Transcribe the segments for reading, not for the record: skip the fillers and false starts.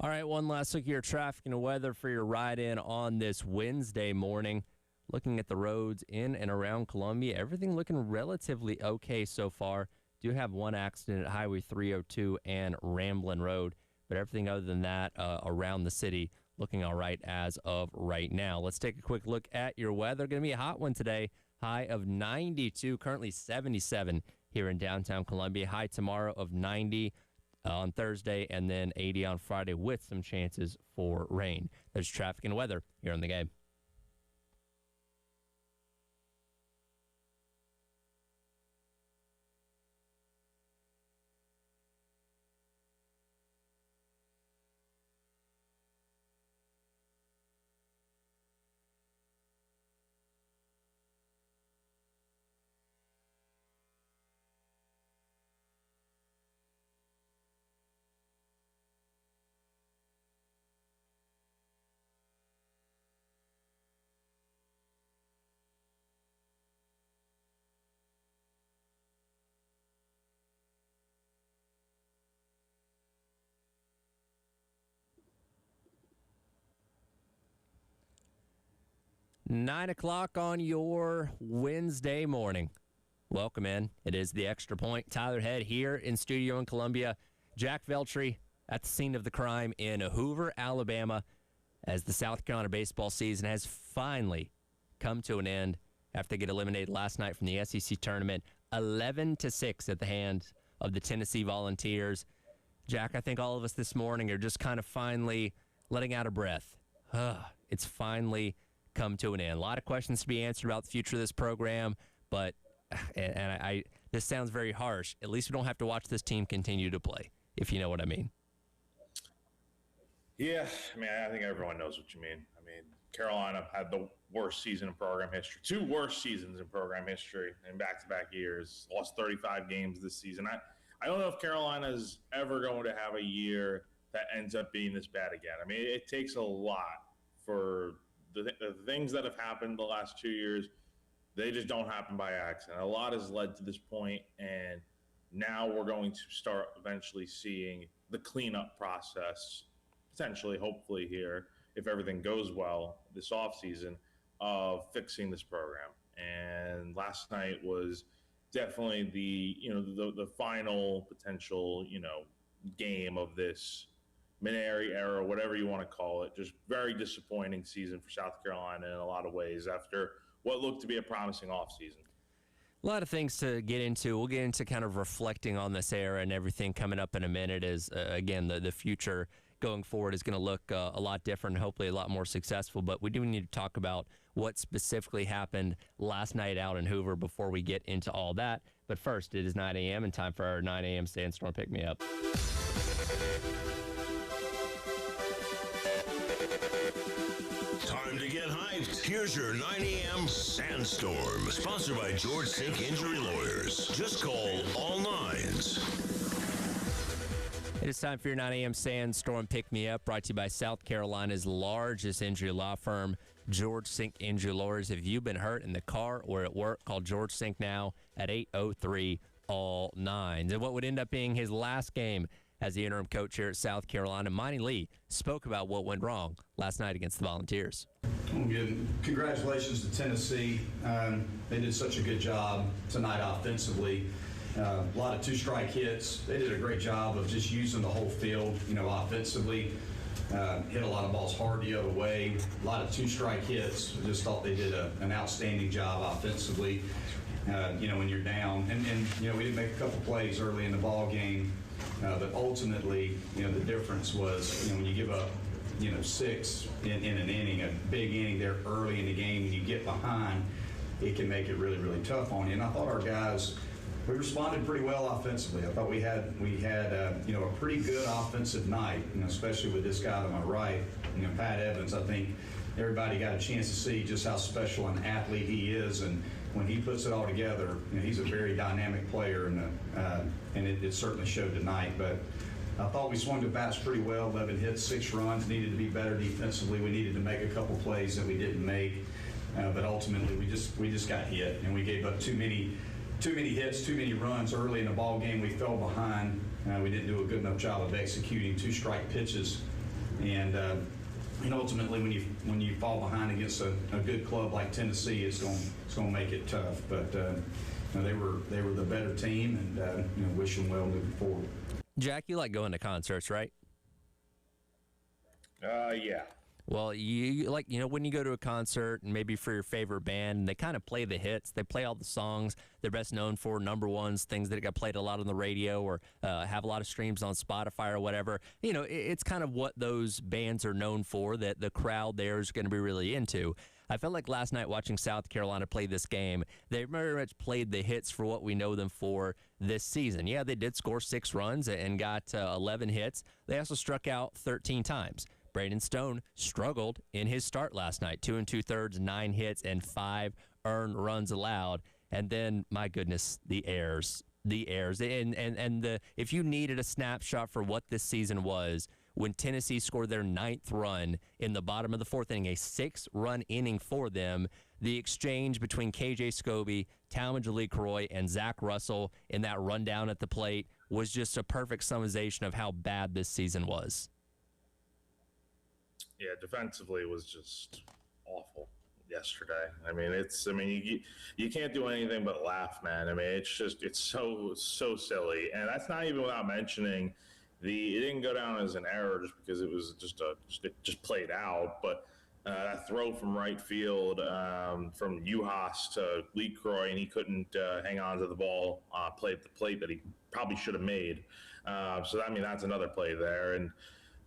All right, one last look at your traffic and weather for your ride-in on this Wednesday morning. Looking at the roads in and around Columbia, everything looking relatively okay so far. Do have one accident at Highway 302 and Ramblin' Road, but everything other than that around the city looking all right as of right now. Let's take a quick look at your weather. Going to be a hot one today. High of 92, currently 77 here in downtown Columbia. High tomorrow of 90 on Thursday, and then 80 on Friday with some chances for rain. There's traffic and weather here on the game. Nine o'clock on your Wednesday morning. Welcome in. It is the Extra Point. Tyler Head here in studio in Columbia. Jack Veltri at the scene of the crime in Hoover, Alabama, as the South Carolina baseball season has finally come to an end after they get eliminated last night from the SEC tournament, 11-6 at the hands of the Tennessee Volunteers. Jack, I think all of us this morning are just kind of finally letting out a breath. It's finally come to an end. A lot of questions to be answered about the future of this program, but I this sounds very harsh. At least we don't have to watch this team continue to play, if you know what I mean. Yeah, I mean, I think everyone knows what you mean. I mean, Carolina had the worst season in program history, two worst seasons in program history in back-to-back years, lost 35 games this season. I don't know if Carolina's ever going to have a year that ends up being this bad again. I mean, it takes a lot for the things that have happened the last 2 years. They just don't happen by accident. A lot has led to this point, and now we're going to start eventually seeing the cleanup process, potentially, hopefully here, if everything goes well this offseason, of fixing this program. And last night was definitely the final potential, game of this Minari era, whatever you want to call it. Just very disappointing season for South Carolina in a lot of ways after what looked to be a promising offseason. A lot of things to get into. We'll get into kind of reflecting on this era and everything coming up in a minute as, again, the future going forward is going to look a lot different and hopefully a lot more successful. But we do need to talk about what specifically happened last night out in Hoover before we get into all that. But first, it is 9 a.m. and time for our 9 a.m. Sandstorm Pick Me Up. Time to get hyped. Here's your 9 a.m. Sandstorm, sponsored by George Sink Injury Lawyers. Just call all nines. It is time for your 9 a.m. Sandstorm Pick Me Up, brought to you by South Carolina's largest injury law firm, George Sink Injury Lawyers. If you've been hurt in the car or at work, call George Sink now at 803-ALL-9s. And what would end up being his last game as the interim coach here at South Carolina, Monty Lee spoke about what went wrong last night against the Volunteers. Congratulations to Tennessee. They did such a good job tonight offensively. A lot of two-strike hits. They did a great job of just using the whole field, offensively. Hit a lot of balls hard the other way. A lot of two-strike hits. I just thought they did an outstanding job offensively, when you're down. And we did make a couple plays early in the ball game. But ultimately, the difference was, when you give up, 6 in an inning, a big inning there early in the game, when you get behind, it can make it really, really tough on you. And I thought our guys, we responded pretty well offensively. I thought we had a pretty good offensive night, especially with this guy to my right, Pat Evans. I think everybody got a chance to see just how special an athlete he is, and when he puts it all together, he's a very dynamic player, and it certainly showed tonight. But I thought we swung the bats pretty well. 11 hits, 6 runs. Needed to be better defensively. We needed to make a couple plays that we didn't make, but ultimately we just got hit, and we gave up too many hits, too many runs early in the ball game. We fell behind. We didn't do a good enough job of executing two-strike pitches And ultimately, when you fall behind against a good club like Tennessee, it's going to make it tough. But they were the better team, and wish them well moving forward. Jack, you like going to concerts, right? Yeah. Well, you like, when you go to a concert and maybe for your favorite band, and they kind of play the hits, they play all the songs they're best known for, number ones, things that got played a lot on the radio or have a lot of streams on Spotify or whatever. It's kind of what those bands are known for that the crowd there is going to be really into. I felt like last night watching South Carolina play this game, they very much played the hits for what we know them for this season. Yeah, they did score 6 runs and got 11 hits. They also struck out 13 times. Braden Stone struggled in his start last night, 2 2/3, 9 hits, and 5 earned runs allowed. And then, my goodness, the errors. And if you needed a snapshot for what this season was, when Tennessee scored their 9th run in the bottom of the 4th inning, a 6-run inning for them, the exchange between KJ Scobie, Talmadge LeCroy, and Zach Russell in that rundown at the plate was just a perfect summarization of how bad this season was. Yeah, defensively was just awful yesterday. You can't do anything but laugh, man. It's so silly, and that's not even without mentioning it didn't go down as an error just because it was it just played out. But that throw from right field from Uhas to LeCroy, and he couldn't hang on to the ball, play at the plate that he probably should have made. That's another play there. And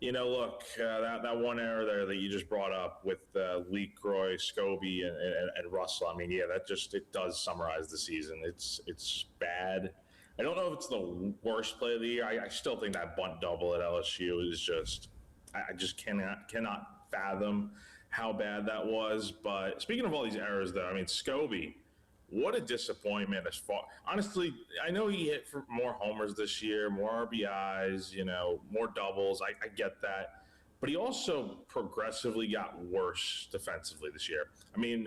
look, that one error there that you just brought up with LeCroy, Scobie, and Russell. It does summarize the season. It's bad. I don't know if it's the worst play of the year. I still think that bunt double at LSU is just, I just cannot fathom how bad that was. But speaking of all these errors, though, Scobie, what a disappointment. Honestly, I know he hit for more homers this year, more RBIs, more doubles. I get that. But he also progressively got worse defensively this year.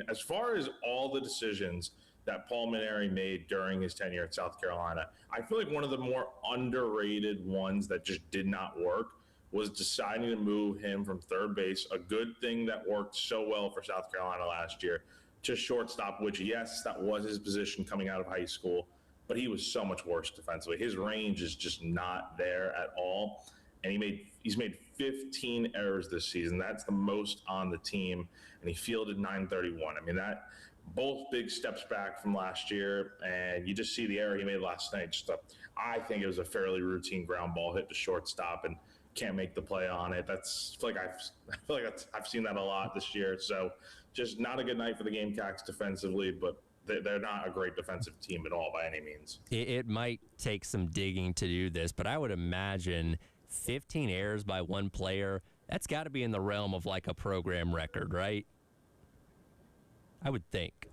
As far as all the decisions that Paul Mainieri made during his tenure at South Carolina, I feel like one of the more underrated ones that just did not work was deciding to move him from third base, a good thing that worked so well for South Carolina last year, to shortstop, which, yes, that was his position coming out of high school, but he was so much worse defensively. His range is just not there at all, and he's made 15 errors this season. That's the most on the team, and he fielded 931. That both big steps back from last year, and you just see the error he made last night. I think it was a fairly routine ground ball hit to shortstop, and can't make the play on it. I feel like I've seen that a lot this year. So just not a good night for the Gamecocks defensively, but they're not a great defensive team at all by any means. It might take some digging to do this, but I would imagine 15 errors by one player, that's got to be in the realm of like a program record, right? I would think.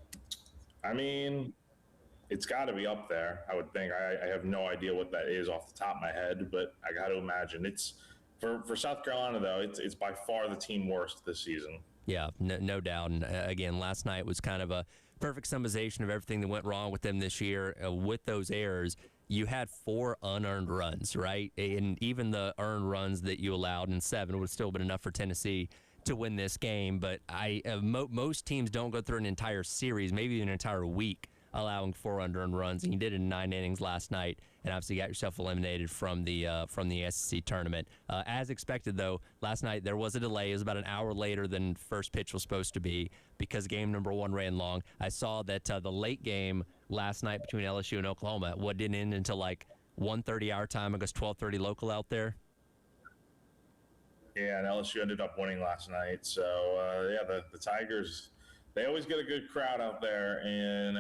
It's got to be up there, I would think. I have no idea what that is off the top of my head, but I got to imagine. It's for South Carolina, though, it's by far the team worst this season. Yeah, no doubt. And again, last night was kind of a perfect summarization of everything that went wrong with them this year. With those errors, you had 4 unearned runs, right? And even the earned runs that you allowed in 7 would have still been enough for Tennessee to win this game. But most teams don't go through an entire series, maybe an entire week, allowing 4 unearned runs, and you did it in 9 innings last night, and obviously got yourself eliminated from the SEC tournament. As expected, though, last night there was a delay. It was about an hour later than first pitch was supposed to be because game number 1 ran long. I saw that the late game last night between LSU and Oklahoma, didn't end until like 1:30 our time. I guess 12:30 local out there. Yeah, and LSU ended up winning last night. So the Tigers, they always get a good crowd out there in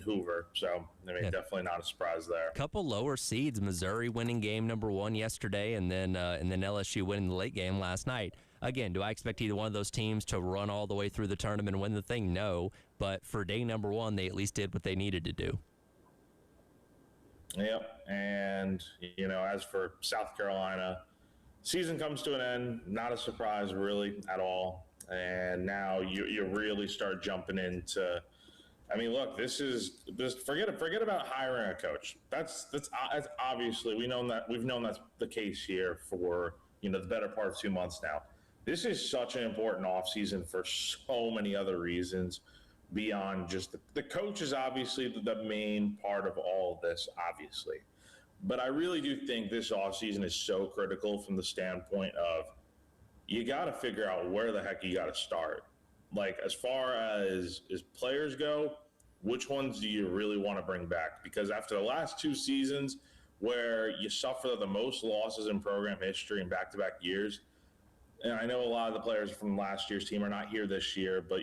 Hoover. So, definitely not a surprise there. Couple lower seeds, Missouri winning game number 1 yesterday, and then LSU winning the late game last night. Again, do I expect either one of those teams to run all the way through the tournament and win the thing? No. But for day number 1, they at least did what they needed to do. Yep. And, as for South Carolina, season comes to an end. Not a surprise, really, at all. And now you really start jumping into, look, forget about hiring a coach. That's obviously we've known that's the case here for the better part of 2 months now. This is such an important offseason for so many other reasons beyond just the coach is obviously the main part of all of this, obviously. But I really do think this offseason is so critical from the standpoint of you got to figure out where the heck you got to start. Like, as far as players go, which ones do you really want to bring back? Because after the last 2 seasons where you suffer the most losses in program history in back-to-back years, and I know a lot of the players from last year's team are not here this year, but,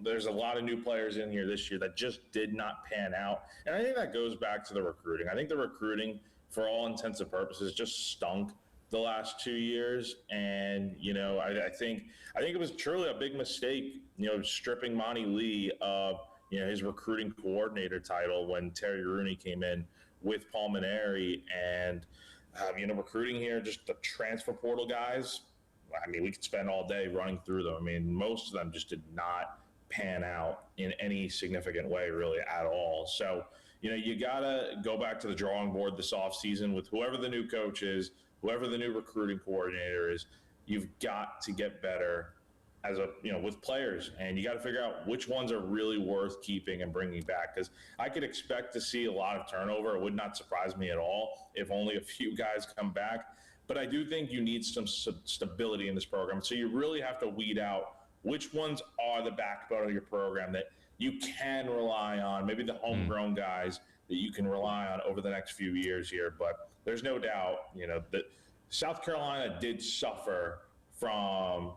there's a lot of new players in here this year that just did not pan out. And I think that goes back to the recruiting. I think the recruiting, for all intents and purposes, just stunk the last 2 years. And, I think it was truly a big mistake, stripping Monty Lee of, his recruiting coordinator title when Terry Rooney came in with Paul Maneri. And, recruiting here, just the transfer portal guys, I mean, we could spend all day running through them. I mean, most of them just did not pan out in any significant way, really, at all. So, you got to go back to the drawing board this offseason with whoever the new coach is, whoever the new recruiting coordinator is. You've got to get better with players, and you got to figure out which ones are really worth keeping and bringing back. Because I could expect to see a lot of turnover. It would not surprise me at all if only a few guys come back. But I do think you need some stability in this program. So you really have to weed out which ones are the backbone of your program that you can rely on, maybe the homegrown guys that you can rely on over the next few years here. But there's no doubt, that South Carolina did suffer from,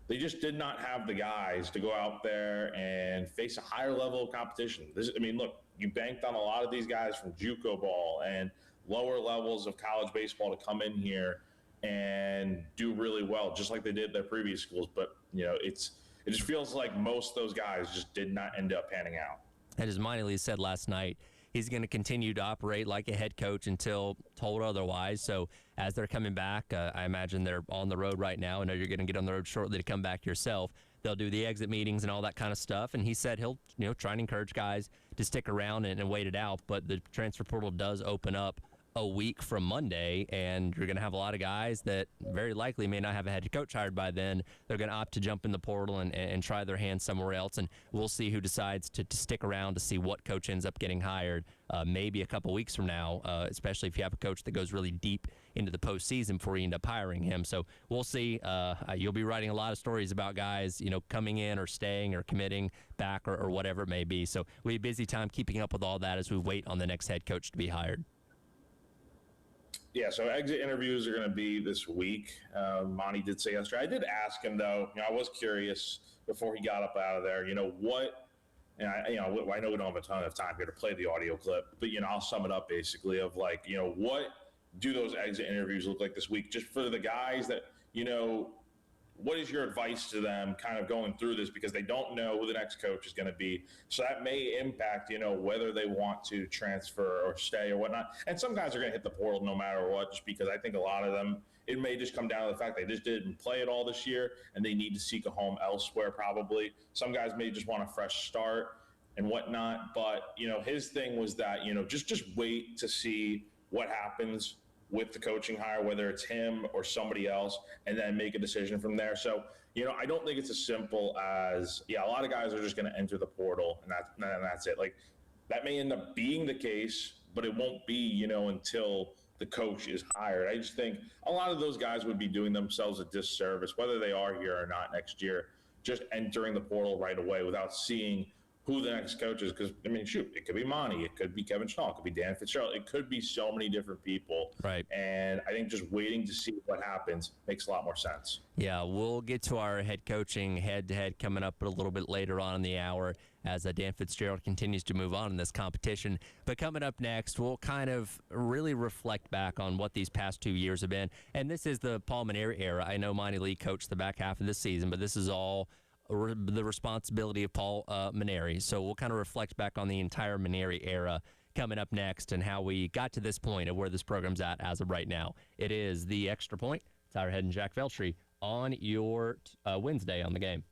they just did not have the guys to go out there and face a higher level of competition. Look, you banked on a lot of these guys from JUCO ball and lower levels of college baseball to come in here and do really well, just like they did at their previous schools. But, it just feels like most of those guys just did not end up panning out. And as Monty Lee said last night, he's going to continue to operate like a head coach until told otherwise. So as they're coming back, I imagine they're on the road right now. I know you're going to get on the road shortly to come back yourself. They'll do the exit meetings and all that kind of stuff. And he said he'll try and encourage guys to stick around and wait it out. But the transfer portal does open up a week from Monday, and you're going to have a lot of guys that very likely may not have a head coach hired by then. They're going to opt to jump in the portal and try their hand somewhere else, and we'll see who decides to stick around to see what coach ends up getting hired maybe a couple weeks from now, especially if you have a coach that goes really deep into the postseason before you end up hiring him. So we'll see. You'll be writing a lot of stories about guys, coming in or staying or committing back or whatever it may be. So we have a busy time keeping up with all that as we wait on the next head coach to be hired. Yeah, so exit interviews are going to be this week. Monty did say yesterday. I did ask him, though. I was curious before he got up out of there. What? And I know we don't have a ton of time here to play the audio clip, but I'll sum it up basically of what do those exit interviews look like this week? Just for the guys that what is your advice to them kind of going through this, because they don't know who the next coach is going to be. So that may impact, whether they want to transfer or stay or whatnot. And some guys are going to hit the portal no matter what, just because I think a lot of them, it may just come down to the fact they just didn't play it all this year and they need to seek a home elsewhere probably. Some guys may just want a fresh start and whatnot. But, his thing was that, just wait to see what happens with the coaching hire, whether it's him or somebody else, and then make a decision from there. So, I don't think it's as simple as, a lot of guys are just going to enter the portal and that's it. Like, that may end up being the case, but it won't be, until the coach is hired. I just think a lot of those guys would be doing themselves a disservice, whether they are here or not next year, just entering the portal right away without seeing who the next coach is. Because, it could be Monty, it could be Kevin Schnall, it could be Dan Fitzgerald, it could be so many different people. Right. And I think just waiting to see what happens makes a lot more sense. Yeah, we'll get to our head coaching head-to-head coming up a little bit later on in the hour as Dan Fitzgerald continues to move on in this competition. But coming up next, we'll kind of really reflect back on what these past 2 years have been. And this is the Paul Maneri era. I know Monty Lee coached the back half of this season, but this is all the responsibility of Paul Maneri. So we'll kind of reflect back on the entire Maneri era coming up next and how we got to this point of where this program's at as of right now. It is the Extra Point. Tyler Head and Jack Veltri on your Wednesday on the game.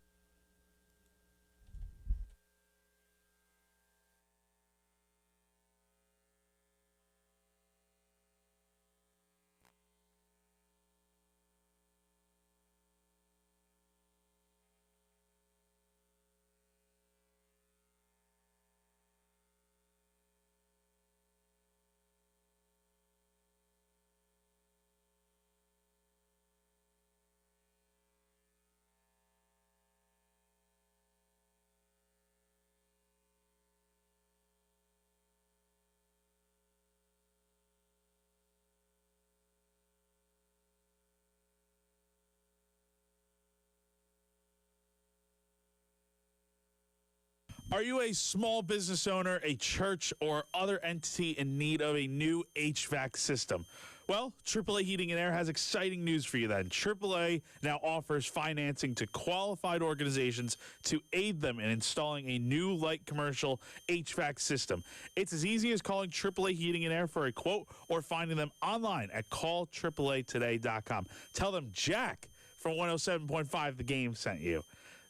Are you a small business owner, a church, or other entity in need of a new HVAC system? Well, AAA Heating and Air has exciting news for you then. AAA now offers financing to qualified organizations to aid them in installing a new light commercial HVAC system. It's as easy as calling AAA Heating and Air for a quote or finding them online at callAAAtoday.com. Tell them Jack from 107.5 The Game sent you.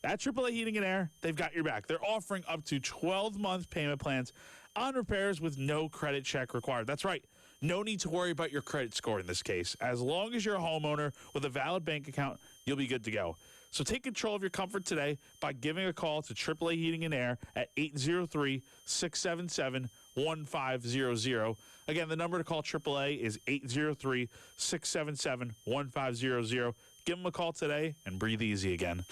At AAA Heating and Air, they've got your back. They're offering up to 12-month payment plans on repairs with no credit check required. That's right. No need to worry about your credit score in this case. As long as you're a homeowner with a valid bank account, you'll be good to go. So take control of your comfort today by giving a call to AAA Heating and Air at 803-677-1500. Again, the number to call AAA is 803-677-1500. Give them a call today and breathe easy again.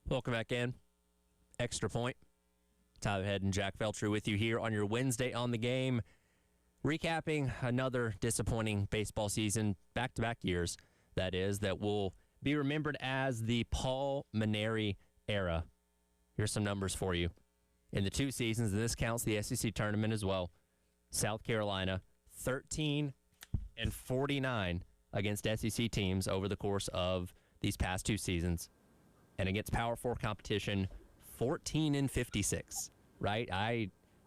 Welcome back in. Extra Point. Tyler Head and Jack Veltri with you here on your Wednesday on the Game. Recapping another disappointing baseball season, back-to-back years, that is, that will be remembered as the Paul Mainieri era. Here's some numbers for you. In the 2 seasons, and this counts the SEC tournament as well, South Carolina, 13-49 against SEC teams over the course of these past 2 seasons. And against Power 4 competition, 14-56. right?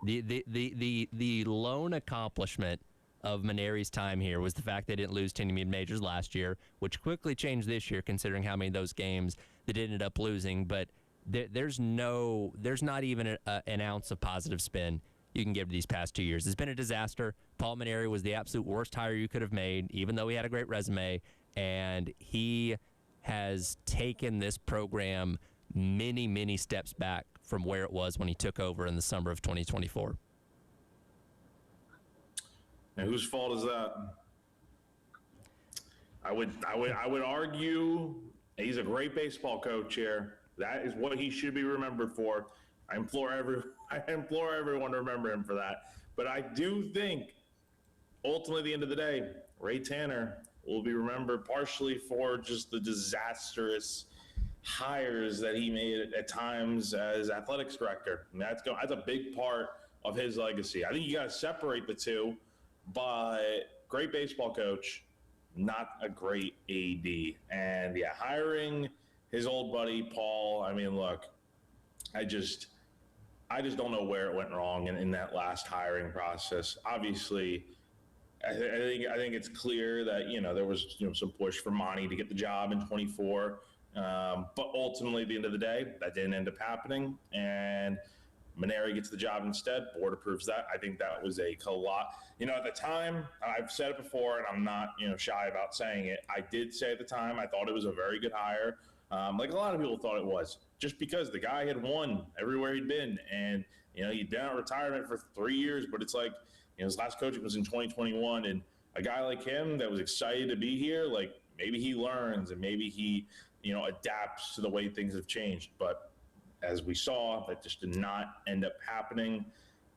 The lone accomplishment of Maneri's time here was the fact they didn't lose to any mid-majors last year, which quickly changed this year considering how many of those games they did end up losing. But there's not even an ounce of positive spin you can give to these past 2 years. It's been a disaster. Paul Maneri was the absolute worst hire you could have made, even though he had a great resume, and he has taken this program many, many steps back from where it was when he took over in the summer of 2024. And whose fault is that? I would argue he's a great baseball coach here. That is what he should be remembered for. I implore everyone to remember him for that. But I do think, ultimately, at the end of the day, Ray Tanner will be remembered partially for just the disastrous hires that he made at times as athletics director. And that's a big part of his legacy. I think you got to separate the two, but great baseball coach, not a great AD. And yeah, hiring his old buddy Paul, I mean, look, I just don't know where it went wrong in that last hiring process. Obviously, I think it's clear that, there was, some push for Monty to get the job in 24. But ultimately, at the end of the day, that didn't end up happening. And Maneri gets the job instead. Board approves that. I think that was a lot. At the time, I've said it before, and I'm not, shy about saying it. I did say at the time, I thought it was a very good hire. Like a lot of people thought it was, just because the guy had won everywhere he'd been. And, he'd been out of retirement for 3 years, but it's like, his last coaching was in 2021. And a guy like him that was excited to be here, like maybe he learns and maybe he, adapts to the way things have changed. But as we saw, that just did not end up happening.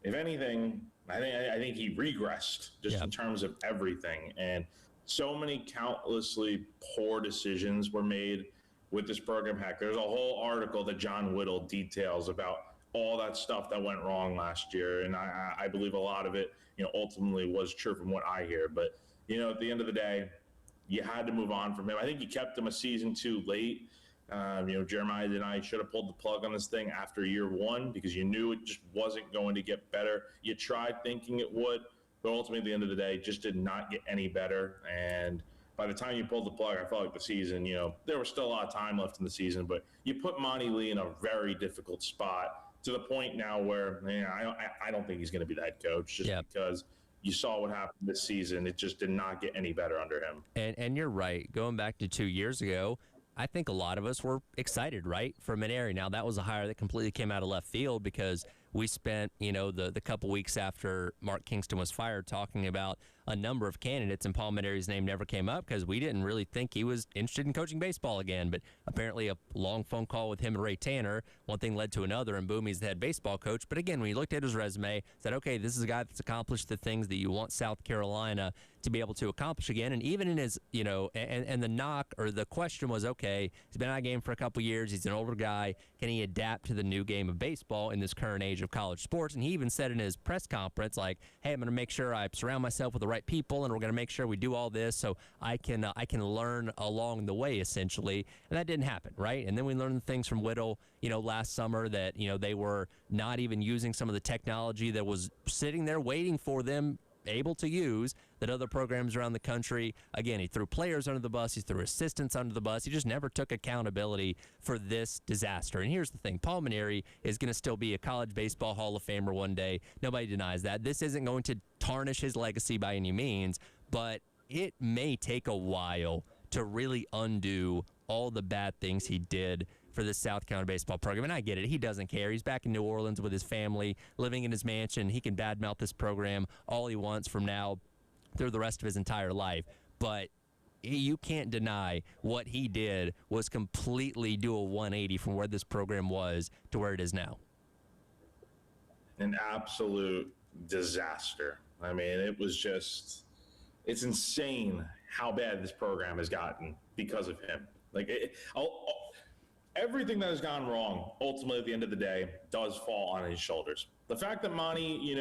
If anything, I think he regressed just in terms of everything. And so many countlessly poor decisions were made with this program. Heck, there's a whole article that John Whittle details about all that stuff that went wrong last year. And I believe a lot of it, ultimately was true from what I hear. But, at the end of the day, you had to move on from him. I think you kept him a season too late. Jeremiah and I should have pulled the plug on this thing after year one because you knew it just wasn't going to get better. You tried thinking it would, but ultimately at the end of the day, it just did not get any better. And by the time you pulled the plug, I felt like the season, there was still a lot of time left in the season, but you put Monty Lee in a very difficult spot to the point now where I don't think he's going to be the head coach just because you saw what happened this season. It just did not get any better under him. And you're right. Going back to 2 years ago, I think a lot of us were excited, right, for Maneri. Now, that was a hire that completely came out of left field because we spent, the couple weeks after Mark Kingston was fired talking about a number of candidates, and Paul Maneri's name never came up because we didn't really think he was interested in coaching baseball again. But apparently a long phone call with him and Ray Tanner, one thing led to another, and boom, he's the head baseball coach. But again, when you looked at his resume, said, okay, this is a guy that's accomplished the things that you want South Carolina to be able to accomplish again. And even in his, and the knock or the question was, okay, he's been out of the game for a couple years. He's an older guy. Can he adapt to the new game of baseball in this current age of college sports? And he even said in his press conference, like, hey, I'm going to make sure I surround myself with the right people, and we're going to make sure we do all this so I can learn along the way, essentially. And that didn't happen, right? And then we learned things from Whittle, last summer that, they were not even using some of the technology that was sitting there waiting for them able to use that other programs around the country. Again, he threw players under the bus. He threw assistants under the bus. He just never took accountability for this disaster. And here's the thing. Paul Maneri is going to still be a college baseball Hall of Famer one day. Nobody denies that. This isn't going to tarnish his legacy by any means, but it may take a while to really undo all the bad things he did for the South Carolina baseball program. And I get it. He doesn't care. He's back in New Orleans with his family, living in his mansion. He can badmouth this program all he wants from now through the rest of his entire life. But you can't deny what he did was completely do a 180 from where this program was to where it is now. An absolute disaster. I mean, it's insane how bad this program has gotten because of him. Everything that has gone wrong, ultimately, at the end of the day, does fall on his shoulders. The fact that Monty,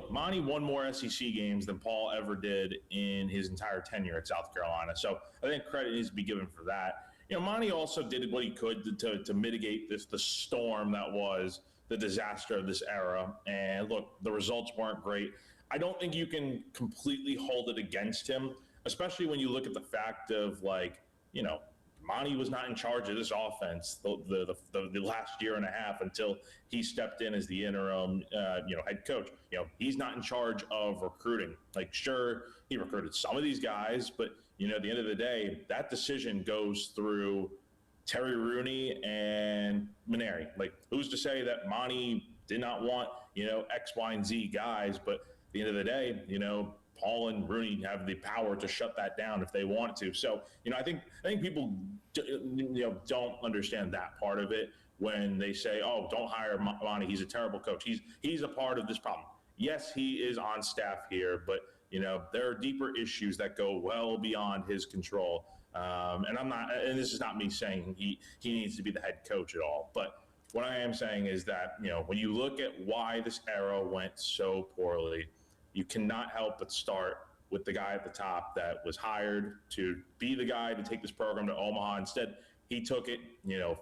Monty won more SEC games than Paul ever did in his entire tenure at South Carolina. So I think credit needs to be given for that. Monty also did what he could to mitigate the storm that was the disaster of this era. And look, the results weren't great. I don't think you can completely hold it against him, especially when you look at the fact of, like, Monty was not in charge of this offense the last year and a half until he stepped in as the interim, head coach. He's not in charge of recruiting. Like, sure, he recruited some of these guys, but at the end of the day, that decision goes through Terry Rooney and Maneri. Like, who's to say that Monty did not want X, Y, and Z guys? But at the end of the day, Paul and Rooney have the power to shut that down if they want to. So, I think people, don't understand that part of it when they say, "Oh, don't hire Monty. He's a terrible coach. He's a part of this problem." Yes, he is on staff here, but there are deeper issues that go well beyond his control. And this is not me saying he needs to be the head coach at all. But what I am saying is that, when you look at why this era went so poorly, you cannot help but start with the guy at the top that was hired to be the guy to take this program to Omaha. Instead, he took it,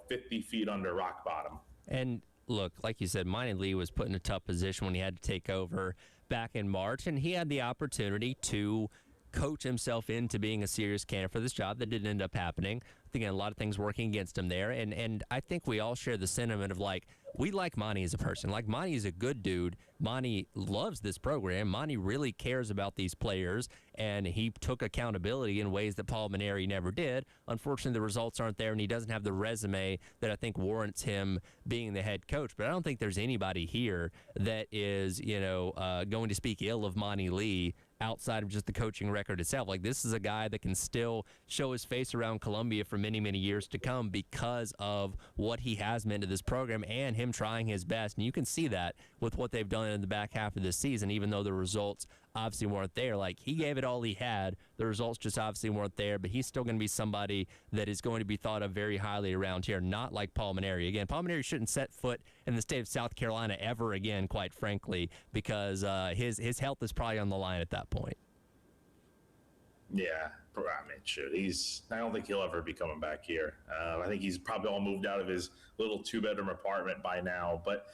50 feet under rock bottom. And look, like you said, Monty Lee was put in a tough position when he had to take over back in March, and he had the opportunity to coach himself into being a serious candidate for this job. That didn't end up happening. I think a lot of things working against him there, and I think we all share the sentiment of, like, we like Monty as a person. Like, Monty is a good dude. Monty loves this program. Monty really cares about these players, and he took accountability in ways that Paul Maneri never did. Unfortunately, the results aren't there, and he doesn't have the resume that I think warrants him being the head coach. But I don't think there's anybody here that is, going to speak ill of Monty Lee outside of just the coaching record itself. Like, this is a guy that can still show his face around Columbia for many, many years to come because of what he has meant to this program and him trying his best. And you can see that with what they've done in the back half of this season, even though the results obviously weren't there. Like, he gave it all he had. The results just obviously weren't there, but he's still going to be somebody that is going to be thought of very highly around here, not like Paul Maneri. Again, Paul Maneri shouldn't set foot in the state of South Carolina ever again, quite frankly, because his health is probably on the line at that point. Yeah, I mean, shoot, I don't think he'll ever be coming back here. I think he's probably all moved out of his little 2-bedroom apartment by now. But,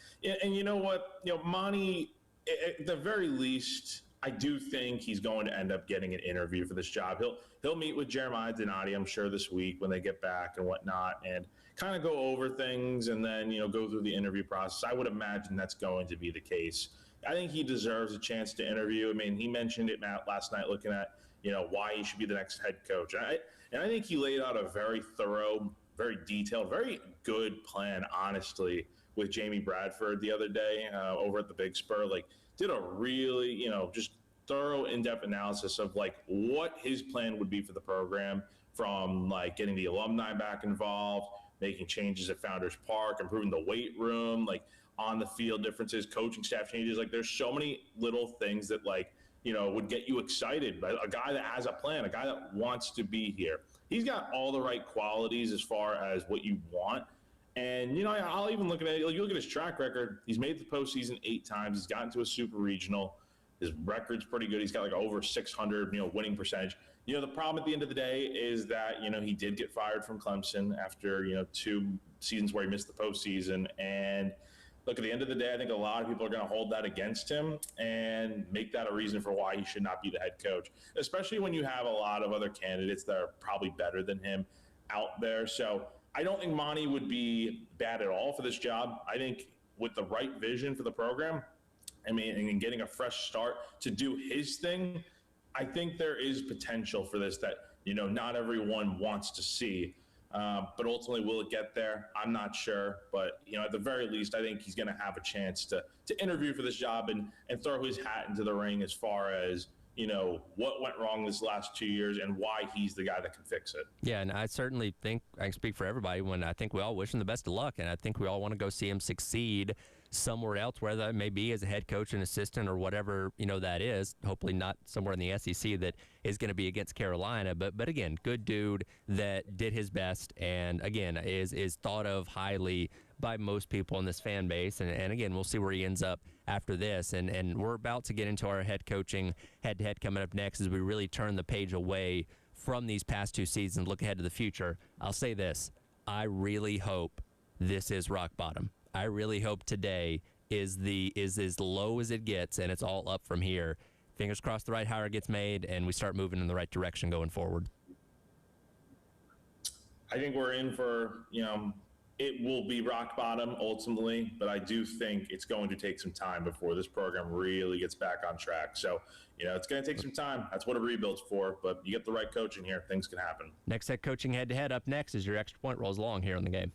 and you know what? Monty, at the very least, I do think he's going to end up getting an interview for this job. He'll meet with Jeremiah Donati, I'm sure, this week when they get back and whatnot, and kind of go over things and then, go through the interview process. I would imagine that's going to be the case. I think he deserves a chance to interview. I mean, he mentioned it, Matt, last night, looking at, why he should be the next head coach. And I think he laid out a very thorough, very detailed, very good plan, honestly, with Jamie Bradford the other day over at the Big Spur. Like, did a really, just thorough, in-depth analysis of, like, what his plan would be for the program, from, like, getting the alumni back involved, making changes at Founders Park, improving the weight room, like, on the field differences, coaching staff changes. Like, there's so many little things that, like, would get you excited. But a guy that has a plan, a guy that wants to be here. He's got all the right qualities as far as what you want. And, I'll even look at it. You look at his track record. He's made the postseason 8 times. He's gotten to a super regional. His record's pretty good. He's got like over 600, winning percentage. The problem at the end of the day is that, he did get fired from Clemson after, 2 seasons where he missed the postseason. And look, at the end of the day, I think a lot of people are going to hold that against him and make that a reason for why he should not be the head coach, especially when you have a lot of other candidates that are probably better than him out there. So I don't think Monty would be bad at all for this job. I think with the right vision for the program, and getting a fresh start to do his thing, I think there is potential for this that, not everyone wants to see. But ultimately, will it get there? I'm not sure. But, at the very least, I think he's going to have a chance to interview for this job and throw his hat into the ring as far as, what went wrong this last 2 years and why he's the guy that can fix it. Yeah, and I certainly think I can speak for everybody when I think we all wish him the best of luck, and I think we all want to go see him succeed somewhere else, whether that may be as a head coach and assistant or whatever, that is. Hopefully not somewhere in the SEC that is going to be against Carolina. But again, good dude that did his best and, again, is thought of highly by most people in this fan base. And again, we'll see where he ends up after this. And we're about to get into our head coaching head-to-head coming up next as we really turn the page away from these past 2 seasons, look ahead to the future. I'll say this. I really hope this is rock bottom. I really hope today is as low as it gets, and it's all up from here. Fingers crossed the right hire gets made, and we start moving in the right direction going forward. I think we're in for, it will be rock bottom ultimately, but I do think it's going to take some time before this program really gets back on track. So, it's going to take some time. That's what a rebuild's for, but you get the right coach in here, things can happen. Next head coaching head-to-head up next as your extra point rolls along here on the game.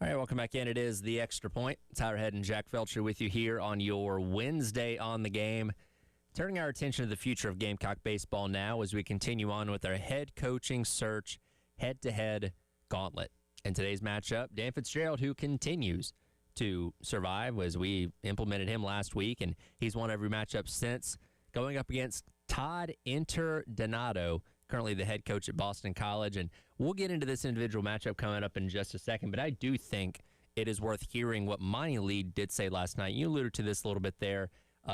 All right, welcome back in. It is The Extra Point. Tyler Head and Jack Felcher with you here on your Wednesday on the game. Turning our attention to the future of Gamecock baseball now as we continue on with our head coaching search head-to-head gauntlet. In today's matchup, Dan Fitzgerald, who continues to survive as we implemented him last week, and he's won every matchup since, going up against Todd Interdonato, currently the head coach at Boston College. And we'll get into this individual matchup coming up in just a second, but I do think it is worth hearing what Monty Lee did say last night. You alluded to this a little bit there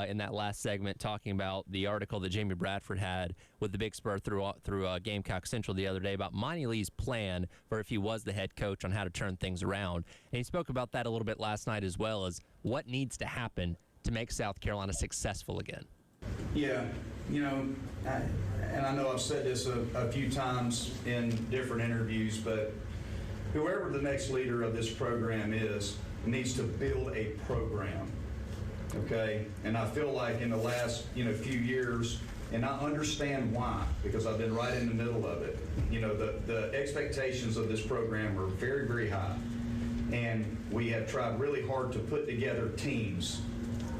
in that last segment, talking about the article that Jamie Bradford had with the Big Spur through Gamecock Central the other day about Monty Lee's plan for if he was the head coach on how to turn things around. And he spoke about that a little bit last night as well, as what needs to happen to make South Carolina successful again. Yeah, and I know I've said this a few times in different interviews, but whoever the next leader of this program is needs to build a program, okay? And I feel like in the last, few years, and I understand why, because I've been right in the middle of it, the expectations of this program are very, very high. And we have tried really hard to put together teams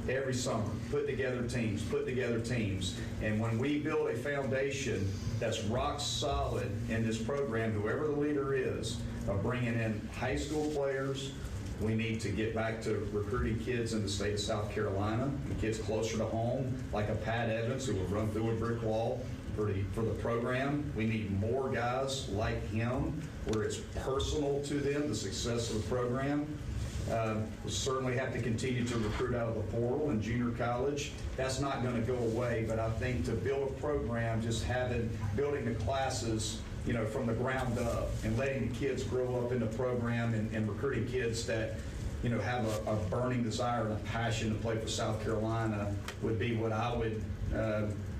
every summer, put together teams. And when we build a foundation that's rock solid in this program, whoever the leader is, of bringing in high school players, we need to get back to recruiting kids in the state of South Carolina, kids closer to home, like a Pat Evans who will run through a brick wall for the program. We need more guys like him where it's personal to them, the success of the program. We certainly have to continue to recruit out of the portal and junior college. That's not going to go away, but I think to build a program, just building the classes, from the ground up and letting the kids grow up in the program and recruiting kids that, have a burning desire and a passion to play for South Carolina would be what I would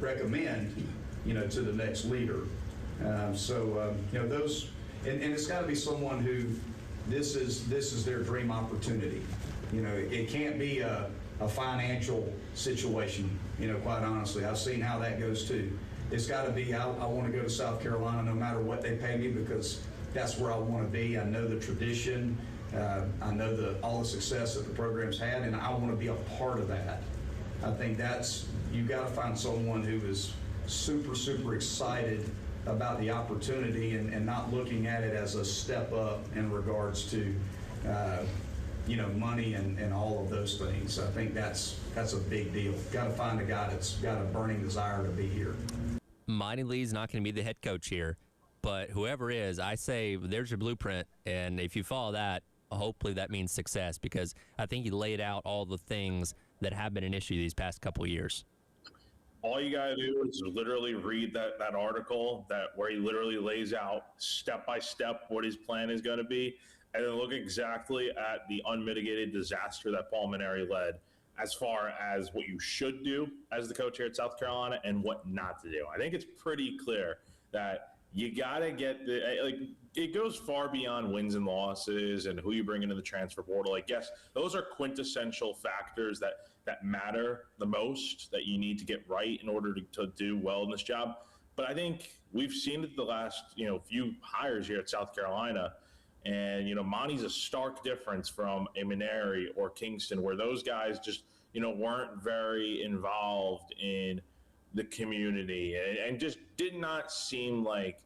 recommend, to the next leader. Those, and it's got to be someone who, this is their dream opportunity. It can't be a financial situation, quite honestly. I've seen how that goes too. It's got to be, I want to go to South Carolina no matter what they pay me, because that's where I want to be. I know the tradition. I know all the success that the program's had, and I want to be a part of that. I think you've got to find someone who is super, super excited about the opportunity and not looking at it as a step up in regards to, money and all of those things. I think that's a big deal. Got to find a guy that's got a burning desire to be here. Monty Lee's not going to be the head coach here, but whoever is, I say there's your blueprint, and if you follow that, hopefully that means success, because I think he laid out all the things that have been an issue these past couple of years. All you gotta do is literally read that article where he literally lays out step by step what his plan is going to be, and then look exactly at the unmitigated disaster that Paul Mainieri led, as far as what you should do as the coach here at South Carolina and what not to do. I think it's pretty clear that you gotta get it goes far beyond wins and losses and who you bring into the transfer portal. I guess those are quintessential factors that matter the most, that you need to get right in order to do well in this job. But I think we've seen it the last few hires here at South Carolina, and Monty's a stark difference from a Mainieri or Kingston, where those guys just weren't very involved in the community and just did not seem like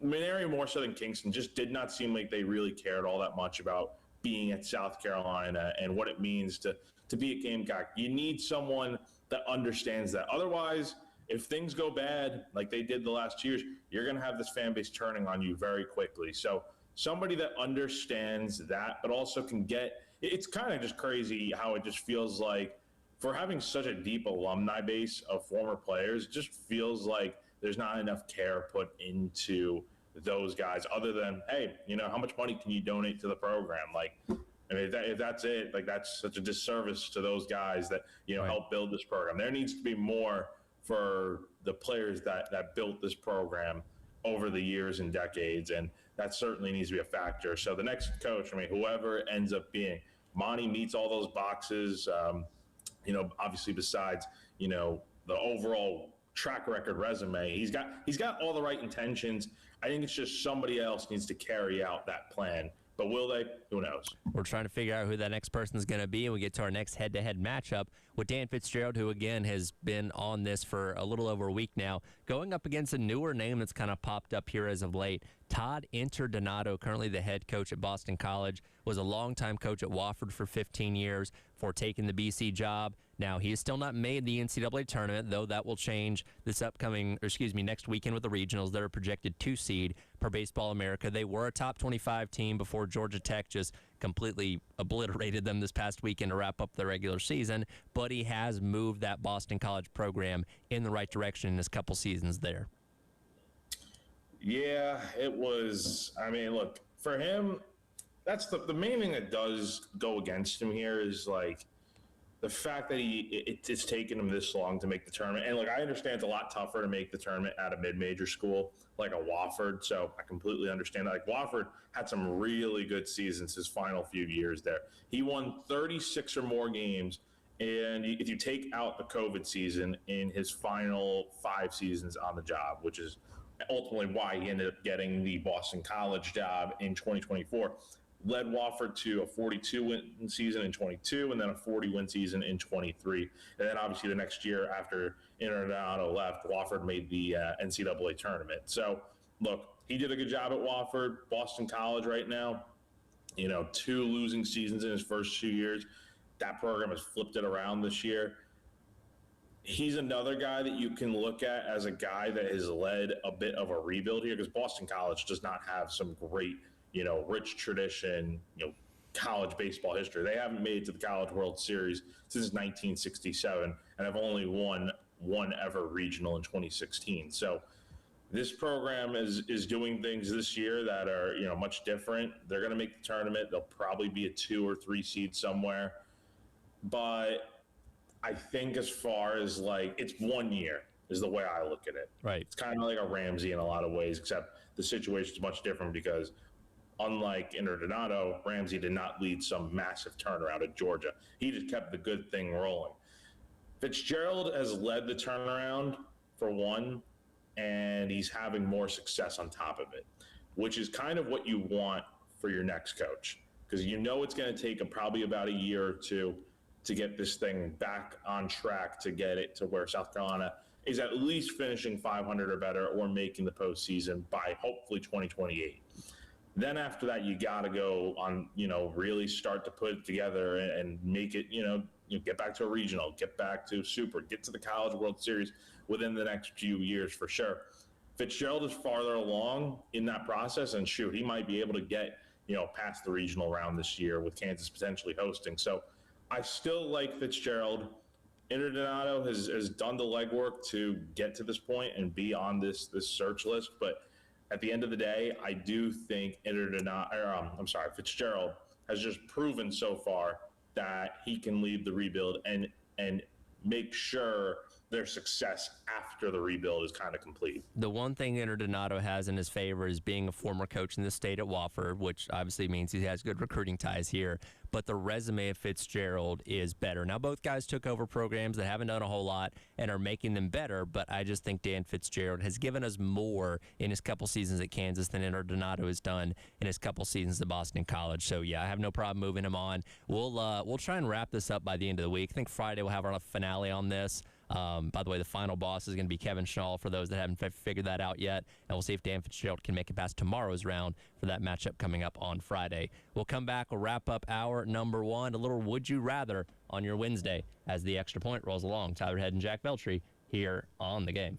Mainieri, more so than Kingston, just did not seem like they really cared all that much about being at South Carolina and what it means to be a Gamecock. You need someone that understands that. Otherwise, if things go bad like they did the last 2 years, you're going to have this fan base turning on you very quickly. So somebody that understands that, but also can it's kind of just crazy how it just feels like, for having such a deep alumni base of former players, it just feels like there's not enough care put into those guys, other than, hey, how much money can you donate to the program? If that's it, that's such a disservice to those guys that, right, help build this program. There needs to be more for the players that built this program over the years and decades, and that certainly needs to be a factor. So the next coach, whoever it ends up being, Monty meets all those boxes, obviously besides, the overall track record resume. He's got all the right intentions. I think it's just somebody else needs to carry out that plan But will they? Who knows? We're trying to figure out who that next person is going to be, and we get to our next head-to-head matchup with Dan Fitzgerald, who, again, has been on this for a little over a week now, going up against a newer name that's kind of popped up here as of late. Todd Interdonato, currently the head coach at Boston College, was a longtime coach at Wofford for 15 years before taking the BC job. Now, he has still not made the NCAA tournament, though that will change next weekend with the regionals. They're a projected 2 seed per Baseball America. They were a top 25 team before Georgia Tech just completely obliterated them this past weekend to wrap up the regular season, but he has moved that Boston College program in the right direction in his couple seasons there. Yeah, it was. I mean, look, for him, that's the main thing that does go against him here is like the fact that it's taken him this long to make the tournament. And look, I understand it's a lot tougher to make the tournament at a mid-major school like a Wofford, so I completely understand that. Like Wofford had some really good seasons his final few years there. He won 36 or more games, and if you take out the COVID season in his final 5 seasons on the job, which is ultimately why he ended up getting the Boston College job in 2024, led Wofford to a 42-win season in 22 and then a 40-win season in 23. And then obviously the next year after Interdonato left, Wofford made the NCAA tournament. So, look, he did a good job at Wofford. Boston College right now, 2 losing seasons in his first 2 years. That program has flipped it around this year. He's another guy that you can look at as a guy that has led a bit of a rebuild here because Boston College does not have some great, rich tradition, college baseball history. They haven't made it to the College World Series since 1967 and have only won one ever regional in 2016. So this program is doing things this year that are, much different. They're going to make the tournament. They'll probably be a 2 or 3 seed somewhere. But I think as far as it's 1 year is the way I look at it. Right. It's kind of like a Ramsey in a lot of ways, except the situation is much different because unlike Interdonato, Ramsey did not lead some massive turnaround at Georgia. He just kept the good thing rolling. Fitzgerald has led the turnaround for one, and he's having more success on top of it, which is kind of what you want for your next coach because it's going to take probably about a year or 2 to get this thing back on track to get it to where South Carolina is at least finishing 500 or better or making the postseason by hopefully 2028. Then after that, you got to go on, really start to put it together and make it, get back to a regional, get back to super, get to the College World Series within the next few years for sure. Fitzgerald is farther along in that process, and shoot, he might be able to get, past the regional round this year with Kansas potentially hosting. So I still like Fitzgerald. Interdonato has done the legwork to get to this point and be on this search list, but at the end of the day, I do think Fitzgerald has just proven so far that he can lead the rebuild and make sure their success after the rebuild is kind of complete. The one thing Interdonato has in his favor is being a former coach in the state at Wofford, which obviously means he has good recruiting ties here. But the resume of Fitzgerald is better. Now, both guys took over programs that haven't done a whole lot and are making them better, but I just think Dan Fitzgerald has given us more in his couple seasons at Kansas than Interdonato has done in his couple seasons at Boston College. So, yeah, I have no problem moving him on. We'll try and wrap this up by the end of the week. I think Friday we'll have our finale on this. By the way, the final boss is going to be Kevin Schall for those that haven't figured that out yet. And we'll see if Dan Fitzgerald can make it past tomorrow's round for that matchup coming up on Friday. We'll come back. We'll wrap up hour number 1. A little Would You Rather on your Wednesday as the Extra Point rolls along. Tyler Head and Jack Veltri here on The Game.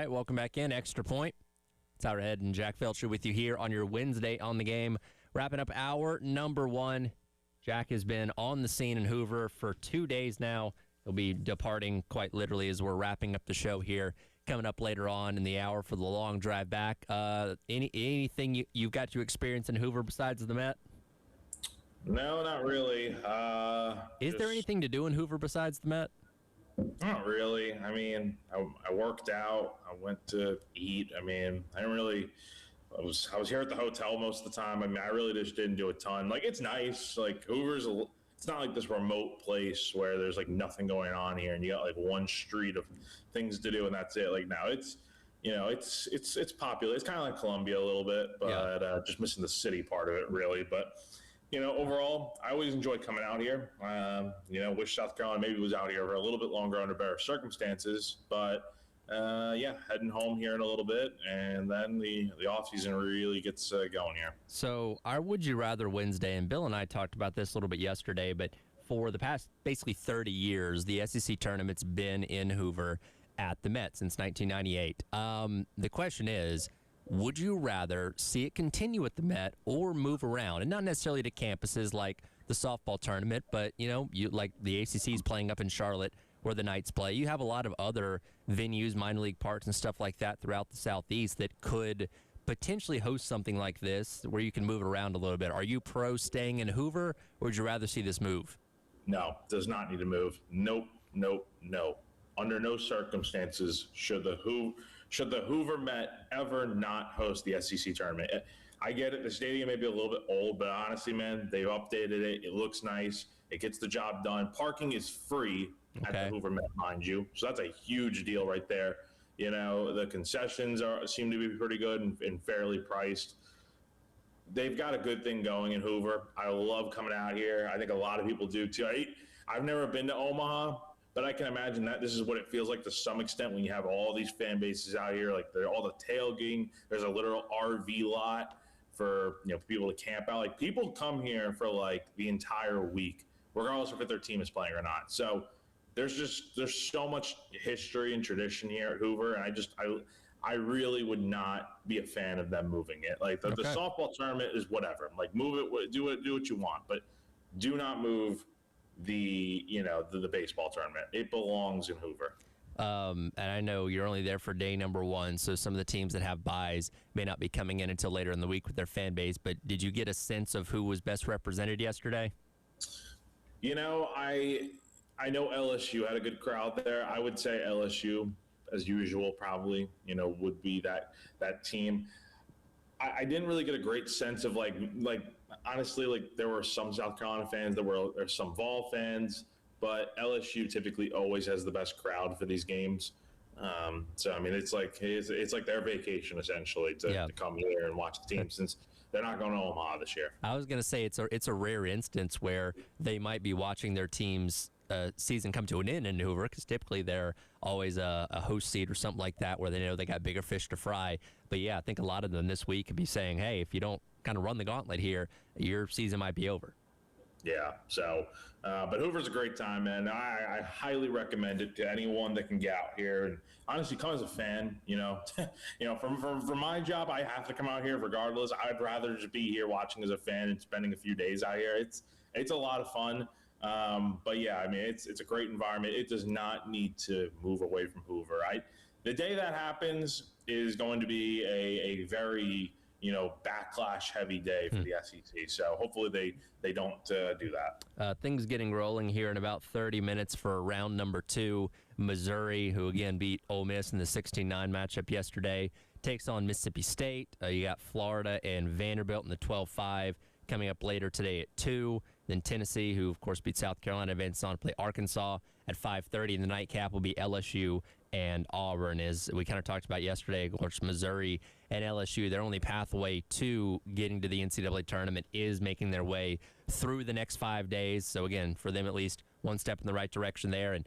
right, welcome back in. Extra Point. Tyler Head and Jack Felcher with you here on your Wednesday on the game. Wrapping up hour number 1. Jack has been on the scene in Hoover for 2 days now. He'll be departing quite literally as we're wrapping up the show here. Coming up later on in the hour for the long drive back. Anything you've got to experience in Hoover besides the Met? No, not really. Is there anything to do in Hoover besides the Met? Not really. I mean, I worked out. I went to eat. I mean, I didn't really. I was here at the hotel most of the time. I mean, I really just didn't do a ton. Like, it's nice. Like, Hoover's it's not like this remote place where there's like nothing going on here and you got like one street of things to do and that's it. Like, now it's popular. It's kind of like Columbia a little bit, but just missing the city part of it really. But overall, I always enjoy coming out here. Wish South Carolina maybe was out here for a little bit longer under better circumstances. But, heading home here in a little bit, and then the offseason really gets going here. So our Would You Rather Wednesday, and Bill and I talked about this a little bit yesterday, but for the past basically 30 years, the SEC tournament's been in Hoover at the Met since 1998. The question is, would you rather see it continue at the Met or move around? And not necessarily to campuses like the softball tournament, but, you like the ACC's playing up in Charlotte where the Knights play. You have a lot of other venues, minor league parks and stuff like that throughout the Southeast that could potentially host something like this where you can move it around a little bit. Are you pro staying in Hoover, or would you rather see this move? No, does not need to move. Nope. Under no circumstances should the Hoover Met ever not host the SEC tournament. I get it. The stadium may be a little bit old, but honestly, man, they've updated it. It looks nice. It gets the job done. Parking is free at the Hoover Met, mind you. So that's a huge deal right there. The concessions seem to be pretty good and fairly priced. They've got a good thing going in Hoover. I love coming out here. I think a lot of people do too. I've never been to Omaha, but I can imagine that this is what it feels like to some extent when you have all these fan bases out here. Like, they're all the tailgating. There's a literal RV lot for people to camp out. Like, people come here for like the entire week, regardless of if their team is playing or not. So there's so much history and tradition here at Hoover, and I really would not be a fan of them moving it. Like, the softball tournament is whatever. Like, move it, do what you want, but do not move the baseball tournament. It belongs in Hoover. And I know you're only there for day number 1, so some of the teams that have buys may not be coming in until later in the week with their fan base, but did you get a sense of who was best represented yesterday? I know LSU had a good crowd there. I would say LSU, as usual, probably, would be that team. I didn't really get a great sense of like honestly, like, there were some South Carolina fans, there's some Vol fans, but LSU typically always has the best crowd for these games. So I mean, it's like their vacation essentially to come here and watch the team since they're not going to Omaha this year. I was going to say it's a rare instance where they might be watching their team's season come to an end in Hoover, because typically they're always a host seat or something like that where they know they got bigger fish to fry. But yeah, I think a lot of them this week could be saying, hey, if you don't kind of run the gauntlet here, your season might be over. Yeah. So, but Hoover's a great time, man. I highly recommend it to anyone that can get out here. And honestly, come as a fan. From my job, I have to come out here regardless. I'd rather just be here watching as a fan and spending a few days out here. It's a lot of fun. But yeah, I mean, it's a great environment. It does not need to move away from Hoover. The day that happens is going to be a very backlash heavy day for the SEC. So hopefully they don't do that. Things getting rolling here in about 30 minutes for round number 2. Missouri, who again beat Ole Miss in the 16-9 matchup yesterday, takes on Mississippi State. You got Florida and Vanderbilt in the 12-5 coming up later today at 2. Then Tennessee, who of course beat South Carolina, advances on to play Arkansas at 5:30. And the nightcap will be LSU and Auburn. As we kind of talked about yesterday, of course, Missouri and LSU, their only pathway to getting to the NCAA tournament is making their way through the next 5 days. So again, for them at least, one step in the right direction there. And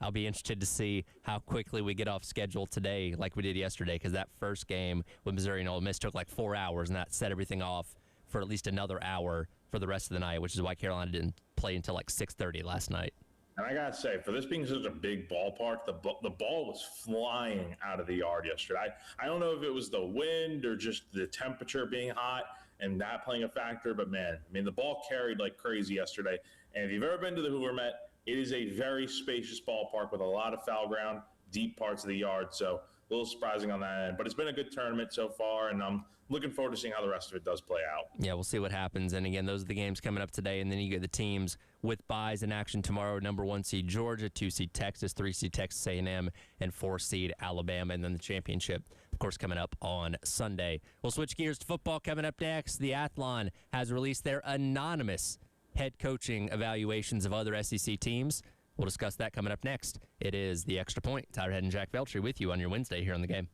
I'll be interested to see how quickly we get off schedule today like we did yesterday, because that first game with Missouri and Ole Miss took like 4 hours, and that set everything off for at least another hour for the rest of the night, which is why Carolina didn't play until like 6:30 last night. And I gotta say, for this being such a big ballpark, the ball was flying out of the yard yesterday. I don't know if it was the wind or just the temperature being hot and that playing a factor, but man, I mean, the ball carried like crazy yesterday. And if you've ever been to the Hoover Met, it is a very spacious ballpark with a lot of foul ground, deep parts of the yard. So a little surprising on that end, but it's been a good tournament so far, and I'm looking forward to seeing how the rest of it does play out. Yeah, we'll see what happens. And again, those are the games coming up today, and then you get the teams with buys in action tomorrow. Number 1 seed Georgia, 2 seed Texas, 3 seed Texas A&M, and 4 seed Alabama, and then the championship, of course, coming up on Sunday. We'll switch gears to football coming up next. The Athlon has released their anonymous head coaching evaluations of other SEC teams. We'll discuss that coming up next. It is The Extra Point. Tyler Head and Jack Veltri with you on your Wednesday here on The Game.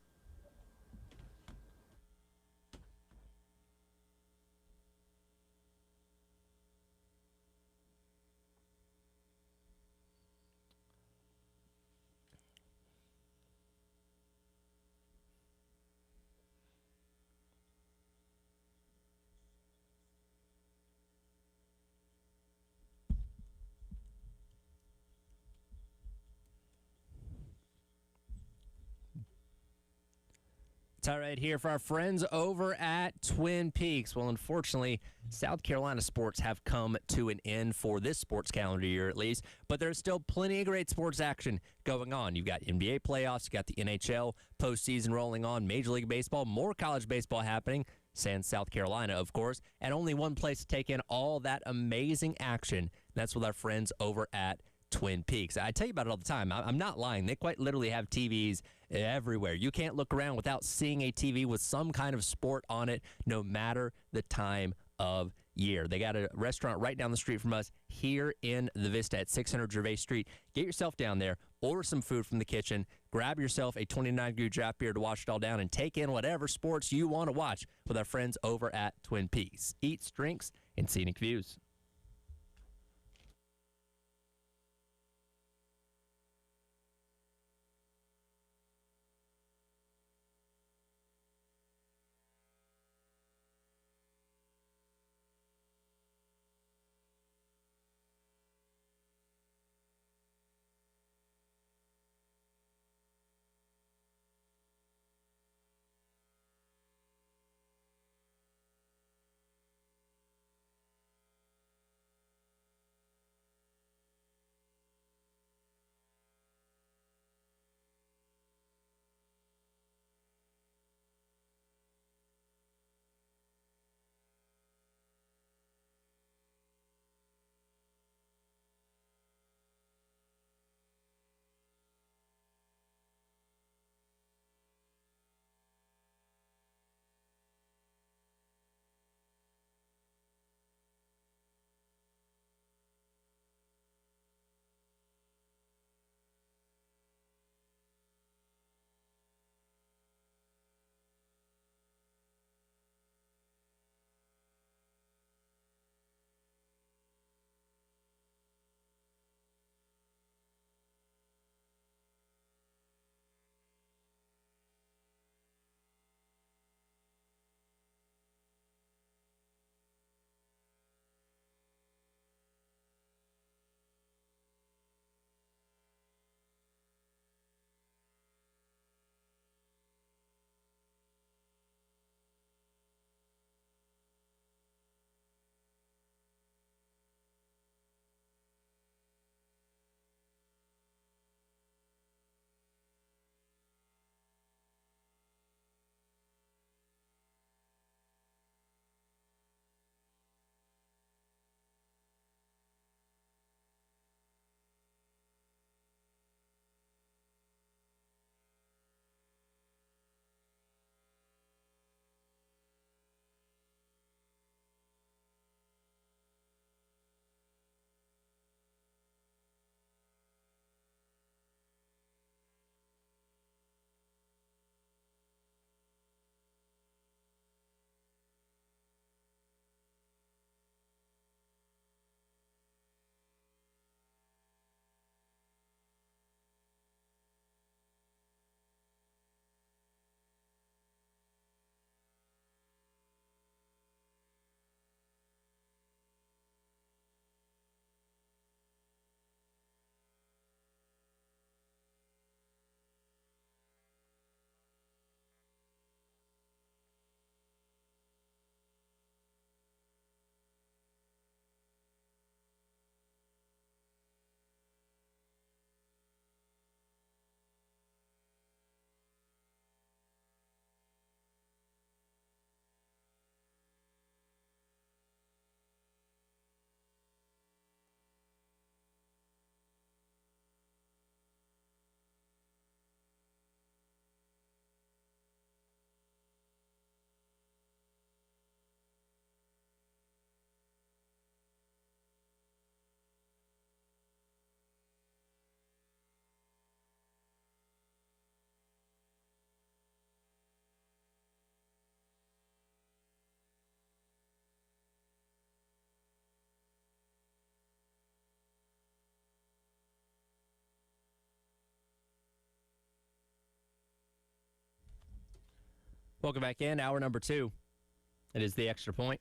All right, here for our friends over at Twin Peaks. Well, unfortunately, South Carolina sports have come to an end for this sports calendar year at least, but there's still plenty of great sports action going on. You've got NBA playoffs, you've got the NHL postseason rolling on, Major League Baseball, more college baseball happening, sans South Carolina, of course, and only one place to take in all that amazing action. That's with our friends over at Twin Peaks. I tell you about it all the time. I'm not lying. They quite literally have TVs everywhere. You can't look around without seeing a TV with some kind of sport on it, no matter the time of year. They got a restaurant right down the street from us here in the Vista at 600 Gervais Street. Get yourself down there, order some food from the kitchen, grab yourself a 29-degree draft beer to wash it all down, and take in whatever sports you want to watch with our friends over at Twin Peaks. Eats, drinks, and scenic views. Welcome back in. Hour number 2. It is the Extra Point.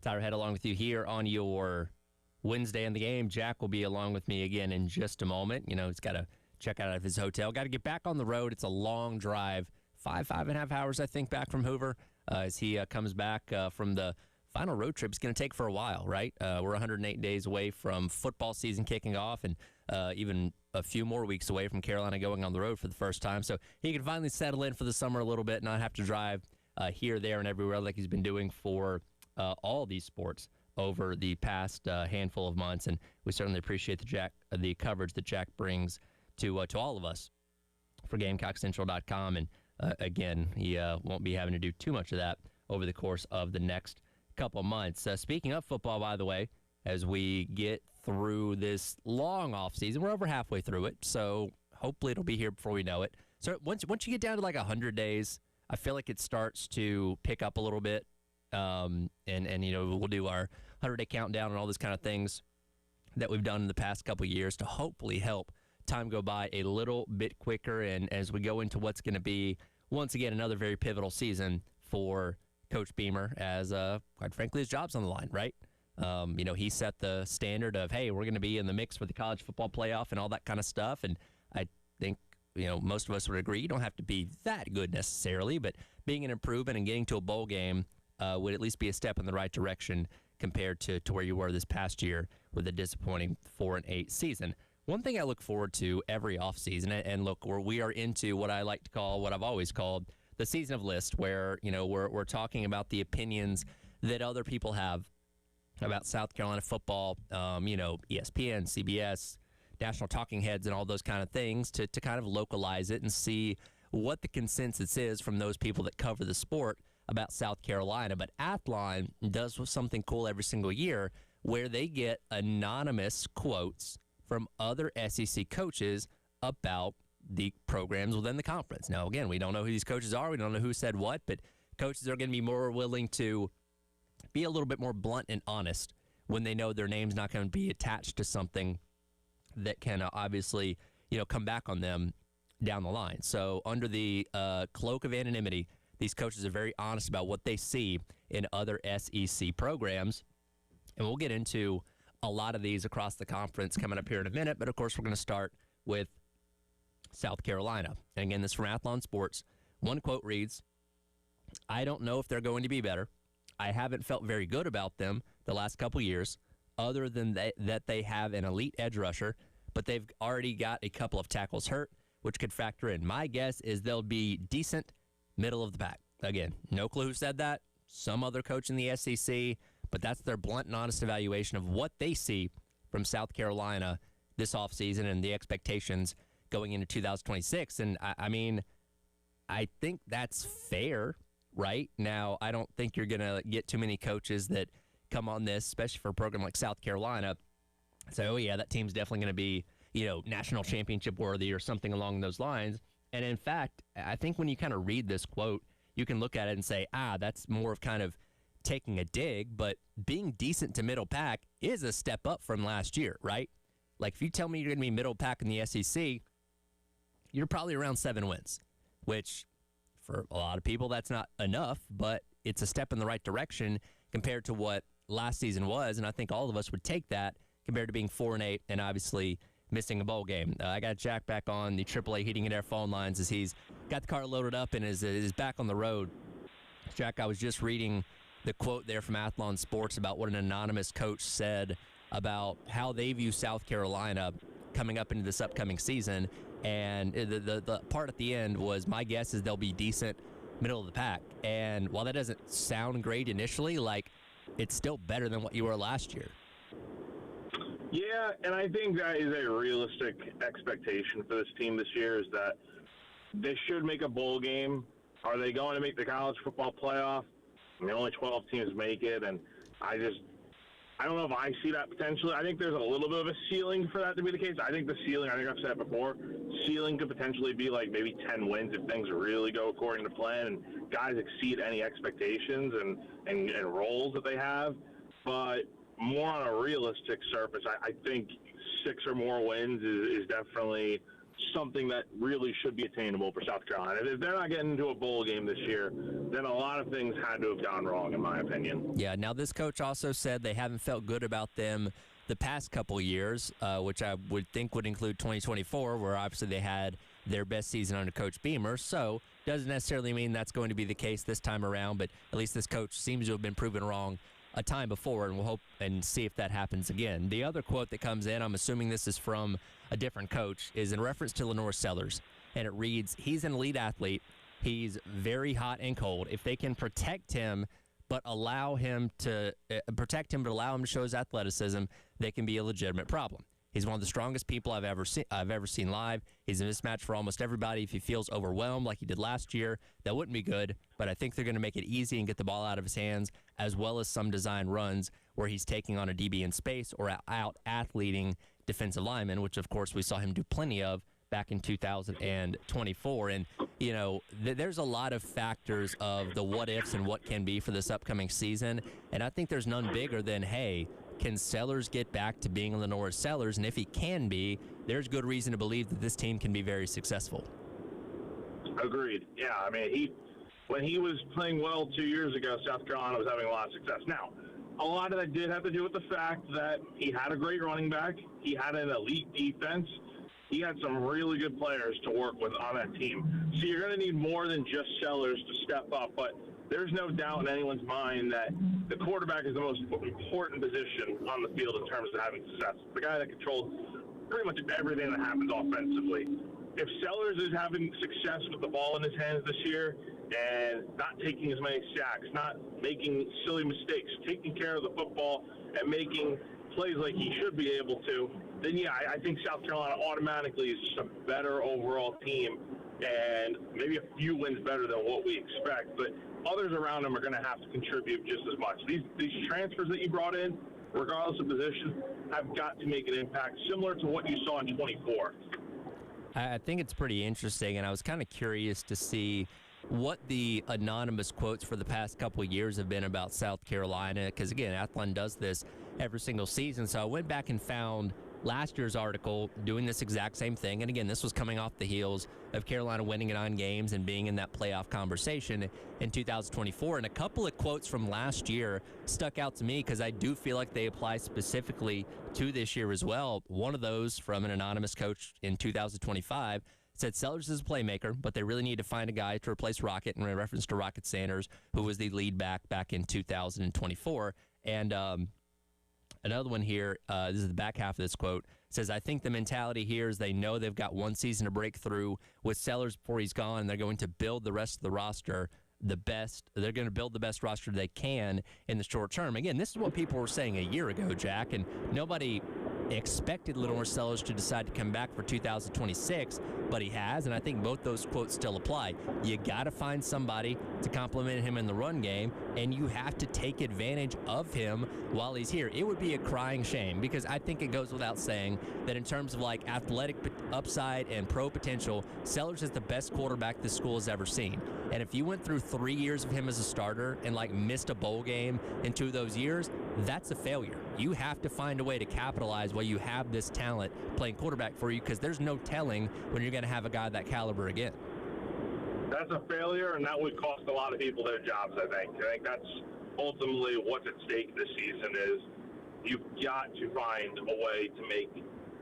Tyler Head along with you here on your Wednesday in the game. Jack will be along with me again in just a moment. You know, he's got to check out of his hotel. Got to get back on the road. It's a long drive. 5.5 hours, I think, back from Hoover as he comes back from the final road trip. It's going to take for a while, right? We're 108 days away from football season kicking off and even a few more weeks away from Carolina going on the road for the first time. So he can finally settle in for the summer a little bit, not have to drive here, there, and everywhere like he's been doing for all these sports over the past handful of months. And we certainly appreciate the coverage that Jack brings to all of us for GamecockCentral.com. And again, he won't be having to do too much of that over the course of the next couple months. Speaking of football, by the way, as we get through this long off season, we're over halfway through it, so hopefully it'll be here before we know it. So once you get down to like 100 days, I feel like it starts to pick up a little bit. And you know, we'll do our 100-day countdown and all those kind of things that we've done in the past couple of years to hopefully help time go by a little bit quicker. And as we go into what's going to be, once again, another very pivotal season for Coach Beamer, as quite frankly, his job's on the line, right? You know, he set the standard of, hey, we're going to be in the mix for the college football playoff and all that kind of stuff. And I think, you know, most of us would agree you don't have to be that good necessarily, but being an improvement and getting to a bowl game would at least be a step in the right direction compared to where you were this past year with a disappointing 4-8 season. One thing I look forward to every offseason, and look, we are into what I like to call, what I've always called, the season of list, where, you know, we're talking about the opinions that other people have about South Carolina football, you know, ESPN, CBS, national talking heads, and all those kind of things to kind of localize it and see what the consensus is from those people that cover the sport about South Carolina. But Athlon does something cool every single year where they get anonymous quotes from other SEC coaches about the programs within the conference. Now, again, we don't know who these coaches are. We don't know who said what, but coaches are going to be more willing to be a little bit more blunt and honest when they know their name's not going to be attached to something that can obviously, you know, come back on them down the line. So under the cloak of anonymity, these coaches are very honest about what they see in other SEC programs. And we'll get into a lot of these across the conference coming up here in a minute. But, of course, we're going to start with South Carolina. And, again, this is from Athlon Sports. One quote reads, "I don't know if they're going to be better. I haven't felt very good about them the last couple years, other than that they have an elite edge rusher, but they've already got a couple of tackles hurt, which could factor in. My guess is they'll be decent, middle of the pack." Again, no clue who said that. Some other coach in the SEC, but that's their blunt and honest evaluation of what they see from South Carolina this offseason and the expectations going into 2026. And, I mean, I think that's fair. Right now, I don't think you're going to get too many coaches that come on this, especially for a program like South Carolina, say, oh, yeah, that team's definitely going to be, you know, national championship worthy or something along those lines. And in fact, I think when you kind of read this quote, you can look at it and say, that's more of kind of taking a dig, but being decent to middle pack is a step up from last year, right? Like if you tell me you're going to be middle pack in the SEC, you're probably around 7 wins, which for a lot of people, that's not enough, but it's a step in the right direction compared to what last season was, and I think all of us would take that compared to being 4-8 and obviously missing a bowl game. I got Jack back on the AAA Heating and Air phone lines as he's got the car loaded up and is back on the road. Jack, I was just reading the quote there from Athlon Sports about what an anonymous coach said about how they view South Carolina coming up into this upcoming season. And the part at the end was, my guess is they'll be decent, middle of the pack. And while that doesn't sound great initially, like, it's still better than what you were last year. Yeah, and I think that is a realistic expectation for this team this year, is that they should make a bowl game. Are they going to make the college football playoff? I mean, only 12 teams make it, and I don't know if I see that potentially. I think there's a little bit of a ceiling for that to be the case. I think the ceiling, I think I've said it before, ceiling could potentially be like maybe 10 wins if things really go according to plan and guys exceed any expectations and roles that they have. But more on a realistic surface, I think 6 or more wins is definitely something that really should be attainable for South Carolina. If they're not getting into a bowl game this year, then a lot of things had to have gone wrong, in my opinion. Yeah, now this coach also said they haven't felt good about them the past couple of years, which I would think would include 2024, where obviously they had their best season under Coach Beamer. So doesn't necessarily mean that's going to be the case this time around, but at least this coach seems to have been proven wrong a time before, and we'll hope and see if that happens again. The other quote that comes in, I'm assuming this is from a different coach, is in reference to Lenore Sellers, and it reads, he's an elite athlete. He's very hot and cold. If they can protect him but allow him to show his athleticism, they can be a legitimate problem. He's one of the strongest people I've ever seen live. He's a mismatch for almost everybody. If he feels overwhelmed like he did last year, that wouldn't be good, but I think they're going to make it easy and get the ball out of his hands, as well as some design runs where he's taking on a DB in space or out-athleting defensive linemen, which, of course, we saw him do plenty of back in 2024. And, you know, there's a lot of factors of the what-ifs and what can be for this upcoming season, and I think there's none bigger than, hey, can Sellers get back to being Lenore Sellers? And if he can be, there's good reason to believe that this team can be very successful. Agreed. Yeah, I mean, when he was playing well 2 years ago, South Carolina was having a lot of success. Now, a lot of that did have to do with the fact that he had a great running back. He had an elite defense. He had some really good players to work with on that team. So you're going to need more than just Sellers to step up. But there's no doubt in anyone's mind that the quarterback is the most important position on the field in terms of having success. The guy that controls pretty much everything that happens offensively. If Sellers is having success with the ball in his hands this year and not taking as many sacks, not making silly mistakes, taking care of the football and making plays like he should be able to, then yeah, I think South Carolina automatically is just a better overall team and maybe a few wins better than what we expect. But others around them are going to have to contribute just as much. These transfers that you brought in, regardless of position, have got to make an impact similar to what you saw in 24. I think it's pretty interesting, and I was kind of curious to see what the anonymous quotes for the past couple of years have been about South Carolina, because, again, Athlon does this every single season. So I went back and found last year's article doing this exact same thing. And again, this was coming off the heels of Carolina winning 9 games and being in that playoff conversation in 2024. And a couple of quotes from last year stuck out to me because I do feel like they apply specifically to this year as well. One of those from an anonymous coach in 2025 said Sellers is a playmaker, but they really need to find a guy to replace Rocket, in reference to Rocket Sanders, who was the lead back in 2024. And another one here, this is the back half of this quote, says, I think the mentality here is they know they've got one season to break through with Sellers before he's gone. They're going to build the rest of the roster they're going to build the best roster they can in the short term. Again, this is what people were saying a year ago, Jack, and nobody expected Lenore Sellers to decide to come back for 2026, but he has, and I think both those quotes still apply. You got to find somebody to complement him in the run game, and you have to take advantage of him while he's here. It would be a crying shame, because I think it goes without saying that in terms of like athletic upside and pro potential, Sellers is the best quarterback this school has ever seen. And if you went through 3 years of him as a starter and like missed a bowl game in 2 of those years, that's a failure. You have to find a way to capitalize while you have this talent playing quarterback for you, because there's no telling when you're going to have a guy that caliber again. That's a failure, and that would cost a lot of people their jobs, I think. I think that's ultimately what's at stake this season is you've got to find a way to make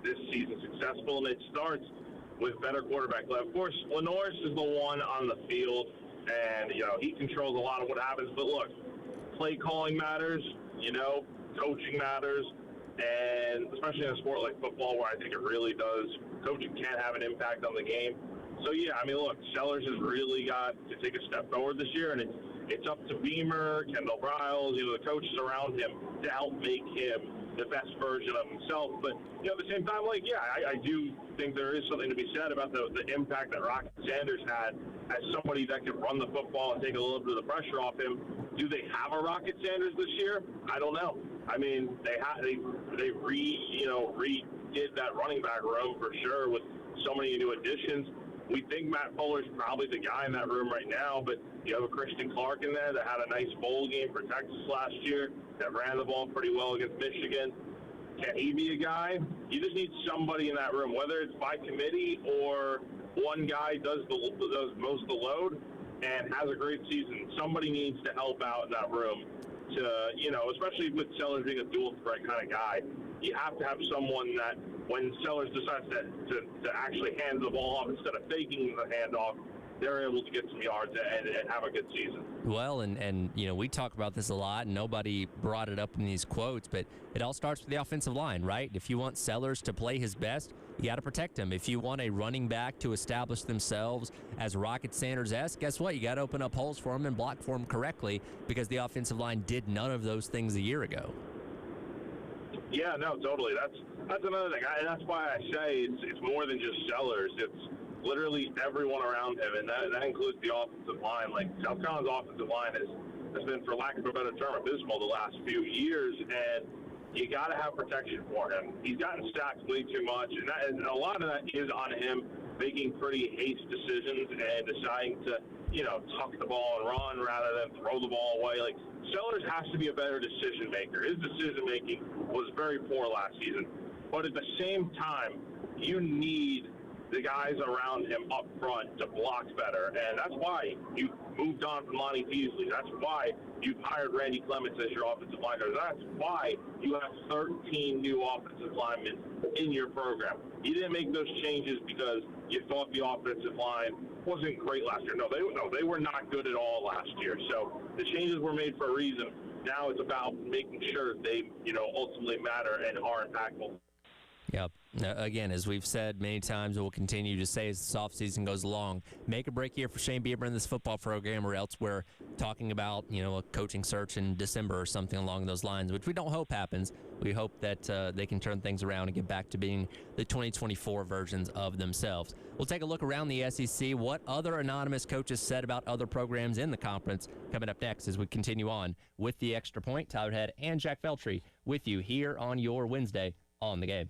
this season successful, and it starts with better quarterback play. Of course, Lenore is the one on the field, and, you know, he controls a lot of what happens. But, look, play calling matters, you know, coaching matters, and especially in a sport like football where I think it really does, coaching can have an impact on the game. So, yeah, I mean, look, Sellers has really got to take a step forward this year, and it's up to Beamer, Kendall Briles, you know, the coaches around him to help make him the best version of himself. But, you know, at the same time, like, yeah, I do think there is something to be said about the impact that Rocket Sanders had as somebody that could run the football and take a little bit of the pressure off him. Do they have a Rocket Sanders this year? I don't know. I mean, they redid that running back room for sure with so many new additions. We think Matt Fuller's probably the guy in that room right now, but you have a Christian Clark in there that had a nice bowl game for Texas last year, that ran the ball pretty well against Michigan. Can he be a guy? You just need somebody in that room, whether it's by committee or one guy does most of the load and has a great season. Somebody needs to help out in that room to, especially with Sellers being a dual threat kind of guy. You have to have someone that when Sellers decides to actually hand the ball off instead of faking the handoff, they're able to get some yards and have a good season. Well, and we talk about this a lot, and nobody brought it up in these quotes, but it all starts with the offensive line, right? If you want Sellers to play his best, you got to protect him. If you want a running back to establish themselves as Rocket Sanders-esque, guess what? You got to open up holes for him and block for him correctly, because the offensive line did none of those things a year ago. Yeah, no, totally. That's another thing. That's why I say it's more than just Sellers. It's literally everyone around him, and that includes the offensive line. Like, South Carolina's offensive line has been, for lack of a better term, abysmal the last few years, and you got to have protection for him. He's gotten sacked way too much, and a lot of that is on him making pretty hasty decisions and deciding to, tuck the ball and run rather than throw the ball away. Like, Sellers has to be a better decision maker. His decision making was very poor last season, but at the same time, you need the guys around him up front to block better, and that's why you moved on from Lonnie Peasley. That's why you've hired Randy Clements as your offensive line coach. That's why you have 13 new offensive linemen in your program. You didn't make those changes because you thought the offensive line wasn't great last year. No, they were not good at all last year. So the changes were made for a reason. Now it's about making sure they, ultimately matter and are impactful. Yep. Again, as we've said many times, and we'll continue to say as this offseason goes along, make a break here for Shane Bieber in this football program, or else we're talking about, a coaching search in December or something along those lines, which we don't hope happens. We hope that they can turn things around and get back to being the 2024 versions of themselves. We'll take a look around the SEC, what other anonymous coaches said about other programs in the conference, coming up next as we continue on with the Extra Point. Tyler Head and Jack Veltri with you here on your Wednesday on the Game.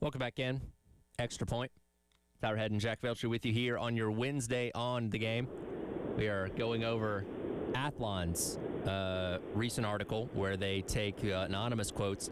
Welcome back in. Extra Point. Tyler Head and Jack Veltri with you here on your Wednesday on the game. We are going over Athlon's recent article where they take anonymous quotes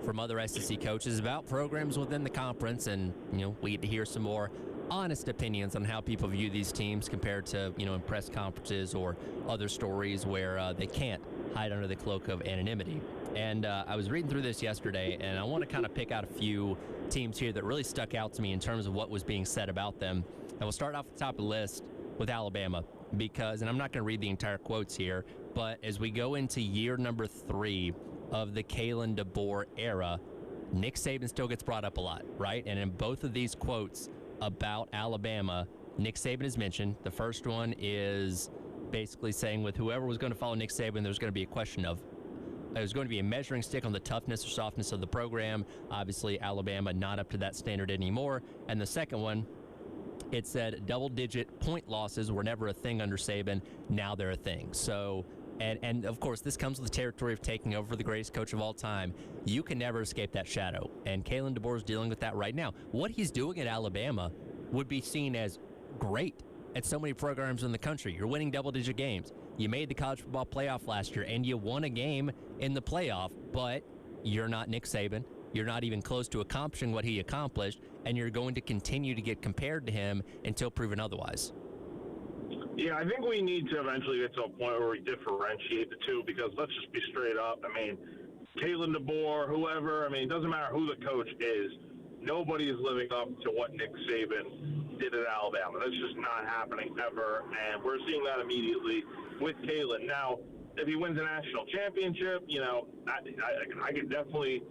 from other SEC coaches about programs within the conference, and we get to hear some more honest opinions on how people view these teams compared to in press conferences or other stories where they can't hide under the cloak of anonymity. And I was reading through this yesterday, and I want to kind of pick out a few teams here that really stuck out to me in terms of what was being said about them. And we'll start off at the top of the list with Alabama because, and I'm not going to read the entire quotes here, but as we go into year number 3 of the Kalen DeBoer era, Nick Saban still gets brought up a lot, right? And in both of these quotes about Alabama, Nick Saban is mentioned. The first one is basically saying with whoever was going to follow Nick Saban, there's going to be a question of there's going to be a measuring stick on the toughness or softness of the program. Obviously, Alabama not up to that standard anymore. And the second one, it said double-digit point losses were never a thing under Saban. Now they're a thing. So, and of course, this comes with the territory of taking over the greatest coach of all time. You can never escape that shadow. And Kalen DeBoer is dealing with that right now. What he's doing at Alabama would be seen as great at so many programs in the country. You're winning double-digit games. You made the college football playoff last year, and you won a game in the playoff, but you're not Nick Saban. You're not even close to accomplishing what he accomplished, and you're going to continue to get compared to him until proven otherwise. Yeah, I think we need to eventually get to a point where we differentiate the two because let's just be straight up. I mean, Kalen DeBoer, whoever, it doesn't matter who the coach is. Nobody is living up to what Nick Saban did at Alabama. That's just not happening ever, and we're seeing that immediately with Kalen. Now, if he wins a national championship, I could definitely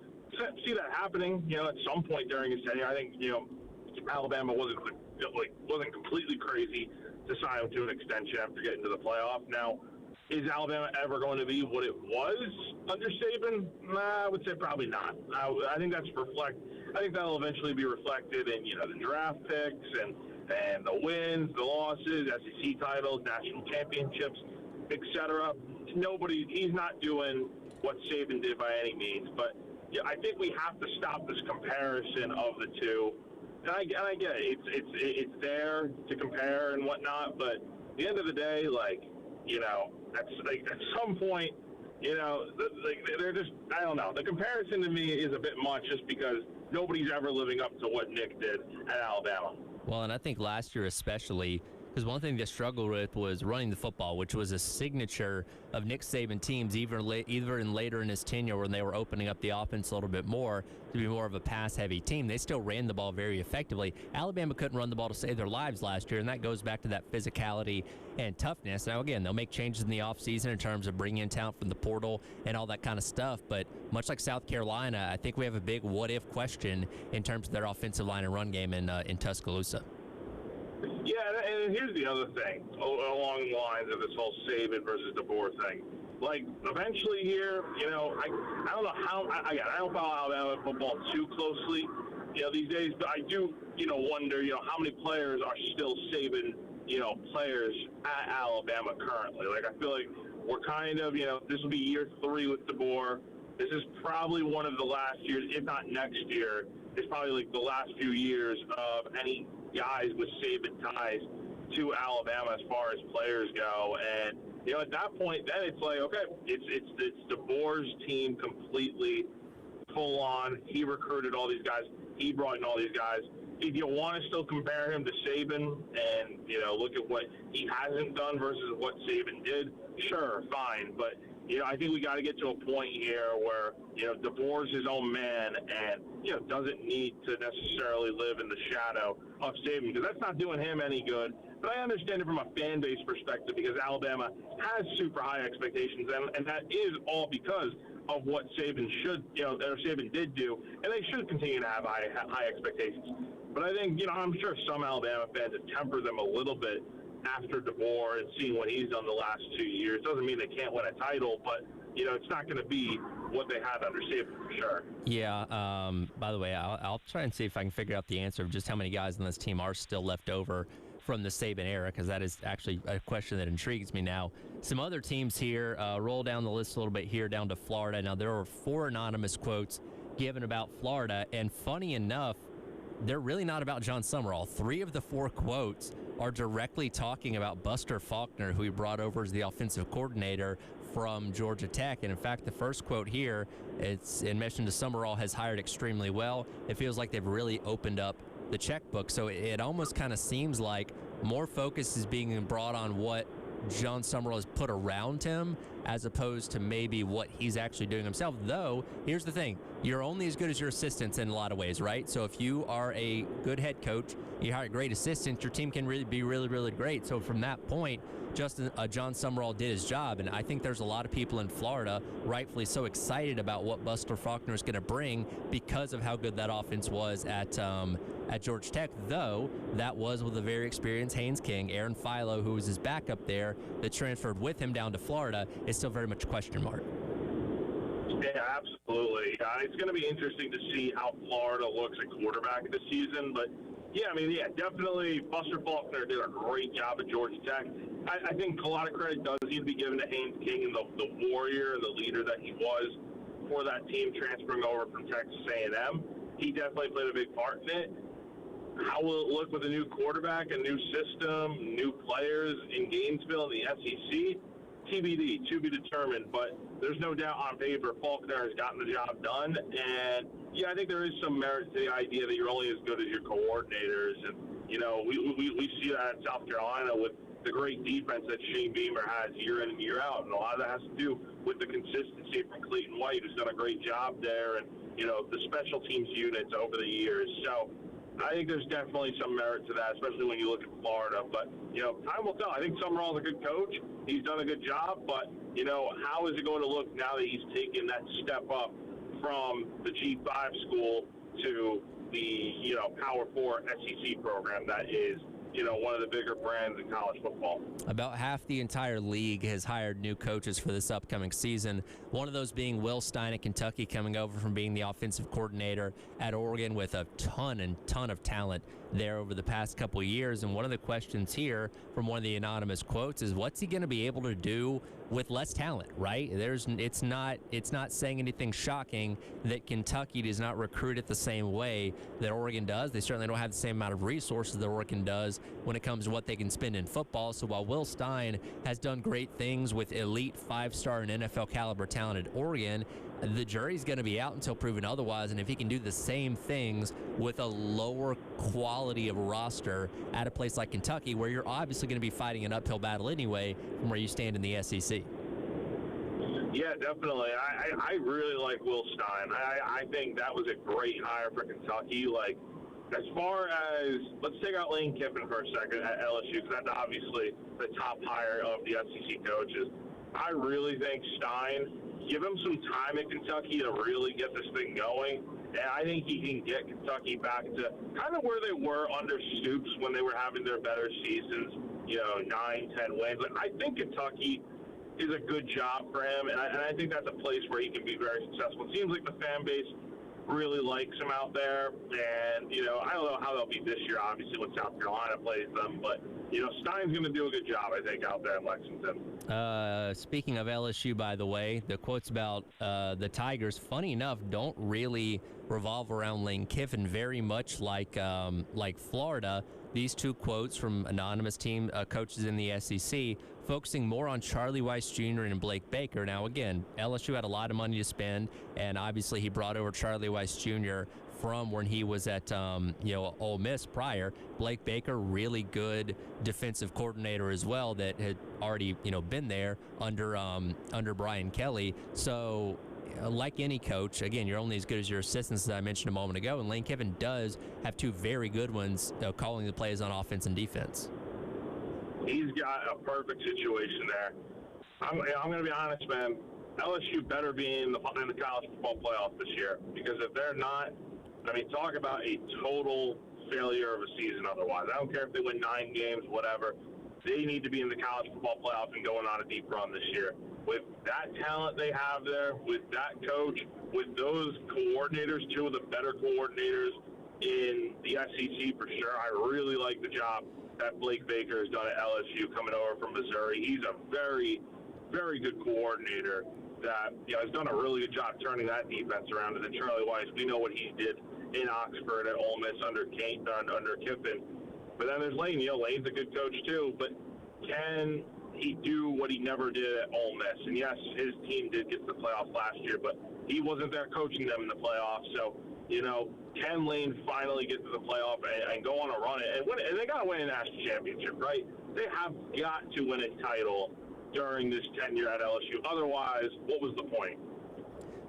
see that happening, at some point during his tenure. I think, Alabama wasn't completely crazy to sign him to an extension after getting to the playoff. Now, is Alabama ever going to be what it was under Saban? I would say probably not. I think that'll eventually be reflected in, the draft picks and the wins, the losses, SEC titles, national championships, etc. He's not doing what Saban did by any means, but I think we have to stop this comparison of the two. And I get it. It's there to compare and whatnot, but at the end of the day, at some point, they're just, I don't know. The comparison to me is a bit much just because nobody's ever living up to what Nick did at Alabama. Well, and I think last year especially, because one thing they struggled with was running the football, which was a signature of Nick Saban teams, even later in his tenure when they were opening up the offense a little bit more to be more of a pass-heavy team. They still ran the ball very effectively. Alabama couldn't run the ball to save their lives last year, and that goes back to that physicality and toughness. Now, again, they'll make changes in the offseason in terms of bringing in talent from the portal and all that kind of stuff, but much like South Carolina, I think we have a big what-if question in terms of their offensive line and run game in Tuscaloosa. Yeah, and here's the other thing along the lines of this whole Saban versus DeBoer thing. Eventually here, I don't know how, I don't follow Alabama football too closely, these days, but I do, wonder, how many players are still Saban, players at Alabama currently. I feel like we're kind of, this will be year 3 with DeBoer. This is probably one of the last years, if not next year, it's probably the last few years of any guys with Saban ties to Alabama as far as players go. And, at that point, then it's okay, it's DeBoer's team completely full on. He recruited all these guys. He brought in all these guys. If you want to still compare him to Saban and, look at what he hasn't done versus what Saban did, sure, fine. But, I think we got to get to a point here where, DeBoer's his own man and, doesn't need to necessarily live in the shadow of Saban because that's not doing him any good. But I understand it from a fan base perspective because Alabama has super high expectations, and that is all because of what Saban Saban did do, and they should continue to have high expectations. But I think, I'm sure some Alabama fans have tempered them a little bit after DeBoer and seeing what he's done the last 2 years. Doesn't mean they can't win a title, but, it's not going to be what they had under Saban for sure. Yeah, by the way, I'll try and see if I can figure out the answer of just how many guys on this team are still left over from the Saban era, because that is actually a question that intrigues me now. Some other teams here, roll down the list a little bit here down to Florida. Now, there were 4 anonymous quotes given about Florida. And funny enough, they're really not about John Summerall. 3 of the 4 quotes are directly talking about Buster Faulkner, who he brought over as the offensive coordinator from Georgia Tech. And in fact, the first quote here, it's in mention to Summerall has hired extremely well. It feels like they've really opened up the checkbook. So it almost kind of seems like more focus is being brought on what John Summerall has put around him as opposed to maybe what he's actually doing himself. Though, here's the thing. You're only as good as your assistants in a lot of ways, right? So if you are a good head coach, you hire great assistants, your team can really be really, really great. So from that point, John Summerall did his job, and I think there's a lot of people in Florida rightfully so excited about what Buster Faulkner is going to bring because of how good that offense was at Georgia Tech, though that was with a very experienced Haynes King. Aaron Philo, who was his backup there, that transferred with him down to Florida, is still very much a question mark. Yeah, absolutely. It's going to be interesting to see how Florida looks at quarterback this season. But, definitely Buster Faulkner did a great job at Georgia Tech. I think a lot of credit does need to be given to Haynes King and the warrior and the leader that he was for that team transferring over from Texas A&M. He definitely played a big part in it. How will it look with a new quarterback, a new system, new players in Gainesville and the SEC? TBD, to be determined, but there's no doubt on paper Faulkner has gotten the job done, and I think there is some merit to the idea that you're only as good as your coordinators, and we see that in South Carolina with the great defense that Shane Beamer has year in and year out, and a lot of that has to do with the consistency from Clayton White, who's done a great job there, and the special teams units over the years. So I think there's definitely some merit to that, especially when you look at Florida. But, time will tell. I think Summerall's a good coach. He's done a good job. But, how is it going to look now that he's taken that step up from the G5 school to the, Power 4 SEC program that is, one of the bigger brands in college football? About half the entire league has hired new coaches for this upcoming season. One of those being Will Stein at Kentucky, coming over from being the offensive coordinator at Oregon with a ton of talent there over the past couple of years. And one of the questions here from one of the anonymous quotes is, what's he going to be able to do with less talent, right? It's not saying anything shocking that Kentucky does not recruit it the same way that Oregon does. They certainly don't have the same amount of resources that Oregon does when it comes to what they can spend in football. So while Will Stein has done great things with elite 5-star and NFL caliber talent at Oregon, the jury's going to be out until proven otherwise. And if he can do the same things with a lower quality of roster at a place like Kentucky, where you're obviously going to be fighting an uphill battle anyway from where you stand in the SEC. Yeah, definitely. I really like Will Stein. I think that was a great hire for Kentucky. Like, as far as, let's take out Lane Kiffin for a second at LSU, because that's obviously the top hire of the SEC coaches. I really think Stein, give him some time at Kentucky to really get this thing going, and I think he can get Kentucky back to kind of where they were under Stoops when they were having their better seasons, 9-10 wins. Like, I think Kentucky is a good job for him, and I think that's a place where he can be very successful. It seems like the fan base really likes him out there, and, I don't know how they'll be this year, obviously, when South Carolina plays them, but, Stein's going to do a good job, I think, out there in Lexington. Speaking of LSU, by the way, the quotes about the Tigers, funny enough, don't really revolve around Lane Kiffin, very much like Florida. These two quotes from anonymous team coaches in the SEC, focusing more on Charlie Weiss Jr. and Blake Baker. Now, again, LSU had a lot of money to spend, and obviously he brought over Charlie Weiss Jr. from when he was at Ole Miss prior. Blake Baker, really good defensive coordinator as well, that had already been there under Brian Kelly. So, like any coach, again, you're only as good as your assistants, as I mentioned a moment ago, and Lane Kiffin does have two very good ones calling the plays on offense and defense. He's got a perfect situation there. I'm going to be honest, man. LSU better be in the college football playoff this year, because if they're not, talk about a total failure of a season otherwise. I don't care if they win 9 games, whatever. They need to be in the college football playoff and going on a deep run this year. With that talent they have there, with that coach, with those coordinators, 2 of the better coordinators in the SEC for sure, I really like the job that Blake Baker has done at LSU coming over from Missouri. He's a very, very good coordinator that has done a really good job turning that defense around. And then Charlie Weiss, we know what he did in Oxford at Ole Miss under Kiffin. But then there's Lane. Lane's a good coach too, but can he do what he never did at Ole Miss? And yes, his team did get to the playoffs last year, but he wasn't there coaching them in the playoffs. So, can Lane finally get to the playoff and go on a run and win? And they got to win a national championship, right? They have got to win a title during this tenure at LSU. Otherwise, what was the point?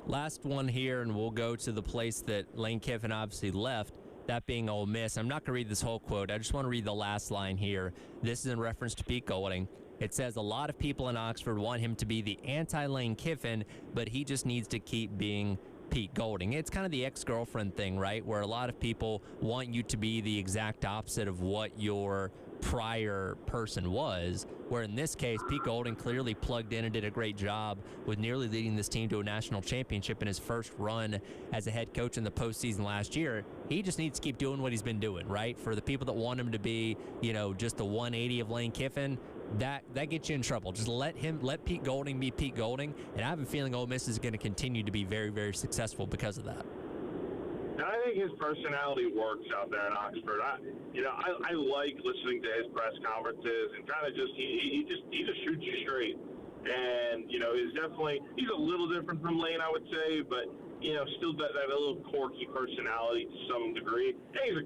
Last one here, and we'll go to the place that Lane Kiffin obviously left, that being Ole Miss. I'm not going to read this whole quote. I just want to read the last line here. This is in reference to Pete Golding. It says, a lot of people in Oxford want him to be the anti-Lane Kiffin, but he just needs to keep being Pete Golding. It's kind of the ex-girlfriend thing, right, where a lot of people want you to be the exact opposite of what your prior person was, where in this case, Pete Golding clearly plugged in and did a great job with nearly leading this team to a national championship in his first run as a head coach in the postseason last year. He just needs to keep doing what he's been doing, right? For the people that want him to be, just the 180 of Lane Kiffin, that gets you in trouble. Just let Pete Golding be Pete Golding, and I have a feeling Ole Miss is going to continue to be very, very successful because of that. And I think his personality works out there in Oxford. I like listening to his press conferences and kind of he just shoots you straight. And he's a little different from Lane, I would say, but still that little quirky personality to some degree. And he's a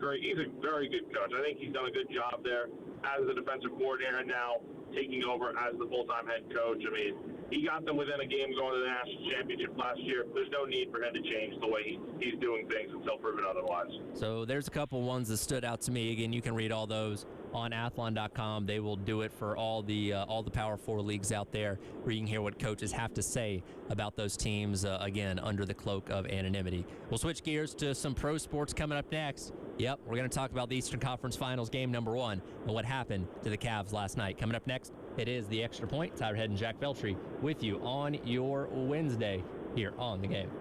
very good coach. I think he's done a good job there as the defensive coordinator and now taking over as the full-time head coach. I mean, he got them within a game going to the national championship last year. There's no need for him to change the way he's doing things until proven otherwise. So there's a couple ones that stood out to me. Again, you can read all those on athlon.com. They will do it for all the Power 4 leagues out there, where you can hear what coaches have to say about those teams, again, under the cloak of anonymity. We'll switch gears to some pro sports coming up next. Yep, we're going to talk about the Eastern Conference Finals game number 1 and what happened to the Cavs last night. Coming up next, it is The Extra Point. Tyler Head and Jack Veltri with you on your Wednesday here on The Game.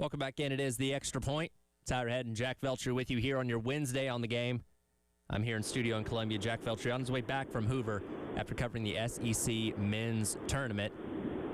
Welcome back in. It is the Extra Point. Tyler Head and Jack Veltri with you here on your Wednesday on the game. I'm here in studio in Columbia. Jack Veltri on his way back from Hoover after covering the SEC men's tournament.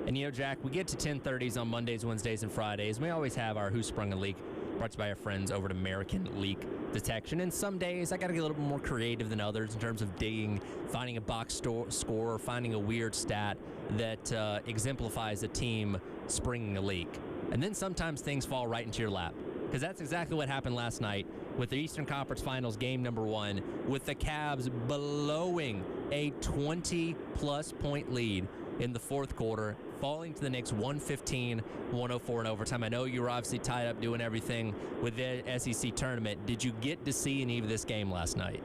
And, you know, Jack, we get to 10:30s on Mondays, Wednesdays, and Fridays. We always have our Who Sprung a Leak brought to you by our friends over at American Leak Detection. And some days I got to get a little bit more creative than others in terms of digging, finding a box score, or finding a weird stat that exemplifies a team springing a leak. And then sometimes things fall right into your lap, because that's exactly what happened last night with the Eastern Conference Finals game number 1, with the Cavs blowing a 20-plus point lead in the fourth quarter, falling to the Knicks 115-104 in overtime. I know you were obviously tied up doing everything with the SEC tournament. Did you get to see any of this game last night?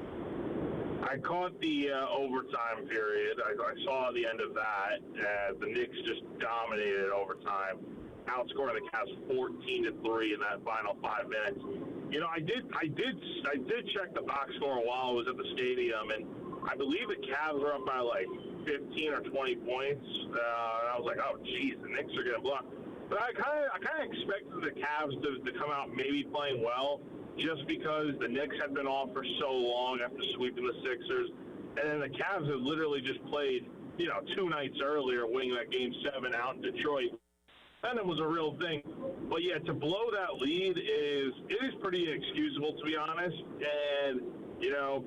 I caught the overtime period. I saw the end of that. The Knicks just dominated overtime, outscoring the Cavs 14-3 in that final 5 minutes. You know, I did check the box score while I was at the stadium, and I believe the Cavs were up by like 15 or 20 points. And I was like, oh, geez, the Knicks are going to block. But I kind of expected the Cavs to come out maybe playing well, just because the Knicks had been off for so long after sweeping the Sixers. And then the Cavs had literally just played, 2 nights earlier, winning that Game 7 out in Detroit. And it was a real thing. But, yeah, to blow that lead is pretty inexcusable, to be honest. And,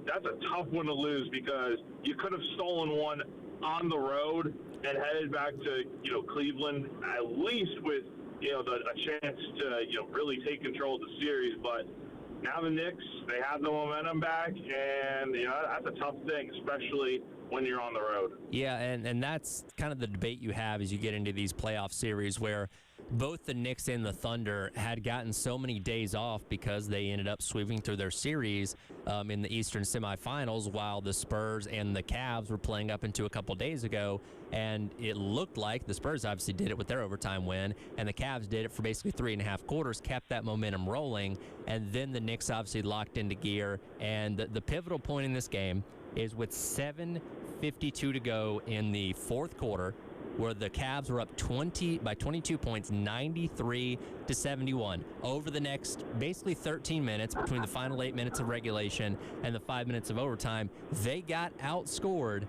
that's a tough one to lose, because you could have stolen one on the road and headed back to, Cleveland, at least with, a chance to, really take control of the series. But now the Knicks, they have the momentum back, and, that's a tough thing, especially when you're on the road. Yeah, and that's kind of the debate you have as you get into these playoff series, where both the Knicks and the Thunder had gotten so many days off because they ended up sweeping through their series in the Eastern semifinals, while the Spurs and the Cavs were playing up into a couple days ago. And it looked like the Spurs obviously did it with their overtime win, and the Cavs did it for basically 3.5 quarters, kept that momentum rolling, and then the Knicks obviously locked into gear. And the pivotal point in this game is with 7:52 to go in the fourth quarter, where the Cavs were up 22 points, 93-71. Over the next basically 13 minutes, between the final 8 minutes of regulation and the 5 minutes of overtime, they got outscored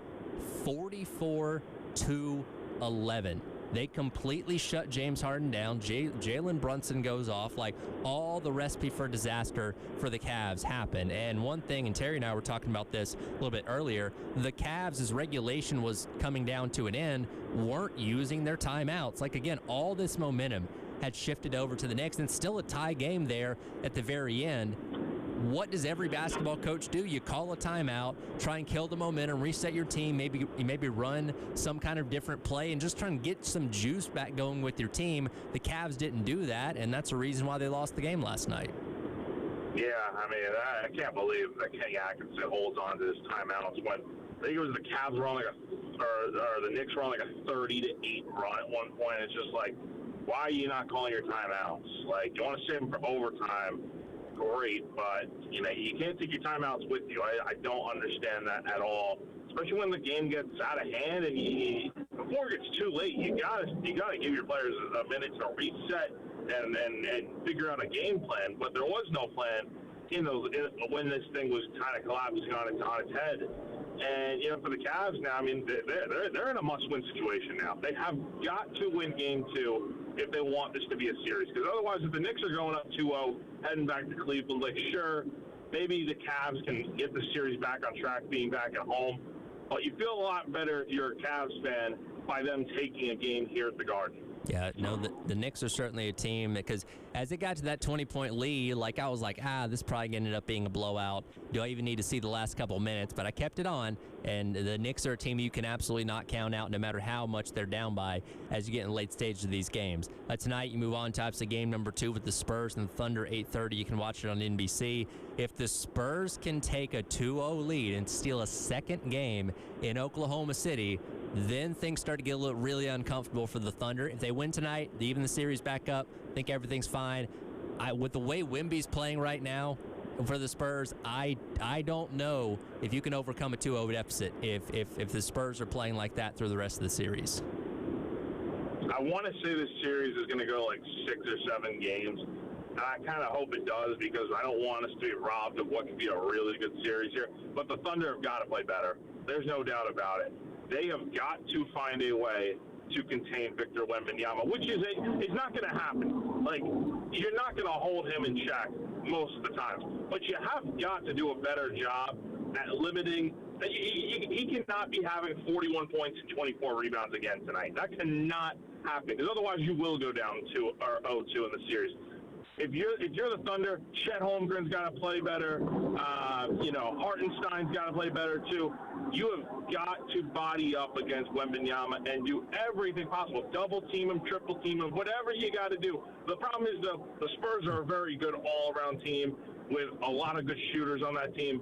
44-11. They completely shut James Harden down. Jalen Brunson goes off. Like, all the recipe for disaster for the Cavs happened. And one thing, and Terry and I were talking about this a little bit earlier, the Cavs, as regulation was coming down to an end, weren't using their timeouts. Like, again, all this momentum had shifted over to the Knicks, and still a tie game there at the very end. What does every basketball coach do? You call a timeout, try and kill the momentum, reset your team, maybe run some kind of different play, and just try and get some juice back going with your team. The Cavs didn't do that, and that's the reason why they lost the game last night. Yeah, I mean, I can't believe that Kenny Atkinson holds on to his timeouts when I think it was the Cavs were on or the Knicks were on like a 30-8 run at one point. It's just like, why are you not calling your timeouts? Like, you want to save them for overtime, great, but you can't take your timeouts with you. I don't understand that at all, especially when the game gets out of hand and before it gets too late. You gotta give your players a minute to reset and figure out a game plan. But there was no plan when this thing was kind of collapsing on its head. And for the Cavs now, I mean, they're in a must-win situation now. They have got to win Game 2 if they want this to be a series. Because otherwise, if the Knicks are going up 2-0, heading back to Cleveland, like, sure, maybe the Cavs can get the series back on track, being back at home. But you feel a lot better if you're a Cavs fan by them taking a game here at the Garden. Yeah, no, the Knicks are certainly a team, because as it got to that 20-point lead, like, I was like, this probably ended up being a blowout. Do I even need to see the last couple minutes? But I kept it on, and the Knicks are a team you can absolutely not count out, no matter how much they're down by as you get in the late stages of these games. Tonight, you move on to obviously game number 2 with the Spurs and the Thunder, 8:30. You can watch it on NBC. If the Spurs can take a 2-0 lead and steal a second game in Oklahoma City, then things start to get really uncomfortable for the Thunder. If they win tonight, they even the series back up, I think everything's fine. With the way Wemby's playing right now for the Spurs, I don't know if you can overcome a 2-0 deficit if the Spurs are playing like that through the rest of the series. I want to say this series is going to go like 6 or 7 games. And I kind of hope it does because I don't want us to be robbed of what could be a really good series here. But the Thunder have got to play better. There's no doubt about it. They have got to find a way to contain Victor Wembanyama, which is it's not going to happen. Like, you're not going to hold him in check most of the times. But you have got to do a better job at limiting. He cannot be having 41 points and 24 rebounds again tonight. That cannot happen because otherwise you will go down 2 or 0-2 in the series. If you're the Thunder, Chet Holmgren's got to play better. Hartenstein's got to play better too. You have got to body up against Wembanyama and do everything possible. Double team him, triple team him, whatever you got to do. The problem is the Spurs are a very good all-around team with a lot of good shooters on that team.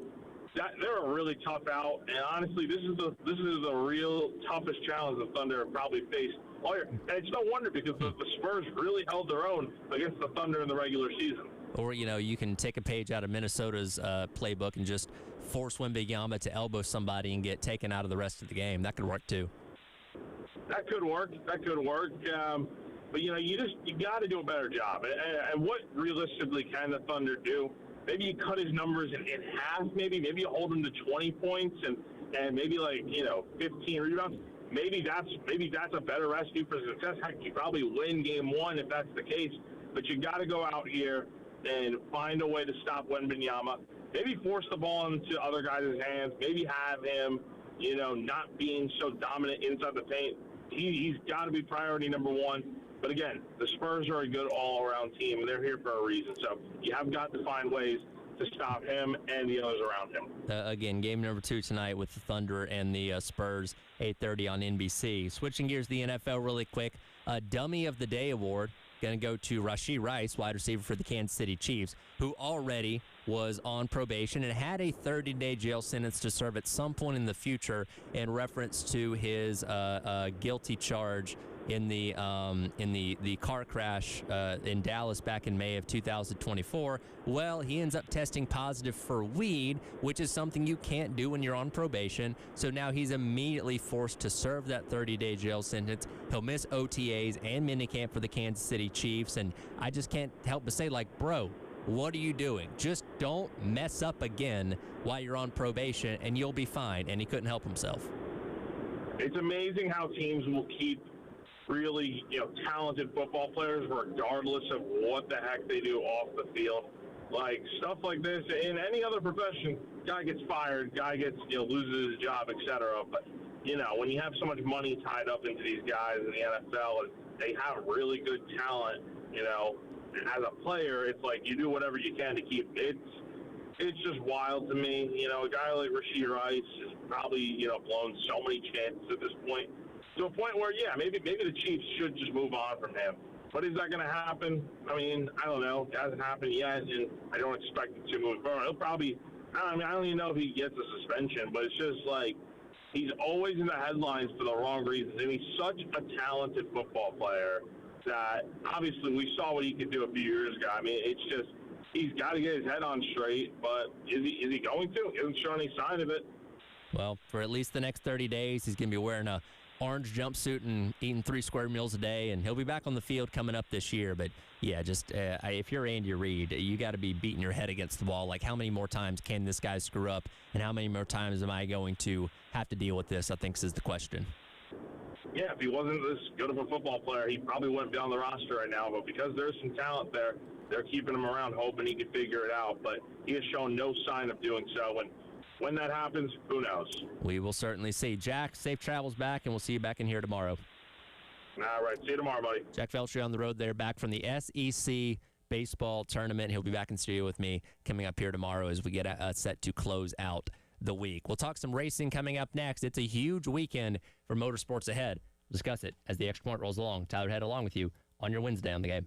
They're a really tough out, and honestly, this is the real toughest challenge the Thunder have probably faced all year. And it's no wonder because the Spurs really held their own against the Thunder in the regular season. Or, you can take a page out of Minnesota's playbook and just force Wembanyama to elbow somebody and get taken out of the rest of the game. That could work too. That could work. But you got to do a better job. And what realistically can the Thunder do? Maybe you cut his numbers in half. Maybe you hold him to 20 points and maybe 15 rebounds. Maybe that's a better recipe for success. Heck, you probably win game 1 if that's the case. But you got to go out here and find a way to stop Wembanyama. Maybe force the ball into other guys' hands. Maybe have him, not being so dominant inside the paint. He's got to be priority number 1. But again, the Spurs are a good all-around team, and they're here for a reason. So you have got to find ways to stop him and the others around him. Again, game number 2 tonight with the Thunder and the Spurs, 8:30 on NBC. Switching gears to the NFL really quick. Dummy of the Day award going to go to Rashee Rice, wide receiver for the Kansas City Chiefs, who already was on probation and had a 30-day jail sentence to serve at some point in the future in reference to his guilty charge in the car crash in Dallas back in May of 2024. Well, he ends up testing positive for weed, which is something you can't do when you're on probation. So now he's immediately forced to serve that 30-day jail sentence. He'll miss OTAs and minicamp for the Kansas City Chiefs. And I just can't help but say, bro, what are you doing? Just don't mess up again while you're on probation, and you'll be fine. And he couldn't help himself. It's amazing how teams will keep really, talented football players regardless of what the heck they do off the field. Like, stuff like this, in any other profession, guy gets fired, guy gets, loses his job, etc. But, when you have so much money tied up into these guys in the NFL and they have really good talent, as a player, it's like you do whatever you can to keep it. It's just wild to me. A guy like Rashee Rice has probably, blown so many chances at this point. To a point where, maybe the Chiefs should just move on from him. But is that going to happen? I mean, I don't know. It hasn't happened yet, and I don't expect it to move forward. He'll probably, I don't even know if he gets a suspension, but it's just like he's always in the headlines for the wrong reasons. And he's such a talented football player that obviously we saw what he could do a few years ago. I mean, it's just he's got to get his head on straight, but is he going to? He hasn't shown any sign of it. Well, for at least the next 30 days, he's going to be wearing a orange jumpsuit and eating 3 square meals a day, and he'll be back on the field coming up this year. But if you're Andy Reid, you got to be beating your head against the wall. Like, how many more times can this guy screw up, and how many more times am I going to have to deal with this? I think is the question. Yeah, if he wasn't this good of a football player, he probably wouldn't be on the roster right now. But because there's some talent there, they're keeping him around, hoping he can figure it out. But he has shown no sign of doing so. And when that happens, who knows? We will certainly see. Jack, safe travels back, and we'll see you back in here tomorrow. All right. See you tomorrow, buddy. Jack Feltry on the road there, back from the SEC baseball tournament. He'll be back in studio with me coming up here tomorrow as we get set to close out the week. We'll talk some racing coming up next. It's a huge weekend for motorsports ahead. We'll discuss it as the Extra Point rolls along. Tyler Head along with you on your Wednesday on the Game.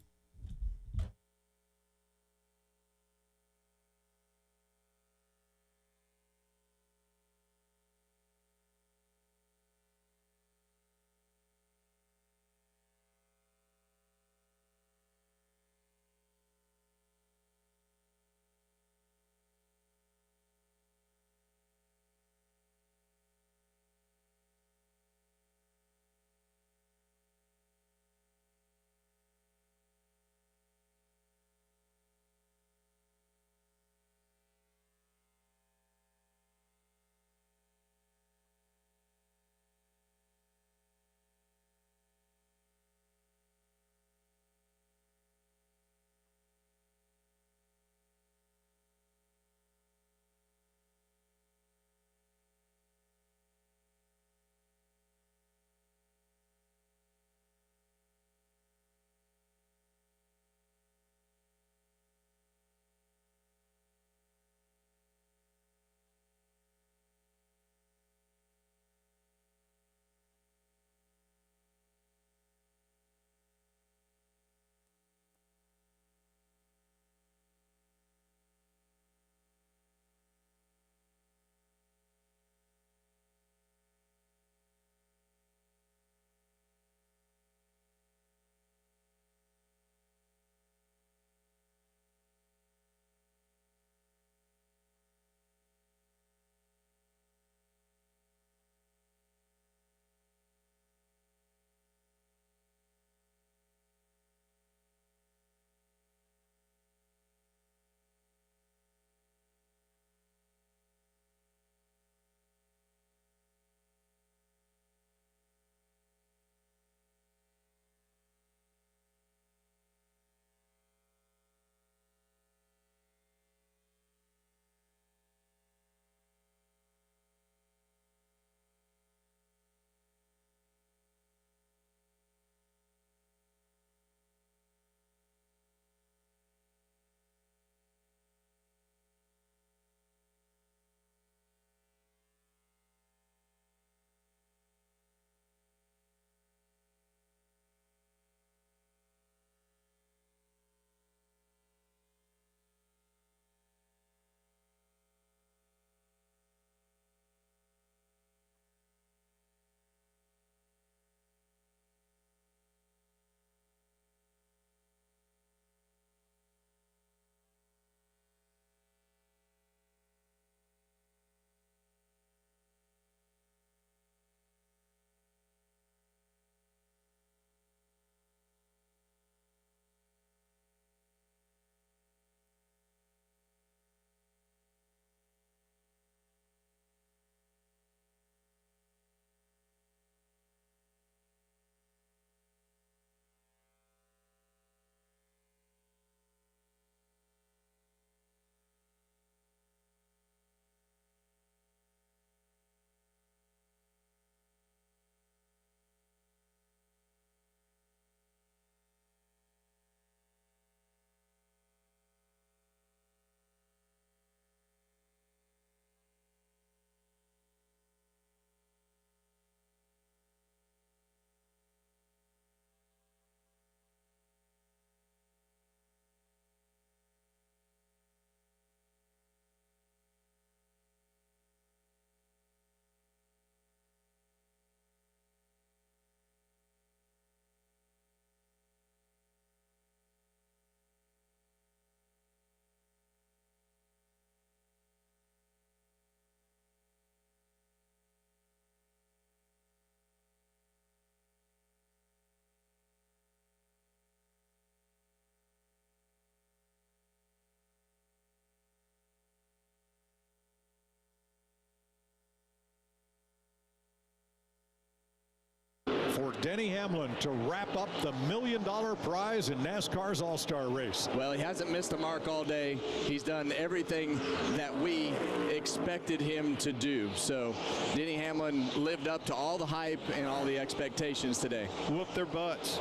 for Denny Hamlin to wrap up the $1 million prize in NASCAR's All-Star Race. Well, he hasn't missed a mark all day. He's done everything that we expected him to do. So Denny Hamlin lived up to all the hype and all the expectations today. Whoop their butts.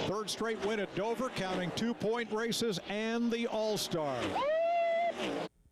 Third straight win at Dover, counting 2-point races and the All-Star.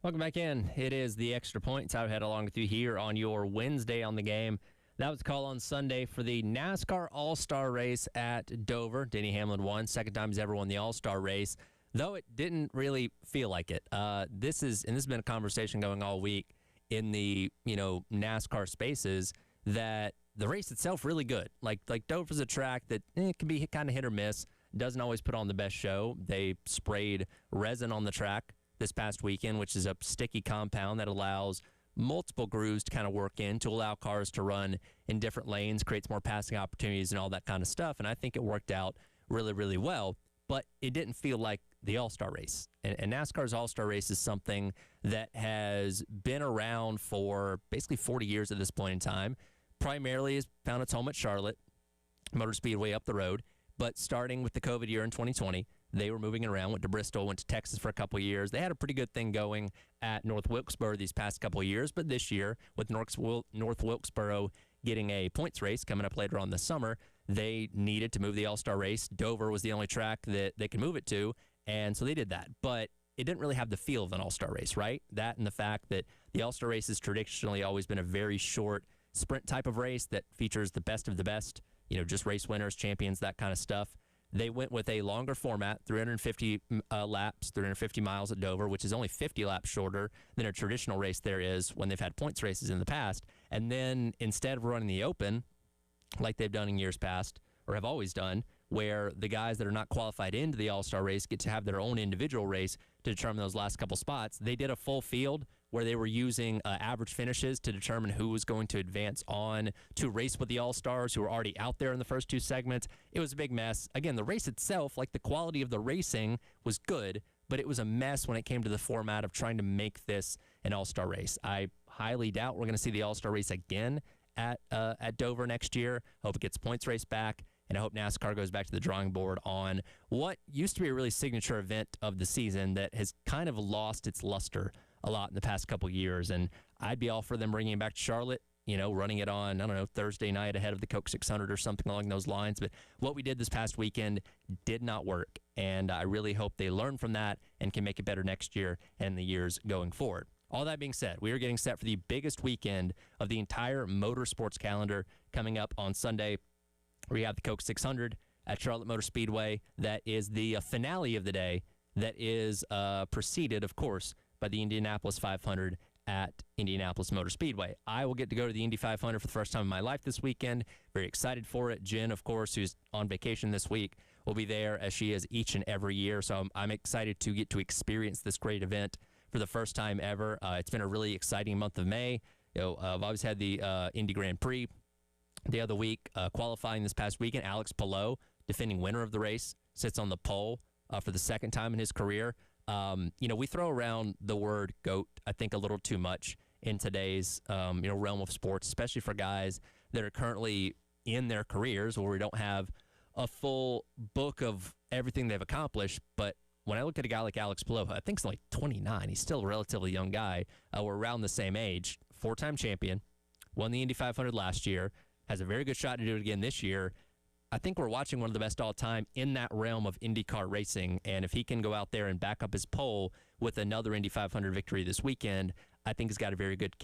Welcome back in. It is the Extra Point. Tyler Head along with you here on your Wednesday on the Game. That was the call on Sunday for the NASCAR All-Star race at Dover. Denny Hamlin won. Second time he's ever won the All-Star race, though it didn't really feel like it. This has been a conversation going all week in the NASCAR spaces that the race itself really good. Like Dover's a track that can be kind of hit or miss. Doesn't always put on the best show. They sprayed resin on the track this past weekend, which is a sticky compound that allows multiple grooves to kind of work in to allow cars to run in different lanes, creates more passing opportunities and all that kind of stuff. And I think it worked out really, really well, but it didn't feel like the All-Star race. And NASCAR's All-Star race is something that has been around for basically 40 years at this point in time. Primarily has found its home at Charlotte Motor Speedway up the road, but starting with the COVID year in 2020, they were moving around, went to Bristol, went to Texas for a couple of years. They had a pretty good thing going at North Wilkesboro these past couple of years, but this year, with North Wilkesboro getting a points race coming up later on this summer, they needed to move the All-Star race. Dover was the only track that they could move it to, and so they did that. But it didn't really have the feel of an All-Star race, right? That and the fact that the All-Star race has traditionally always been a very short sprint type of race that features the best of the best, just race winners, champions, that kind of stuff. They went with a longer format, 350 laps, 350 miles at Dover, which is only 50 laps shorter than a traditional race there is when they've had points races in the past. And then instead of running the Open, like they've done in years past, or have always done, where the guys that are not qualified into the All-Star race get to have their own individual race to determine those last couple spots, they did a full field where they were using average finishes to determine who was going to advance on to race with the All-Stars who were already out there in the first two segments. It was a big mess. Again, the race itself, like the quality of the racing was good, but it was a mess when it came to the format of trying to make this an All-Star race. I highly doubt we're going to see the All-Star race again at Dover next year. Hope it gets points race back, and I hope NASCAR goes back to the drawing board on what used to be a really signature event of the season that has kind of lost its luster a lot in the past couple years. And I'd be all for them bringing it back to Charlotte, running it on, Thursday night ahead of the Coke 600 or something along those lines. But what we did this past weekend did not work. And I really hope they learn from that and can make it better next year and the years going forward. All that being said, we are getting set for the biggest weekend of the entire motorsports calendar coming up on Sunday. We have the Coke 600 at Charlotte Motor Speedway. That is the finale of the day. That is preceded, of course, by the Indianapolis 500 at Indianapolis Motor Speedway. I will get to go to the Indy 500 for the first time in my life this weekend. Very excited for it. Jen, of course, who's on vacation this week, will be there as she is each and every year. So I'm excited to get to experience this great event for the first time ever. It's been a really exciting month of May. I've always had the Indy Grand Prix the other week. Qualifying this past weekend, Alex Palou, defending winner of the race, sits on the pole for the second time in his career. We throw around the word GOAT, I think, a little too much in today's, realm of sports, especially for guys that are currently in their careers where we don't have a full book of everything they've accomplished. But when I look at a guy like Alex Palou, I think he's like 29. He's still a relatively young guy. We're around the same age. Four-time champion, won the Indy 500 last year, has a very good shot to do it again this year. I think we're watching one of the best all time in that realm of IndyCar racing. And if he can go out there and back up his pole with another Indy 500 victory this weekend, I think he's got a very good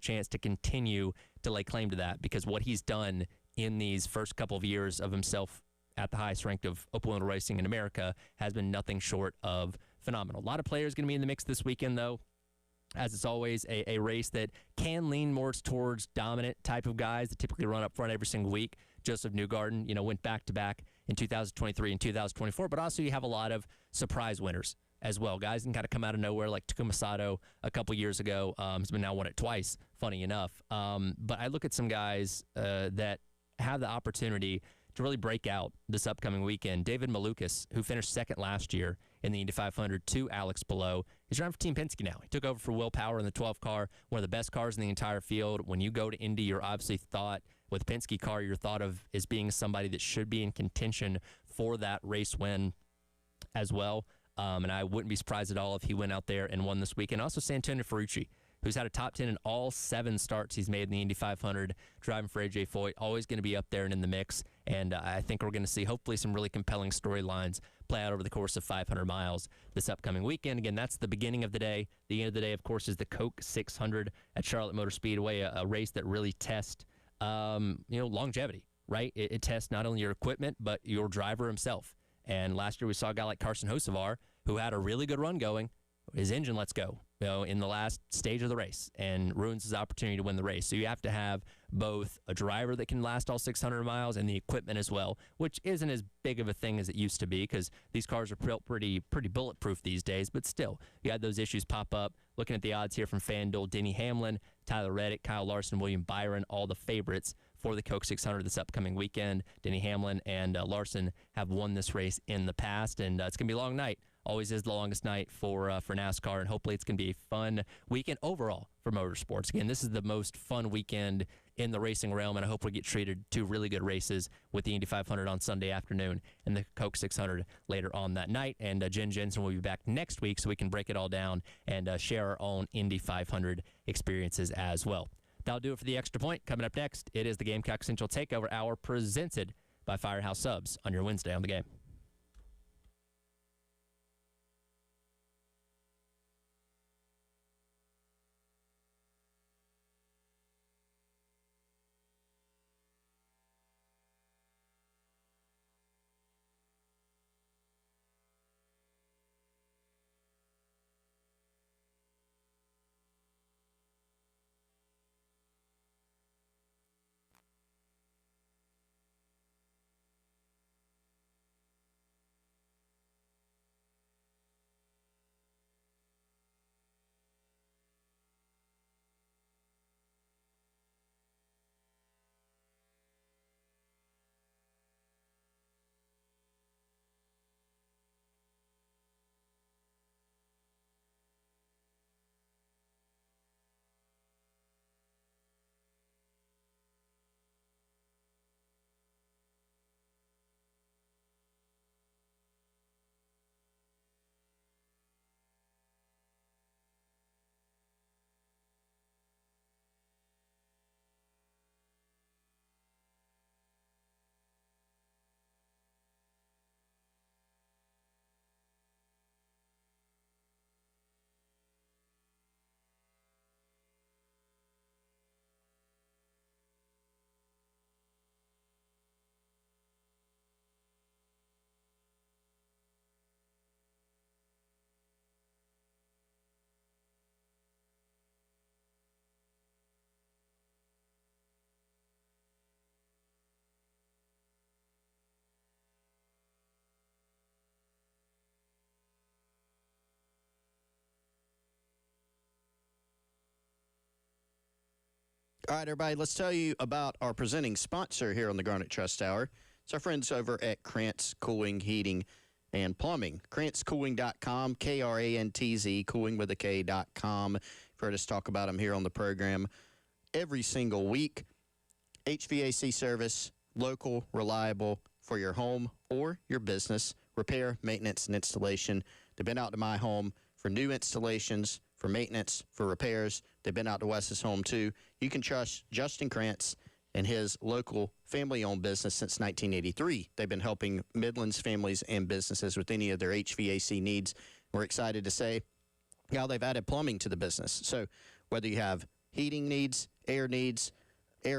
chance to continue to lay claim to that, because what he's done in these first couple of years of himself at the highest rank of open wheel racing in America has been nothing short of phenomenal. A lot of players going to be in the mix this weekend, though, as it's always a race that can lean more towards dominant type of guys that typically run up front every single week. Joseph Newgarden, went back-to-back in 2023 and 2024, but also you have a lot of surprise winners as well. Guys can kind of come out of nowhere, like Takuma Sato a couple years ago. He's been now won it twice, funny enough. But I look at some guys that have the opportunity to really break out this upcoming weekend. David Malukas, who finished second last year in the Indy 500 to Alex Palou, is driving for Team Penske now. He took over for Will Power in the 12 car, one of the best cars in the entire field. When you go to Indy, you're obviously thought with Penske car, you're thought of as being somebody that should be in contention for that race win as well. And I wouldn't be surprised at all if he went out there and won this weekend. Also, Santana Ferrucci, who's had a top 10 in all 7 starts he's made in the Indy 500, driving for AJ Foyt, always going to be up there and in the mix. And I think we're going to see hopefully some really compelling storylines play out over the course of 500 miles this upcoming weekend. Again, that's the beginning of the day. The end of the day, of course, is the Coke 600 at Charlotte Motor Speedway, a race that really tests, longevity, right? It tests not only your equipment, but your driver himself. And last year we saw a guy like Carson Hocevar, who had a really good run going. His engine lets go, in the last stage of the race and ruins his opportunity to win the race. So you have to have both a driver that can last all 600 miles and the equipment as well, which isn't as big of a thing as it used to be because these cars are pretty bulletproof these days. But still, you had those issues pop up. Looking at the odds here from FanDuel, Denny Hamlin, Tyler Reddick, Kyle Larson, William Byron, all the favorites for the Coke 600 this upcoming weekend. Denny Hamlin and Larson have won this race in the past, and it's going to be a long night. Always is the longest night for NASCAR, and hopefully it's going to be a fun weekend overall for motorsports. Again, this is the most fun weekend in the racing realm, and I hope we get treated to really good races with the Indy 500 on Sunday afternoon and the Coke 600 later on that night. And Jen Jensen will be back next week so we can break it all down and share our own Indy 500 experiences as well. That'll do it for the Extra Point. Coming up next, it is the Gamecock Central Takeover Hour presented by Firehouse Subs on your Wednesday on the Game. All right, everybody, let's tell you about our presenting sponsor here on the Garnet Trust Hour. It's our friends over at Krantz Cooling, Heating, and Plumbing. KrantzCooling.com, K-R-A-N-T-Z, cooling with a K.com. You've heard us talk about them here on the program every single week. HVAC service, local, reliable for your home or your business. Repair, maintenance, and installation. They've been out to my home for new installations, for maintenance, for repairs. They've been out to Wes's home, too. You can trust Justin Krantz and his local family-owned business since 1983. They've been helping Midlands families and businesses with any of their HVAC needs. We're excited to say how they've added plumbing to the business. So whether you have heating needs, air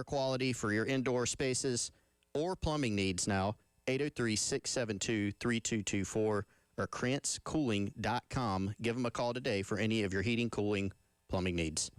quality for your indoor spaces, or plumbing needs now, 803-672-3224 or KrantzCooling.com. Give them a call today for any of your heating, cooling, plumbing needs.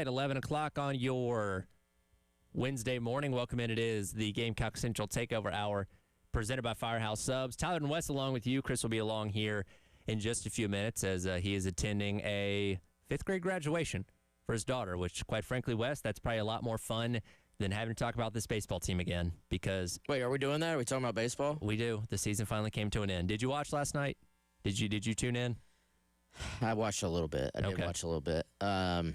right, 11 o'clock on your Wednesday morning. Welcome in. It is the Gamecock Central Takeover Hour presented by Firehouse Subs. Tyler and Wes along with you. Chris will be along here in just a few minutes as he is attending a 5th grade graduation for his daughter, which, quite frankly, Wes, that's probably a lot more fun than having to talk about this baseball team again because... Wait, are we doing that? Are we talking about baseball? We do. The season finally came to an end. Did you watch last night? Did you tune in? I watched a little bit. I did watch a little bit. The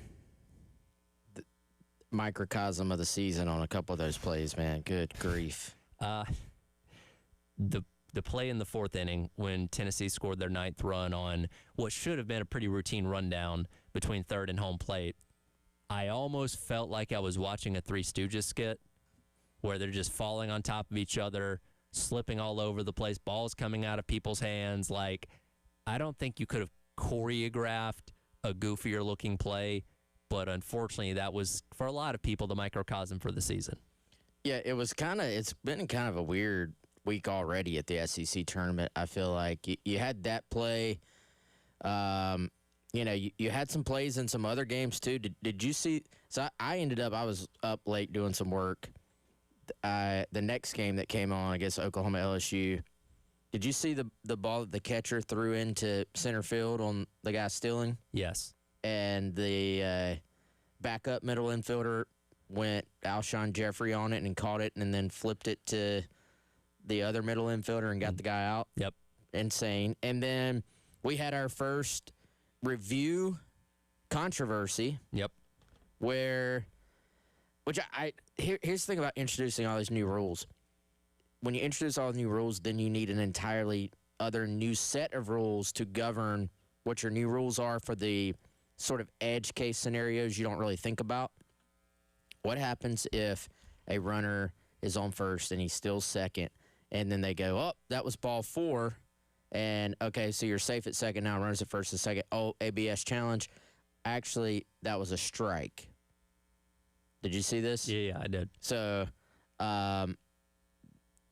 microcosm of the season on a couple of those plays, man. Good grief. The play in the 4th inning when Tennessee scored their 9th run on what should have been a pretty routine rundown between third and home plate, I almost felt like I was watching a Three Stooges skit where they're just falling on top of each other, slipping all over the place, balls coming out of people's hands. Like, I don't think you could have choreographed a goofier-looking play, but unfortunately that was, for a lot of people, the microcosm for the season. Yeah, it's been kind of a weird week already at the SEC tournament. I feel like you had that play. You had some plays in some other games too. Did you see? So I was up late doing some work. The next game that came on, I guess Oklahoma LSU. Did you see the ball that the catcher threw into center field on the guy stealing? Yes. And the backup middle infielder went Alshon Jeffrey on it and caught it and then flipped it to the other middle infielder and got the guy out. Yep. Insane. And then we had our first review controversy. Yep. Here's the thing about introducing all these new rules. When you introduce all the new rules, then you need an entirely other new set of rules to govern what your new rules are for the sort of edge case scenarios you don't really think about. What happens if a runner is on first and he's still second, and then they go, oh, that was ball 4, and okay, so you're safe at second now, runners at first and second. Oh, ABS challenge. Actually, that was a strike. Did you see this? Yeah, I did. So,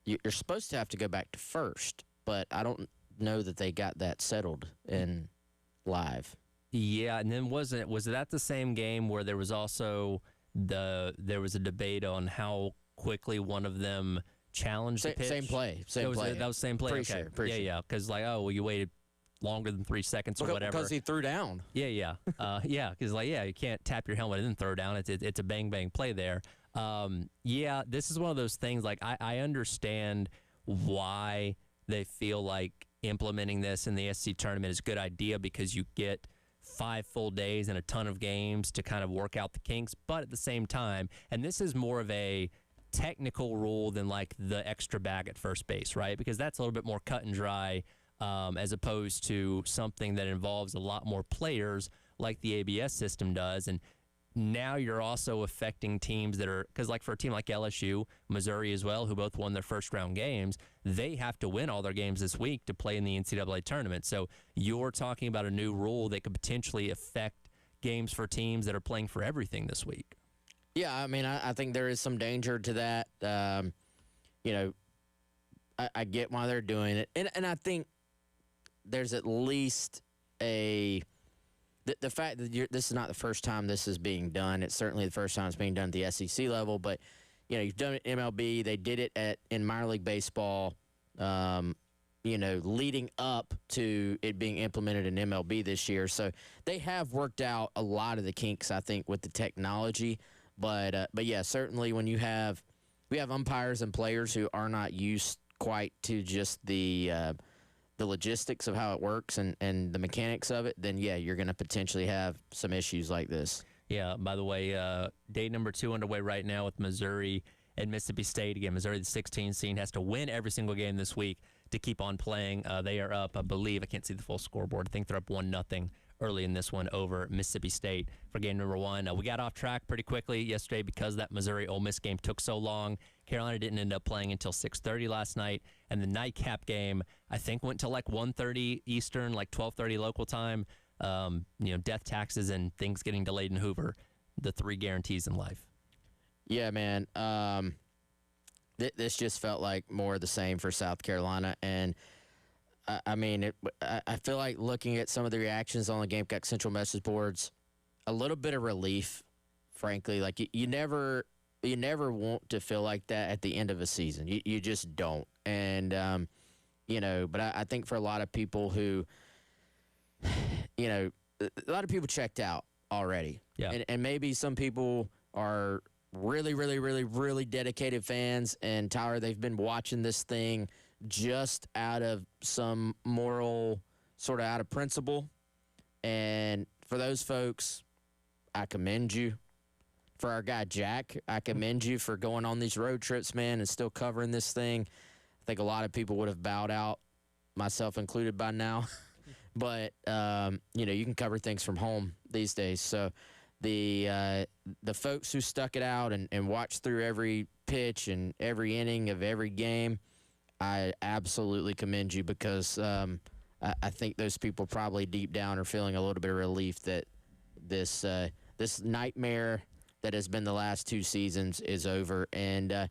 you're supposed to have to go back to first, but I don't know that they got that settled in live. Yeah, and then was that the same game where there was also there was a debate on how quickly one of them challenged the pitch? Same play. That was same play. Pretty Okay. sure. Yeah. Because you waited longer than 3 seconds or whatever. Because he threw down. Yeah. Because you can't tap your helmet and then throw down. It's a bang bang play there. This is one of those things. Like I understand why they feel like implementing this in the SEC tournament is a good idea because you get 5 full days and a ton of games to kind of work out the kinks. But at the same time, and this is more of a technical rule than like the extra bag at first base, right? Because that's a little bit more cut and dry as opposed to something that involves a lot more players like the ABS system does. And now you're also affecting teams that are, because like for a team like LSU, Missouri as well, who both won their first round games, they have to win all their games this week to play in the NCAA tournament. So you're talking about a new rule that could potentially affect games for teams that are playing for everything this week. Yeah, I mean, I think there is some danger to that. I get why they're doing it. And I think there's at least the fact that this is not the first time this is being done. It's certainly the first time it's being done at the SEC level. But, you've done it in MLB. They did it in minor league baseball, leading up to it being implemented in MLB this year. So they have worked out a lot of the kinks, I think, with the technology. But yeah, certainly when we have umpires and players who are not used quite to just the logistics of how it works and the mechanics of it, then yeah, you're going to potentially have some issues like this. Yeah, by the way, day number 2 underway right now with Missouri and Mississippi State. Again, Missouri, the 16 seed, has to win every single game this week to keep on playing. They are up, I believe, I can't see the full scoreboard. I think they're up 1-0 early in this one over Mississippi State for game number 1. We got off track pretty quickly yesterday because that Missouri-Ole Miss game took so long. Carolina didn't end up playing until 6:30 last night, and the nightcap game, I think, went till like 1:30 Eastern, like 12:30 local time. Death taxes and things getting delayed in Hoover, the 3 guarantees in life. Yeah, man. This just felt like more of the same for South Carolina, and I feel like looking at some of the reactions on the Gamecock Central message boards, a little bit of relief frankly. Like you never want to feel like that at the end of a season. You just don't. And but I think for a lot of people who, a lot of people checked out already. Yeah. And maybe some people are really, really, really, really dedicated fans. And Tyler, they've been watching this thing just out of some moral, sort of out of principle. And for those folks, I commend you. For our guy Jack, I commend you for going on these road trips, man, and still covering this thing. I think a lot of people would have bowed out, myself included by now. But, you can cover things from home these days. So the folks who stuck it out and watched through every pitch and every inning of every game, I absolutely commend you because I think those people probably deep down are feeling a little bit of relief that this nightmare that has been the last 2 seasons is over. And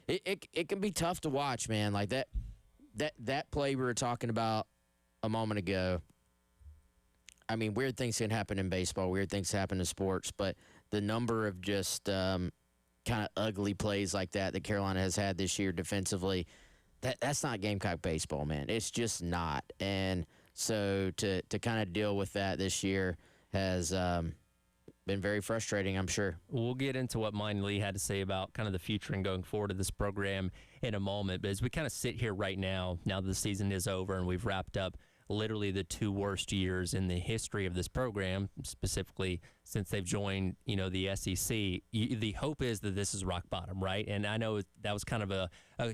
it can be tough to watch, man. Like that play we were talking about a moment ago. I mean, weird things can happen in baseball. Weird things happen in sports. But the number of just kind of ugly plays like that Carolina has had this year defensively, that's not Gamecock baseball, man. It's just not. And so to kind of deal with that this year has been very frustrating, I'm sure. We'll get into what Monty Lee had to say about kind of the future and going forward of this program in a moment. But as we kind of sit here right now that the season is over and we've wrapped up literally the 2 worst years in the history of this program, specifically since they've joined, the SEC, the hope is that this is rock bottom, right? And I know that was kind of a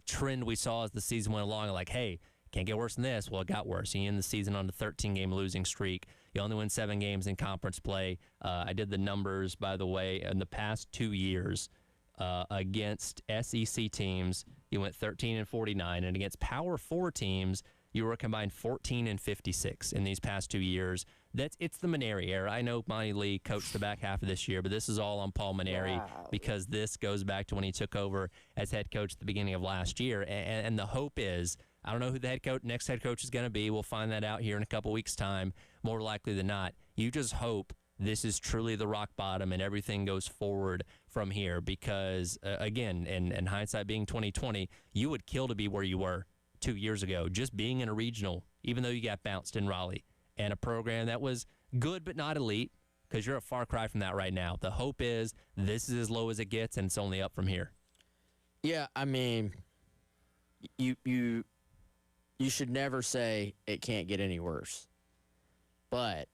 trend we saw as the season went along, like, hey, can't get worse than this. Well, it got worse. You end the season on a 13-game losing streak. You only win 7 games in conference play. I did the numbers, by the way, in the past 2 years against SEC teams, you went 13-49, and against Power 4 teams, you were combined 14-56 in these past 2 years. It's the Maneri era. I know Monty Lee coached the back half of this year, but this is all on Paul Maneri because this goes back to when he took over as head coach at the beginning of last year. And the hope is, I don't know who the next head coach is going to be. We'll find that out here in a couple weeks' time, more likely than not. You just hope this is truly the rock bottom and everything goes forward from here because, again, and hindsight being 2020, you would kill to be where you were 2 years ago, just being in a regional, even though you got bounced in Raleigh, and a program that was good but not elite, because you're a far cry from that right now. The hope is this is as low as it gets, and it's only up from here. Yeah, I mean, you should never say it can't get any worse, but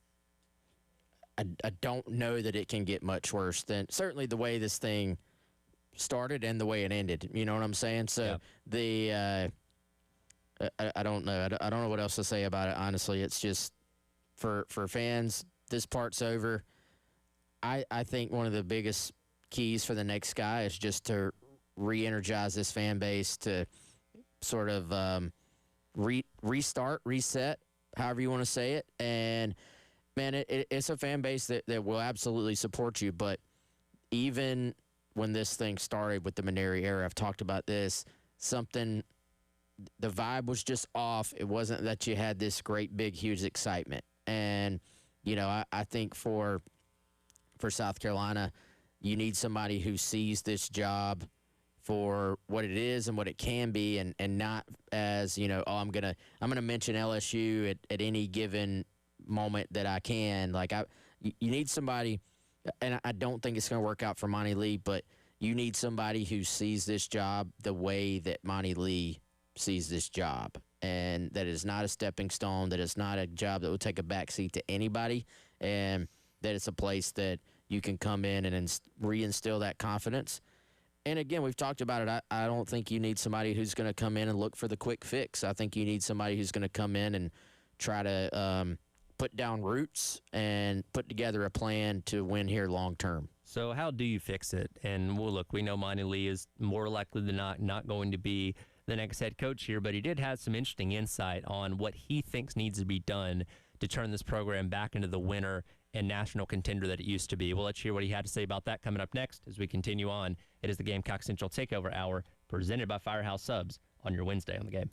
I don't know that it can get much worse than certainly the way this thing started and the way it ended. You know what I'm saying? So I don't know. I don't know what else to say about it, honestly. It's just, for fans, this part's over. I think one of the biggest keys for the next guy is just to re-energize this fan base, to sort of restart, reset, however you want to say it. And, man, it's a fan base that will absolutely support you. But even when this thing started with the Maneri era, I've talked about this, the vibe was just off. It wasn't that you had this great, big, huge excitement. And, I think for South Carolina, you need somebody who sees this job for what it is and what it can be, and not as, I'm gonna mention LSU at any given moment that I can. Like, you need somebody, and I don't think it's gonna work out for Monty Lee, but you need somebody who sees this job the way that Monty Lee sees this job, and that is not a stepping stone, that it's not a job that will take a backseat to anybody, and that it's a place that you can come in and reinstill that confidence. And again, we've talked about it. I don't think you need somebody who's going to come in and look for the quick fix. I think you need somebody who's going to come in and try to put down roots and put together a plan to win here long term. So how do you fix it? And we know Monty Lee is more likely than not going to be the next head coach here, but he did have some interesting insight on what he thinks needs to be done to turn this program back into the winner and national contender that it used to be. We'll let you hear what he had to say about that coming up next as we continue on. It is the Gamecock Central Takeover Hour, presented by Firehouse Subs on your Wednesday on the Game.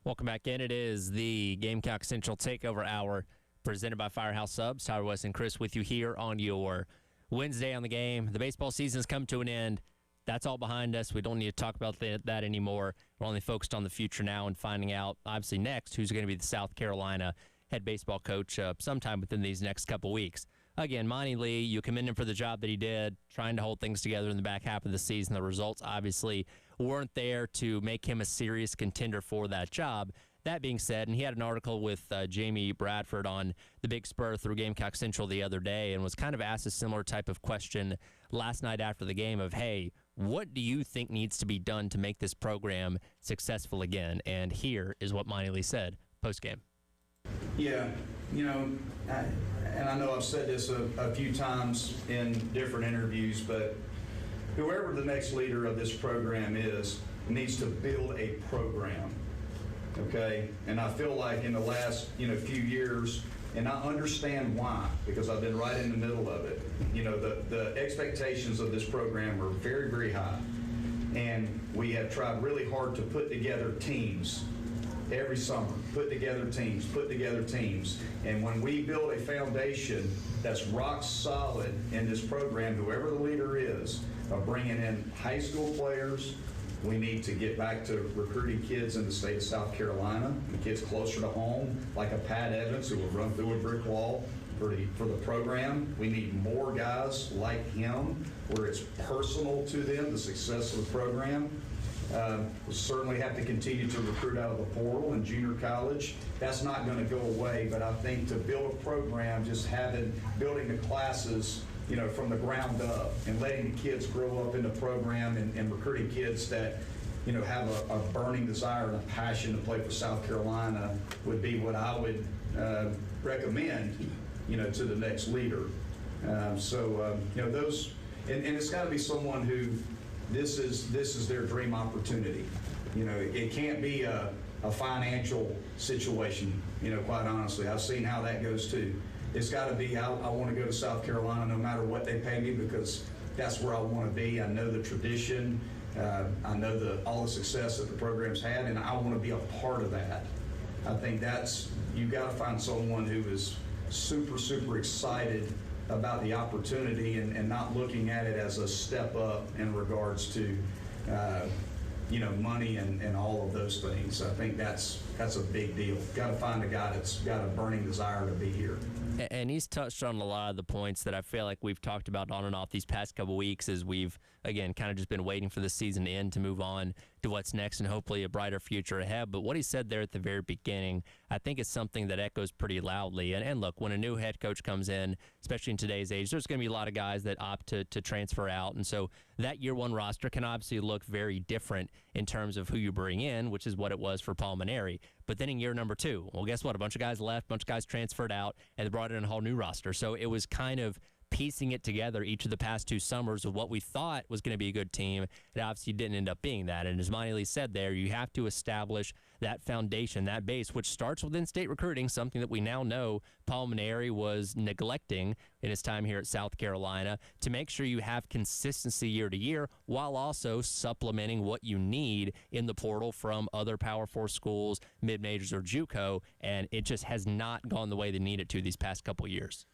Welcome back in. It is the Gamecock Central Takeover Hour presented by Firehouse Subs. Tyler West and Chris with you here on your Wednesday on the game. The baseball season's come to an end. That's all behind us. We don't need to talk about that anymore. We're only focused on the future now and finding out, obviously, next who's going to be the South Carolina head baseball coach sometime within these next couple weeks. Again, Monty Lee, you commend him for the job that he did, trying to hold things together in the back half of the season. The results obviously weren't there to make him a serious contender for that job. That being said, and he had an article with Jamie Bradford on the Big Spur through Gamecock Central the other day and was kind of asked a similar type of question last night after the game of, hey, what do you think needs to be done to make this program successful again? And here is what Monty Lee said post-game. Yeah, and I know I've said this a few times in different interviews, but whoever the next leader of this program is needs to build a program, okay? And I feel like in the last, few years, and I understand why, because I've been right in the middle of it. The expectations of this program are very, very high. And we have tried really hard to put together teams every summer, put together teams. And when we build a foundation that's rock solid in this program, whoever the leader is, of bringing in high school players, we need to get back to recruiting kids in the state of South Carolina, and kids closer to home, like a Pat Evans who will run through a brick wall for the program. We need more guys like him where it's personal to them, the success of the program. We certainly have to continue to recruit out of the portal and junior college. That's not going to go away, but I think to build a program, just building the classes, from the ground up and letting the kids grow up in the program and recruiting kids that, have a burning desire and a passion to play for South Carolina would be what I would recommend, to the next leader. Those, and it's got to be someone who this is their dream opportunity. It can't be a financial situation, quite honestly. I've seen how that goes too. It's got to be, I want to go to South Carolina no matter what they pay me because that's where I want to be. I know the tradition. I know all the success that the program's had, and I want to be a part of that. I think you've got to find someone who is super, super excited about the opportunity and not looking at it as a step up in regards to, money and all of those things. I think that's a big deal. Got to find a guy that's got a burning desire to be here. And he's touched on a lot of the points that I feel like we've talked about on and off these past couple weeks as we've, again, kind of just been waiting for the season to end to move on to what's next and hopefully a brighter future ahead. But what he said there at the very beginning, I think is something that echoes pretty loudly. And look, when a new head coach comes in, especially in today's age, there's going to be a lot of guys that opt to transfer out. And so that year one roster can obviously look very different in terms of who you bring in, which is what it was for Paul Maneri. But then in year number two, well, guess what? A bunch of guys left, a bunch of guys transferred out, and they brought in a whole new roster. So it was kind of piecing it together each of the past two summers of what we thought was going to be a good team. It obviously didn't end up being that. And as Monty Lee said there, you have to establish that foundation, that base, which starts with in-state recruiting, something that we now know Paul Maneri was neglecting in his time here at South Carolina, to make sure you have consistency year to year while also supplementing what you need in the portal from other Power 4 schools, mid-majors, or JUCO, and it just has not gone the way they need it to these past couple years.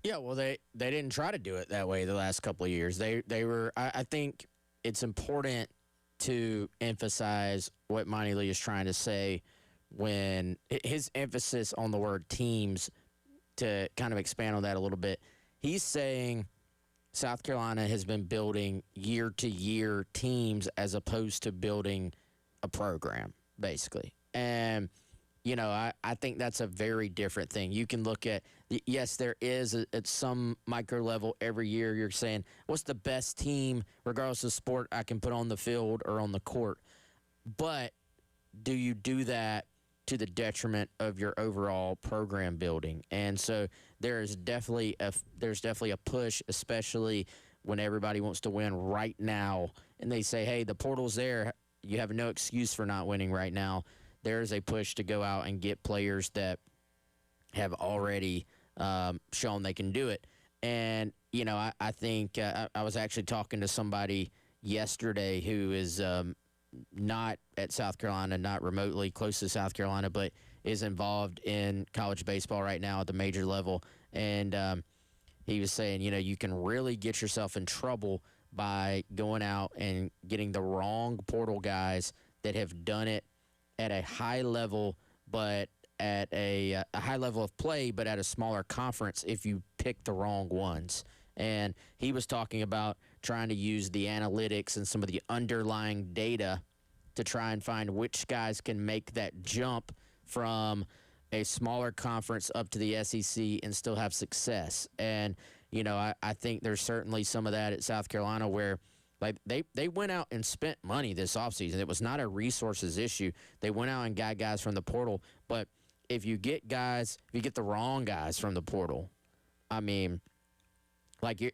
Yeah, well, they didn't try to do it that way the last couple of years. They were. I think it's important to emphasize what Monty Lee is trying to say when his emphasis on the word teams, to kind of expand on that a little bit. He's saying South Carolina has been building year-to-year teams as opposed to building a program, basically. And I think that's a very different thing. You can look at, yes, there is at some micro level every year you're saying, what's the best team, regardless of sport, I can put on the field or on the court. But do you do that to the detriment of your overall program building? And so there's definitely a push, especially when everybody wants to win right now. And they say, hey, the portal's there. You have no excuse for not winning right now. There's a push to go out and get players that have already shown they can do it. And, I think I was actually talking to somebody yesterday who is not at South Carolina, not remotely close to South Carolina, but is involved in college baseball right now at the major level. And he was saying, you can really get yourself in trouble by going out and getting the wrong portal guys that have done it at a high level, but at a high level of play, but at a smaller conference if you pick the wrong ones. And he was talking about trying to use the analytics and some of the underlying data to try and find which guys can make that jump from a smaller conference up to the SEC and still have success. And, I think there's certainly some of that at South Carolina where they went out and spent money this offseason. It was not a resources issue. They went out and got guys from the portal. But if you get the wrong guys from the portal, I mean,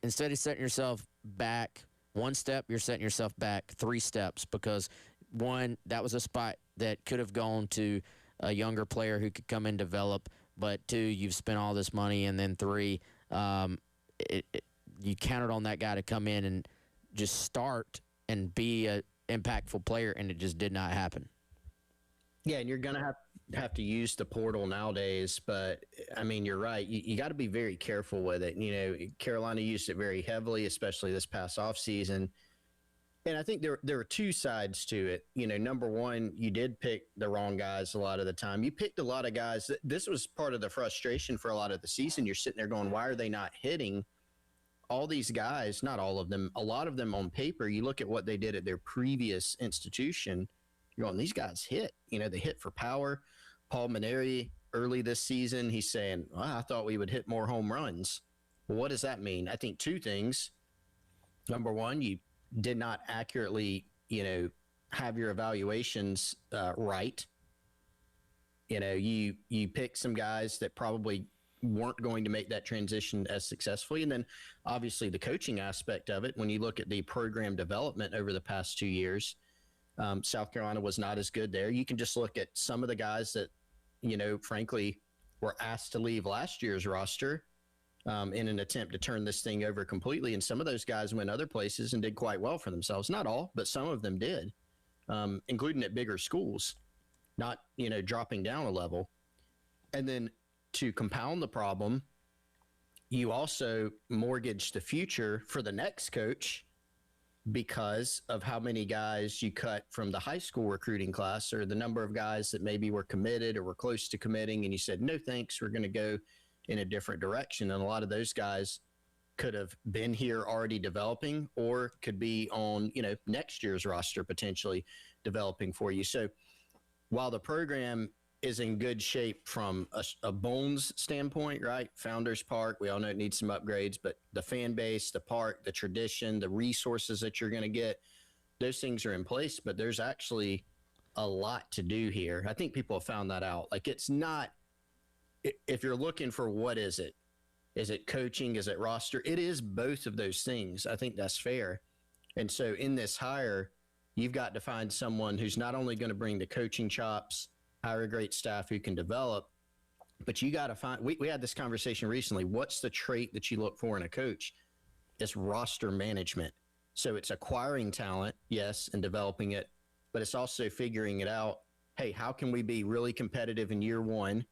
instead of setting yourself back one step, you're setting yourself back 3 steps because, one, that was a spot that could have gone to a younger player who could come and develop, but 2, you've spent all this money, and then 3, you counted on that guy to come in and just start and be an impactful player, and it just did not happen. Yeah, and you're going to have to use the portal nowadays, but I mean, you're right. You got to be very careful with it. Carolina used it very heavily, especially this past offseason. And I think there are 2 sides to it. Number one, you did pick the wrong guys a lot of the time. You picked a lot of guys. This was part of the frustration for a lot of the season. You're sitting there going, why are they not hitting? All these guys, not all of them, a lot of them on paper, you look at what they did at their previous institution, you're going, these guys hit. They hit for power. Paul Maneri, early this season, he's saying, I thought we would hit more home runs. Well, what does that mean? I think 2 things. Number one, you did not accurately, have your evaluations right. You pick some guys that probably weren't going to make that transition as successfully. And then obviously the coaching aspect of it, when you look at the program development over the past 2 years, South Carolina was not as good there. You can just look at some of the guys that, frankly, were asked to leave last year's roster in an attempt to turn this thing over completely. And some of those guys went other places and did quite well for themselves. Not all, but some of them did, including at bigger schools, not, dropping down a level. And then to compound the problem, you also mortgage the future for the next coach because of how many guys you cut from the high school recruiting class or the number of guys that maybe were committed or were close to committing. And you said, no, thanks, we're going to go in a different direction. And a lot of those guys could have been here already developing or could be on, next year's roster potentially developing for you. So while the program is in good shape from a bones standpoint, right? Founders Park, we all know it needs some upgrades, but the fan base, the park, the tradition, the resources that you're going to get, those things are in place, but there's actually a lot to do here. I think people have found that out. It's not, if you're looking for what is it coaching? Is it roster? It is both of those things. I think that's fair. And so in this hire, you've got to find someone who's not only going to bring the coaching chops, hire a great staff who can develop, but you got to find, we had this conversation recently. What's the trait that you look for in a coach? It's roster management. So it's acquiring talent, yes, and developing it, but it's also figuring it out. Hey, how can we be really competitive in year one?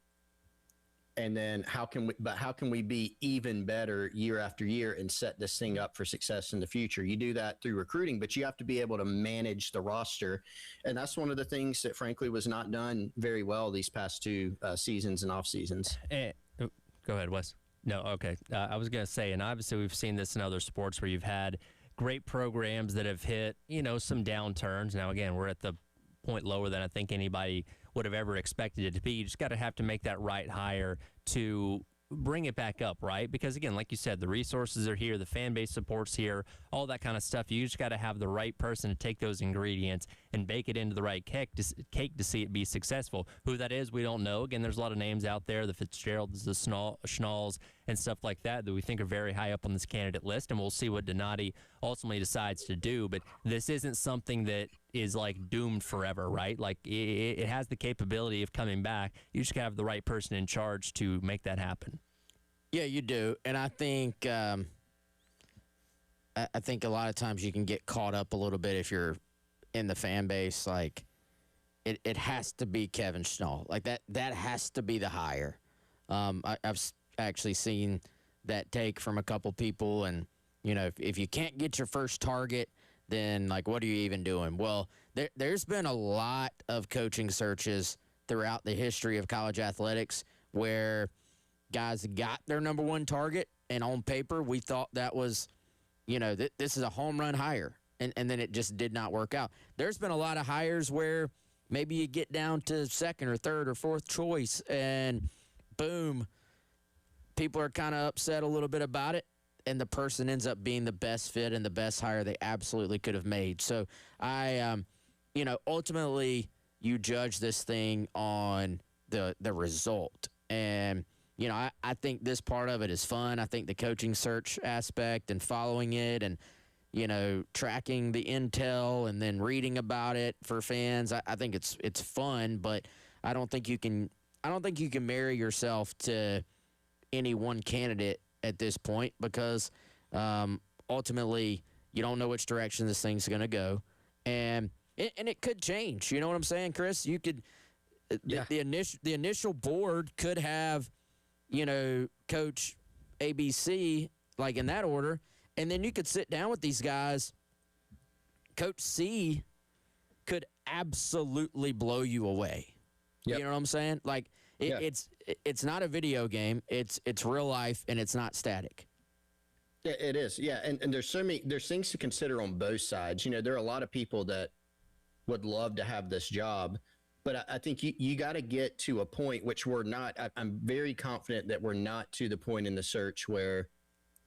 And then how can we be even better year after year and set this thing up for success in the future? You do that through recruiting, but you have to be able to manage the roster. And that's one of the things that frankly was not done very well these past 2 seasons and off seasons. Go ahead, Wes. No, okay. I was going to say, and obviously we've seen this in other sports where you've had great programs that have hit, some downturns. Now, again, we're at the point lower than I think anybody would have ever expected it to be. You just got to have to make that right hire to bring it back up, right? Because, again, like you said, the resources are here, the fan base support's here, all that kind of stuff. You just got to have the right person to take those ingredients and bake it into the right cake to see it be successful. Who that is, we don't know. Again, there's a lot of names out there, the Fitzgeralds, the Schnalls, and stuff like that we think are very high up on this candidate list, and we'll see what Donati ultimately decides to do. But this isn't something that is doomed forever, right? It has the capability of coming back. You just gotta have the right person in charge to make that happen. Yeah, you do. And I think I think a lot of times you can get caught up a little bit if you're in the fan base, like it has to be Kevin Schnall. Like that has to be the hire. I've actually seen that take from a couple people, and if you can't get your first target, then like what are you even doing? Well, there's been a lot of coaching searches throughout the history of college athletics where guys got their number one target, and on paper we thought that was, this is a home run hire, and then it just did not work out. There's been a lot of hires where maybe you get down to second or third or fourth choice, and boom, people are kind of upset a little bit about it, and the person ends up being the best fit and the best hire they absolutely could have made. So ultimately you judge this thing on the result. And, I think this part of it is fun. I think the coaching search aspect and following it and, tracking the intel and then reading about it for fans, I think it's fun, but I don't think you can marry yourself to any one candidate at this point because ultimately you don't know which direction this thing's going to go, and it could change. You know what I'm saying, Chris? You could the initial board could have Coach ABC like in that order, and then you could sit down with these guys. Coach C could absolutely blow you away. Yep. You know what I'm saying? Like it's not a video game. It's real life, and it's not static. Yeah, it is. Yeah, and there's things to consider on both sides. There are a lot of people that would love to have this job, but I think you got to get to a point which we're not. I'm very confident that we're not to the point in the search where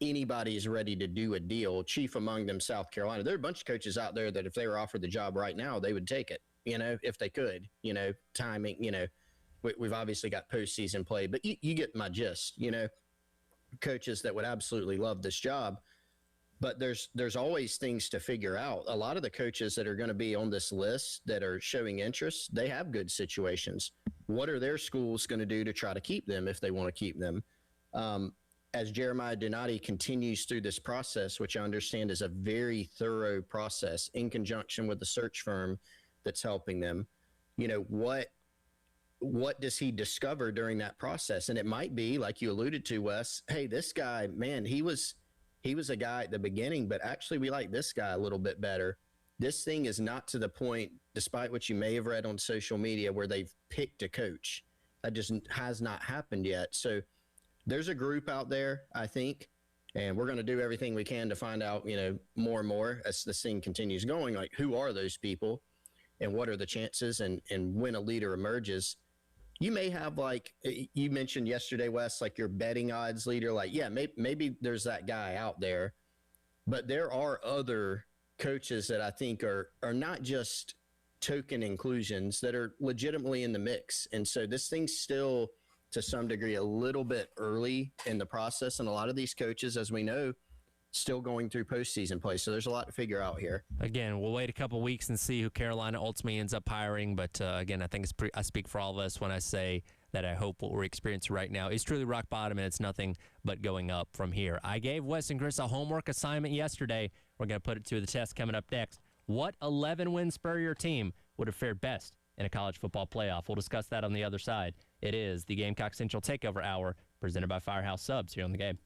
anybody is ready to do a deal. Chief among them, South Carolina. There are a bunch of coaches out there that if they were offered the job right now, they would take it. If they could. Timing. We've obviously got postseason play, but you get my gist. Coaches that would absolutely love this job, but there's always things to figure out. A lot of the coaches that are going to be on this list that are showing interest, they have good situations. What are their schools going to do to try to keep them if they want to keep them? As Jeremiah Donati continues through this process, which I understand is a very thorough process in conjunction with the search firm that's helping them, what does he discover during that process? And it might be, like you alluded to, Wes, hey, this guy, man, he was a guy at the beginning, but actually we like this guy a little bit better. This thing is not to the point, despite what you may have read on social media, where they've picked a coach. That just has not happened yet. So there's a group out there, I think, and we're going to do everything we can to find out, more and more as this thing continues going, like who are those people and what are the chances and when a leader emerges. You may have, like you mentioned yesterday, Wes, like your betting odds leader, like, yeah, maybe there's that guy out there, but there are other coaches that I think are not just token inclusions that are legitimately in the mix. And so this thing's still, to some degree, a little bit early in the process. And a lot of these coaches, as we know, still going through postseason play. So there's a lot to figure out here. Again, we'll wait a couple weeks and see who Carolina ultimately ends up hiring. But again, I think I speak for all of us when I say that I hope what we're experiencing right now is truly rock bottom, and it's nothing but going up from here. I gave Wes and Chris a homework assignment yesterday. We're going to put it to the test coming up next. What 11-win Spurrier team would have fared best in a college football playoff? We'll discuss that on the other side. It is the Gamecock Central Takeover Hour, presented by Firehouse Subs here on the Game.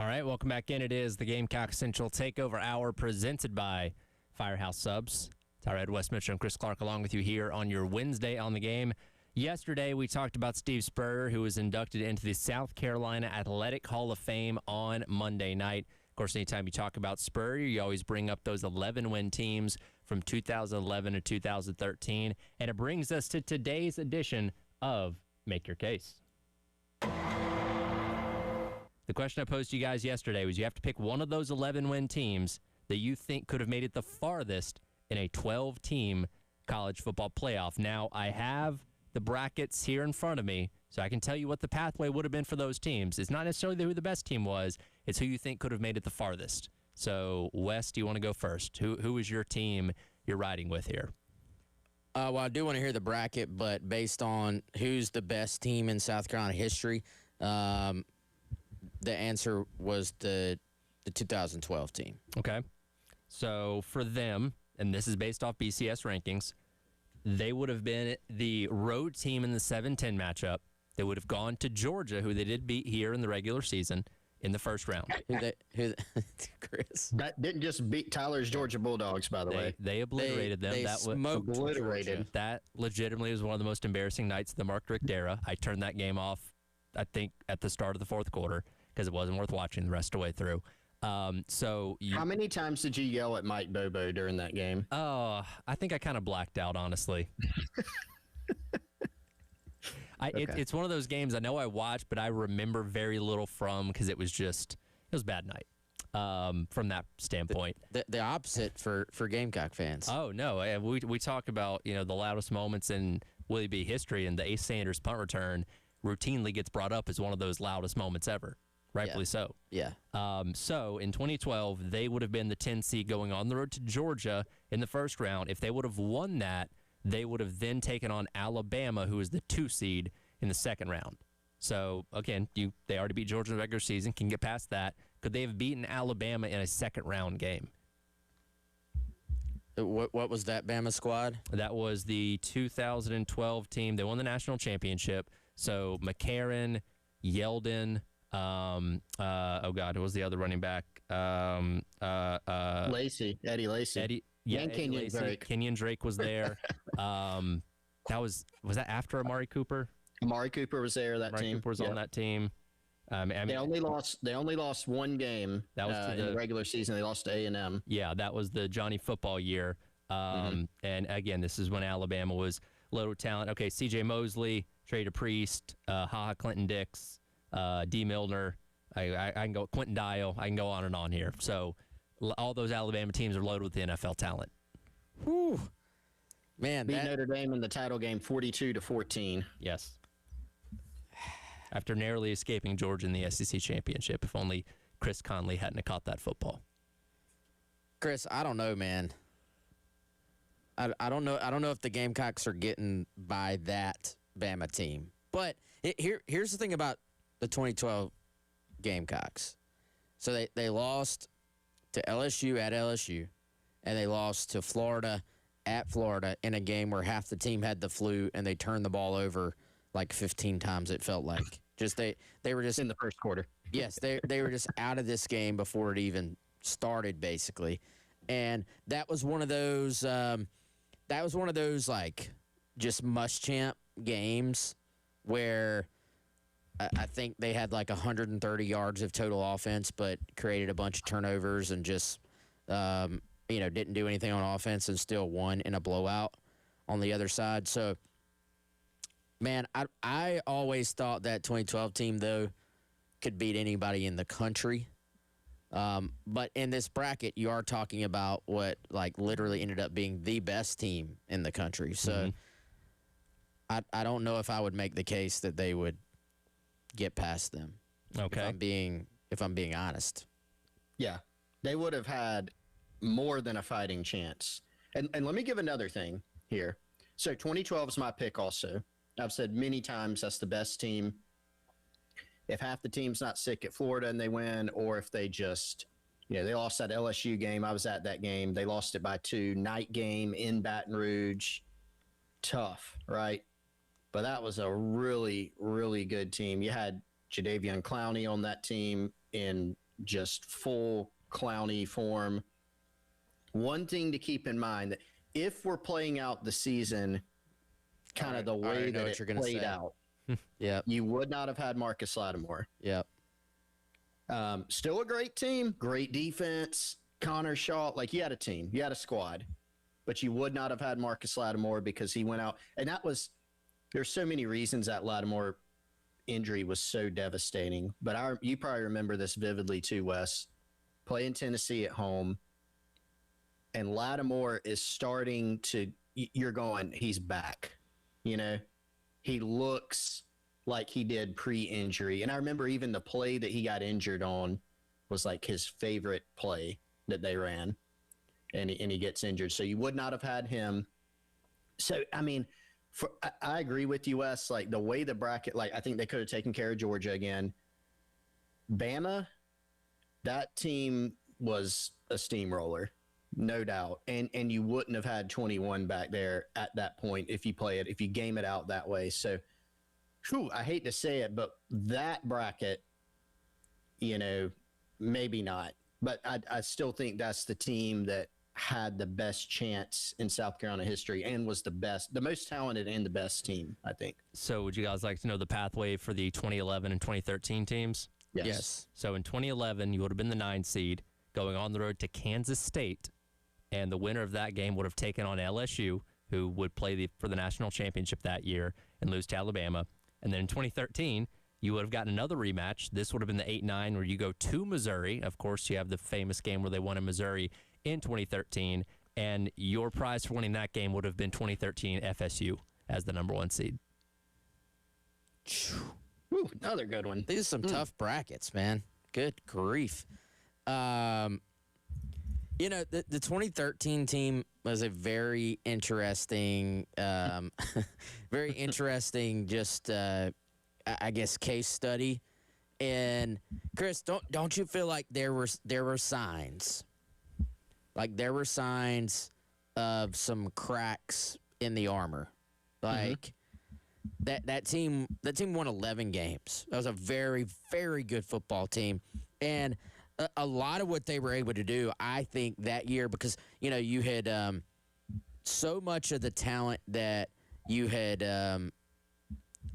All right, welcome back in. It is the Gamecock Central Takeover Hour presented by Firehouse Subs. Tyrod West Mitchell and Chris Clark along with you here on your Wednesday on the Game. Yesterday, we talked about Steve Spurrier, who was inducted into the South Carolina Athletic Hall of Fame on Monday night. Of course, anytime you talk about Spurrier, you always bring up those 11-win teams from 2011 to 2013. And it brings us to today's edition of Make Your Case. The question I posed to you guys yesterday was you have to pick one of those 11-win teams that you think could have made it the farthest in a 12-team college football playoff. Now, I have the brackets here in front of me, so I can tell you what the pathway would have been for those teams. It's not necessarily who the best team was. It's who you think could have made it the farthest. So, Wes, do you want to go first? Who is your team you're riding with here? Well, I do want to hear the bracket, but based on who's the best team in South Carolina history, the answer was the 2012 team. Okay. So for them, and this is based off BCS rankings, they would have been the road team in the 7-10 matchup. They would have gone to Georgia, who they did beat here in the regular season, in the first round. Chris? That didn't just beat Tyler's Georgia Bulldogs, by the way. They obliterated them. They That smoked obliterated. That legitimately was one of the most embarrassing nights of the Mark Richt era. I turned that game off, I think, at the start of the fourth quarter because it wasn't worth watching the rest of the way through. How many times did you yell at Mike Bobo during that game? Oh, I think I kind of blacked out, honestly. It's one of those games I know I watched, but I remember very little from because it was a bad night from that standpoint. The opposite for Gamecock fans. Oh, no. We talk about, the loudest moments in Willie B history, and the Ace Sanders punt return routinely gets brought up as one of those loudest moments ever. Rightfully so. Yeah. So in 2012, they would have been the 10 seed going on the road to Georgia in the first round. If they would have won that, they would have then taken on Alabama, who is the 2 seed in the second round. So, again, they already beat Georgia in the regular season, can get past that. Could they have beaten Alabama in a second-round game? What was that Bama squad? That was the 2012 team. They won the national championship. So, McCarron, Yeldon, who was the other running back? Lacey, Eddie Lacey. And Kenyon Drake. Kenyon Drake was there. Was that after Amari Cooper? Amari Cooper was there. Amari Cooper was on that team. They only lost one game. That was in the regular season. They lost to A&M. Yeah, that was the Johnny Football year. And again, this is when Alabama was loaded with talent. Okay, C.J. Mosley, Trey DePriest, Ha Clinton Dix, D. Milner. I can go Quentin Dial. I can go on and on here. So all those Alabama teams are loaded with the NFL talent. Whew. Man, beat Notre Dame in the title game 42-14. Yes. After narrowly escaping Georgia in the SEC championship, if only Chris Conley hadn't have caught that football. Chris, I don't know, man. I don't know. I don't know if the Gamecocks are getting by that Bama team. But here's the thing about the 2012 Gamecocks. So they lost to LSU at LSU, and they lost to Florida at Florida in a game where half the team had the flu, and they turned the ball over like 15 times, it felt like. They were just in the first quarter. Yes, they were just out of this game before it even started, basically. And that was one of those like just must-champ games where I think they had like 130 yards of total offense, but created a bunch of turnovers and just didn't do anything on offense and still won in a blowout on the other side. So, man, I always thought that 2012 team, though, could beat anybody in the country. But in this bracket, you are talking about what, like, literally ended up being the best team in the country. So I don't know if I would make the case that they would get past them. Okay. If I'm being honest. Yeah. They would have had more than a fighting chance. And let me give another thing here. So 2012 is my pick also. I've said many times that's the best team. If half the team's not sick at Florida and they win, or if they just, they lost that LSU game. I was at that game. They lost it by 2. Night game in Baton Rouge. Tough, right? But that was a really, really good team. You had Jadeveon Clowney on that team in just full Clowney form. One thing to keep in mind, that if we're playing out the season kind of the way that it played out, you would not have had Marcus Lattimore. Yep. Still a great team, great defense. Connor Shaw, like you had a team, you had a squad, but you would not have had Marcus Lattimore because he went out. And there's so many reasons that Lattimore injury was so devastating. But you probably remember this vividly too, Wes. Playing Tennessee at home, and Lattimore is starting to, you're going, he's back. You know, he looks like he did pre-injury. And I remember even the play that he got injured on was like his favorite play that they ran. And he gets injured. So you would not have had him. So, I mean, I agree with you, Wes. Like the way the bracket, like I think they could have taken care of Georgia again. Bama, that team was a steamroller. No doubt. And you wouldn't have had 21 back there at that point if you game it out that way. So, I hate to say it, but that bracket, you know, maybe not. But I still think that's the team that had the best chance in South Carolina history and was the most talented and the best team, I think. So would you guys like to know the pathway for the 2011 and 2013 teams? Yes. So in 2011, you would have been the 9 seed going on the road to Kansas State. And the winner of that game would have taken on LSU, who would play for the national championship that year and lose to Alabama. And then in 2013, you would have gotten another rematch. This would have been the 8-9 where you go to Missouri. Of course, you have the famous game where they won in Missouri in 2013. And your prize for winning that game would have been 2013 FSU as the number 1 seed. Ooh, another good one. These are some tough brackets, man. Good grief. You know, the 2013 team was a very interesting, just, I guess, case study. And Chris, don't you feel like there were signs, of some cracks in the armor, like that team won 11 games. That was a very, very good football team, and a lot of what they were able to do, I think, that year, because, you know, you had so much of the talent that you had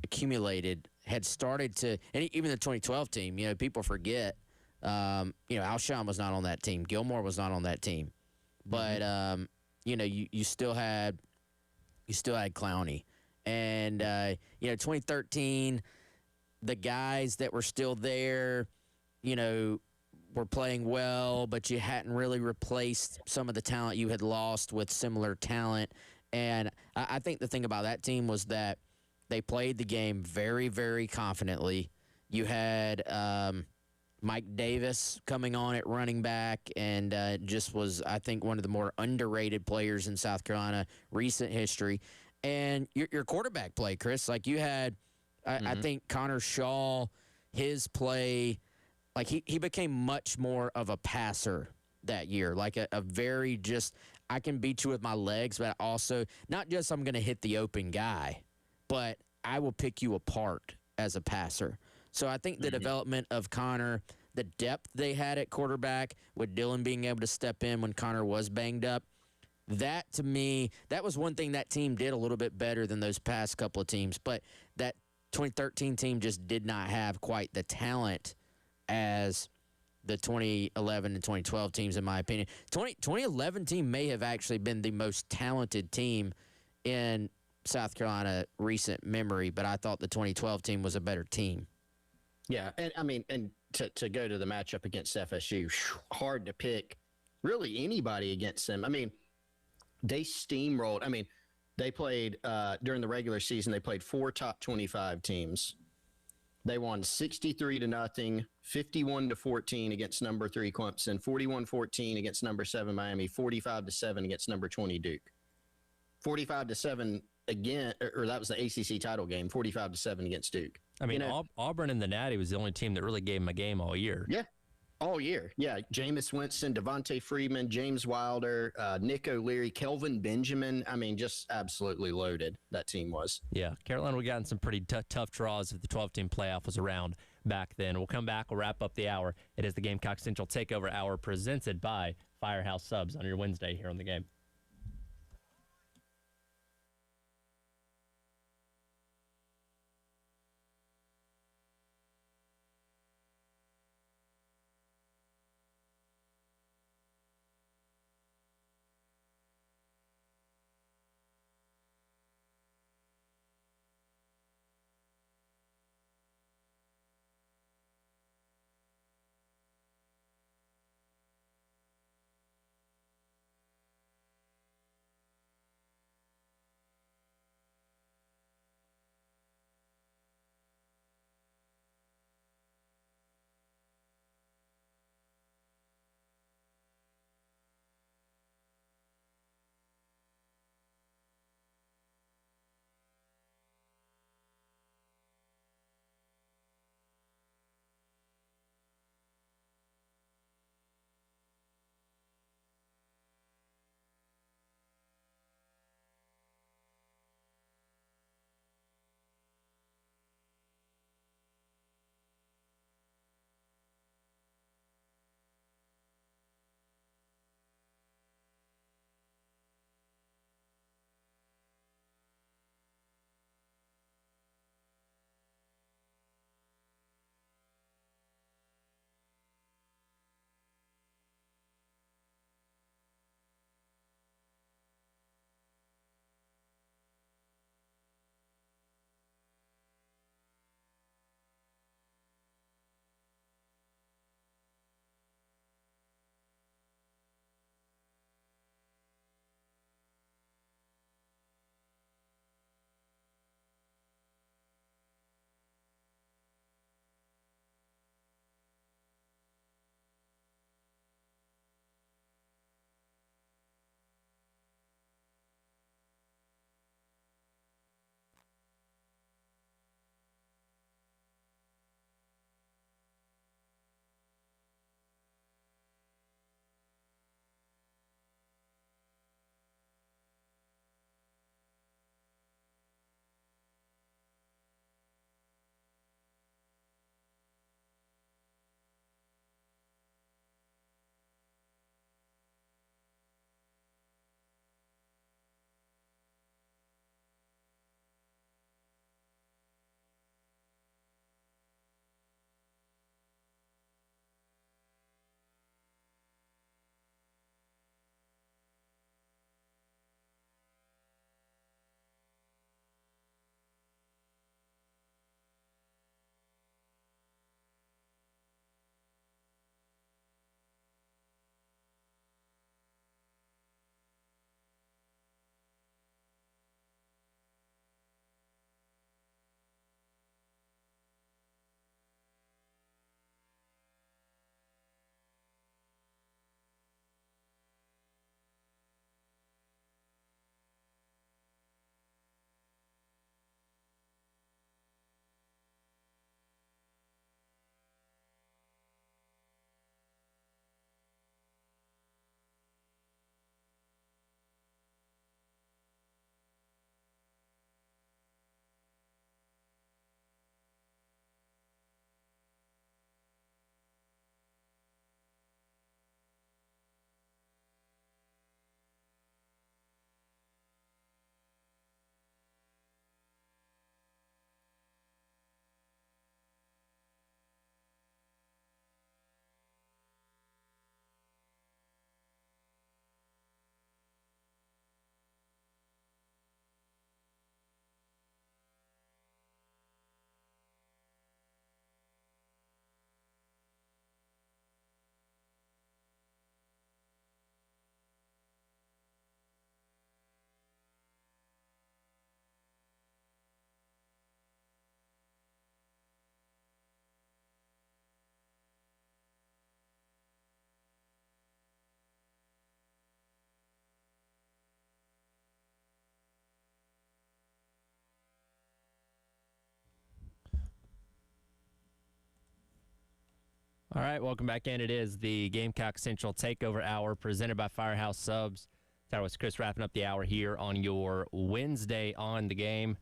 accumulated had started to, and even the 2012 team, you know, people forget, you know, Alshon was not on that team. Gilmore was not on that team. But, you know, you still had Clowney. And, you know, 2013, the guys that were still there, you know, were playing well, but you hadn't really replaced some of the talent you had lost with similar talent. And I think the thing about that team was that they played the game very, very confidently. You had Mike Davis coming on at running back, and just was, I think, one of the more underrated players in South Carolina recent history. And your quarterback play, Chris, like you had, I think Connor Shaw, his play, like he became much more of a passer that year, like a very just, I can beat you with my legs, but also not just I'm going to hit the open guy, but I will pick you apart as a passer. So I think the development of Connor, the depth they had at quarterback, with Dylan being able to step in when Connor was banged up, that to me, that was one thing that team did a little bit better than those past couple of teams. But that 2013 team just did not have quite the talent as the 2011 and 2012 teams, in my opinion. 2011 team may have actually been the most talented team in South Carolina recent memory, but I thought the 2012 team was a better team. Yeah, and I mean, and to go to the matchup against FSU, hard to pick really anybody against them. I mean, they steamrolled. I mean, they played during the regular season, they played 4 top 25 teams. They won 63-0, 51-14 against number 3 Clemson, 41-14 against number 7 Miami, 45-7 against number 20 Duke. 45-7 again, or that was the ACC title game, 45-7 against Duke. I mean, you know, Auburn and the Natty was the only team that really gave them a game all year. Yeah, all year. Yeah, Jameis Winston, Devontae Freeman, James Wilder, Nick O'Leary, Kelvin Benjamin. I mean, just absolutely loaded, that team was. Yeah, Carolina would have gotten some pretty tough draws if the 12-team playoff was around. back then. We'll come back. We'll wrap up the hour. It is the Gamecock Central Takeover Hour presented by Firehouse Subs on your Wednesday here on the game. All right, welcome back in. It is the Gamecock Central Takeover Hour presented by Firehouse Subs. That was Chris wrapping up the hour here on your Wednesday on the game.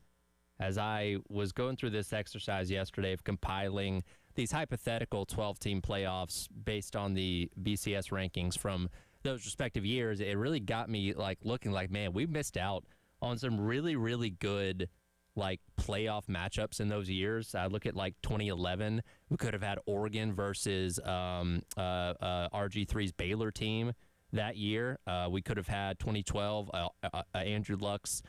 as I was going through this exercise yesterday of compiling these hypothetical 12-team playoffs based on the BCS rankings from those respective years, it really got me like looking like, man, we missed out on some really, really good like playoff matchups in those years. I look at like 2011, we could have had Oregon versus RG3's Baylor team that year. We could have had 2012 Andrew Luck's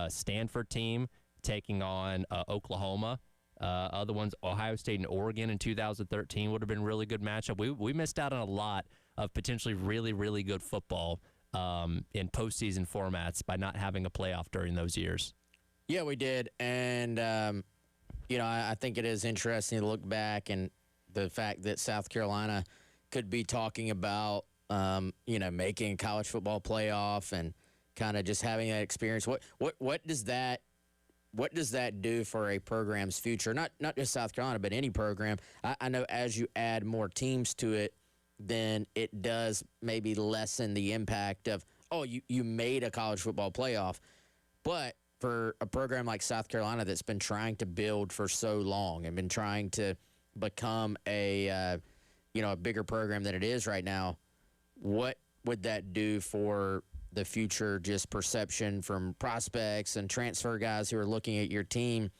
Stanford team taking on Oklahoma. Other ones, Ohio State and Oregon in 2013 would have been a really good matchup. We missed out on a lot of potentially really, really good football in postseason formats by not having a playoff during those years. Yeah, we did. And, I think it is interesting to look back and the fact that South Carolina could be talking about, making a college football playoff and kind of just having that experience. What does that do for a program's future? Not just South Carolina, but any program. I know as you add more teams to it, then it does maybe lessen the impact of, you made a college football playoff. But for a program like South Carolina that's been trying to build for so long and been trying to become a bigger program than it is right now, what would that do for the future just perception from prospects and transfer guys who are looking at your team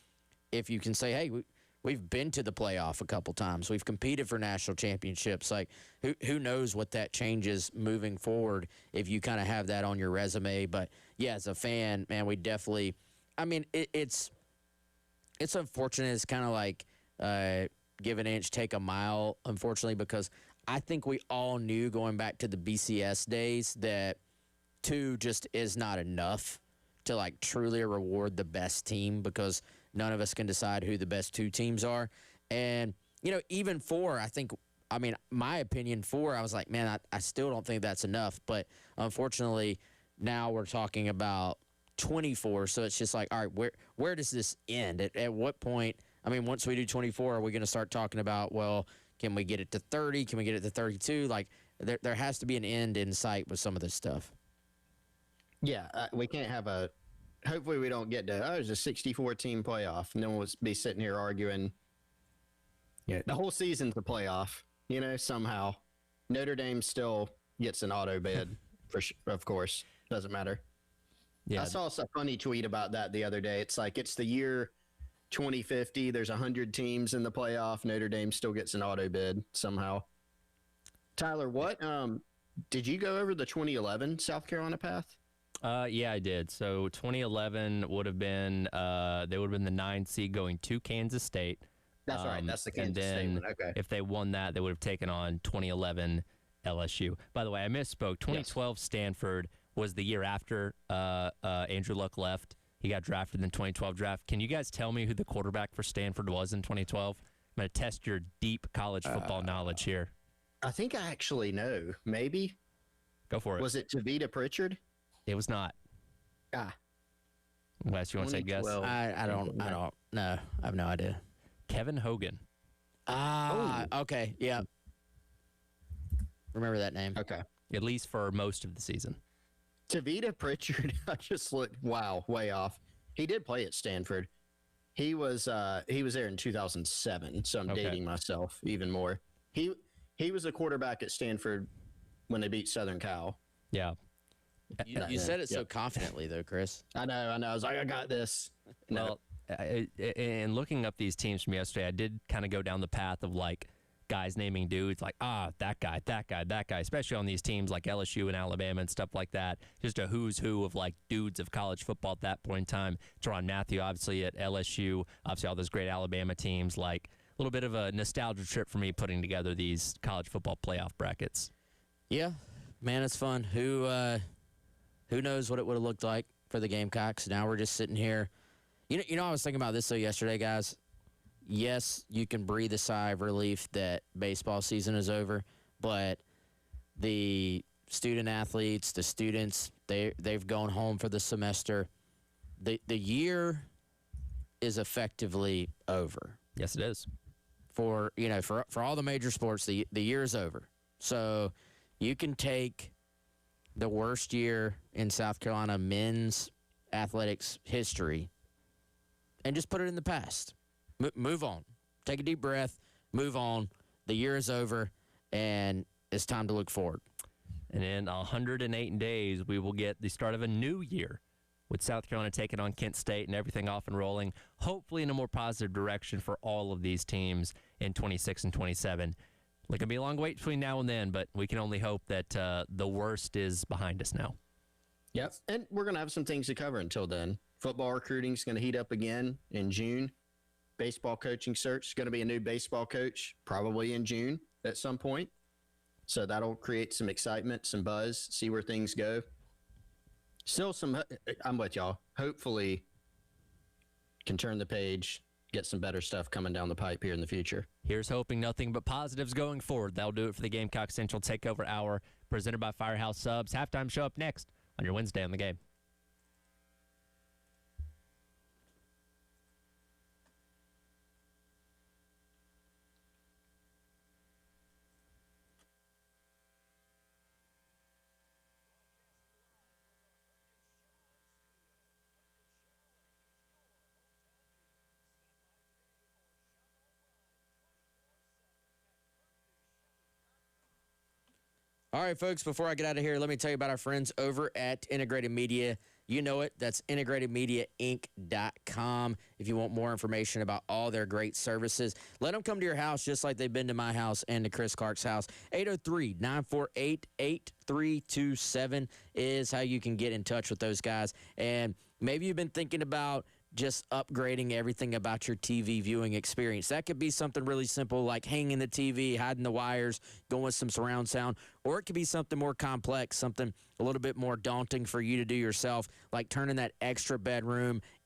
if you can say, hey, we've been to the playoff a couple times. We've competed for national championships. Like, who knows what that changes moving forward if you kind of have that on your resume. But, yeah, as a fan, man, we definitely – I mean, it's unfortunate. It's kind of like give an inch, take a mile, unfortunately, because I think we all knew going back to the BCS days that 2 just is not enough to, like, truly reward the best team because – none of us can decide who the best 2 teams are. And, even 4, my opinion, 4, I was like, man, I still don't think that's enough. But unfortunately, now we're talking about 24. So it's just like, all right, where does this end? At what point, once we do 24, are we going to start talking about, well, can we get it to 30? Can we get it to 32? Like, there has to be an end in sight with some of this stuff. Yeah, we can't have a – hopefully we don't get to, there's a 64-team playoff, and then we'll be sitting here arguing. Yeah, the whole season's a playoff, somehow. Notre Dame still gets an auto bid, of course. Doesn't matter. Yeah. I saw a funny tweet about that the other day. It's like, it's the year 2050. There's 100 teams in the playoff. Notre Dame still gets an auto bid somehow. Tyler, what did you go over the 2011 South Carolina path? Yeah, I did. So 2011 would have been they would have been the 9 seed going to Kansas State. That's right. That's the Kansas State one. Okay. If they won that, they would have taken on 2011 LSU. By the way, I misspoke. 2012 Stanford was the year after Andrew Luck left. He got drafted in the 2012 draft. Can you guys tell me who the quarterback for Stanford was in 2012? I'm going to test your deep college football knowledge here. I think I actually know. Maybe. Go for it. Was it Tavita Pritchard? It was not. Wes, you want to say guess? I don't know. I have no idea. Kevin Hogan. Okay. Yeah. Remember that name. Okay. At least for most of the season. Tavita Pritchard, I just looked, way off. He did play at Stanford. He was there in 2007, so I'm dating myself even more. He was a quarterback at Stanford when they beat Southern Cal. Yeah. You said it so confidently, though, Chris. I know. I was like, I got this. Well, in looking up these teams from yesterday, I did kind of go down the path of, like, guys naming dudes, like, that guy, especially on these teams like LSU and Alabama and stuff like that. Just a who's who of, like, dudes of college football at that point in time. Teron Matthew, obviously, at LSU. Obviously, all those great Alabama teams. Like, a little bit of a nostalgia trip for me putting together these college football playoff brackets. Yeah. Man, it's fun. Who knows what it would have looked like for the Gamecocks? Now we're just sitting here. I was thinking about this yesterday, guys. Yes, you can breathe a sigh of relief that baseball season is over, but the student athletes, the students, they've gone home for the semester. The year is effectively over. Yes, it is. For all the major sports, the year is over. So you can take the worst year in South Carolina men's athletics history and just put it in the past. Move on. Take a deep breath. Move on. The year is over, and it's time to look forward. And in 108 days, we will get the start of a new year with South Carolina taking on Kent State and everything off and rolling, hopefully in a more positive direction for all of these teams in 26 and 27. It can be a long wait between now and then, but we can only hope that the worst is behind us now. Yep, and we're going to have some things to cover until then. Football recruiting is going to heat up again in June. Baseball coaching search is going to be a new baseball coach probably in June at some point. So that'll create some excitement, some buzz, see where things go. Still I'm with y'all. Hopefully can turn the page, get some better stuff coming down the pipe here in the future. Here's hoping nothing but positives going forward. That'll do it for the Gamecock Central Takeover Hour presented by Firehouse Subs. Halftime show up next on your Wednesday on the Game. All right, folks, before I get out of here, let me tell you about our friends over at Integrated Media. You know it. That's integratedmediainc.com. If you want more information about all their great services, let them come to your house just like they've been to my house and to Chris Clark's house. 803-948-8327 is how you can get in touch with those guys. And maybe you've been thinking about just upgrading everything about your TV viewing experience. That could be something really simple like hanging the TV, hiding the wires, going with some surround sound, or it could be something more complex, something a little bit more daunting for you to do yourself, like turning that extra bedroom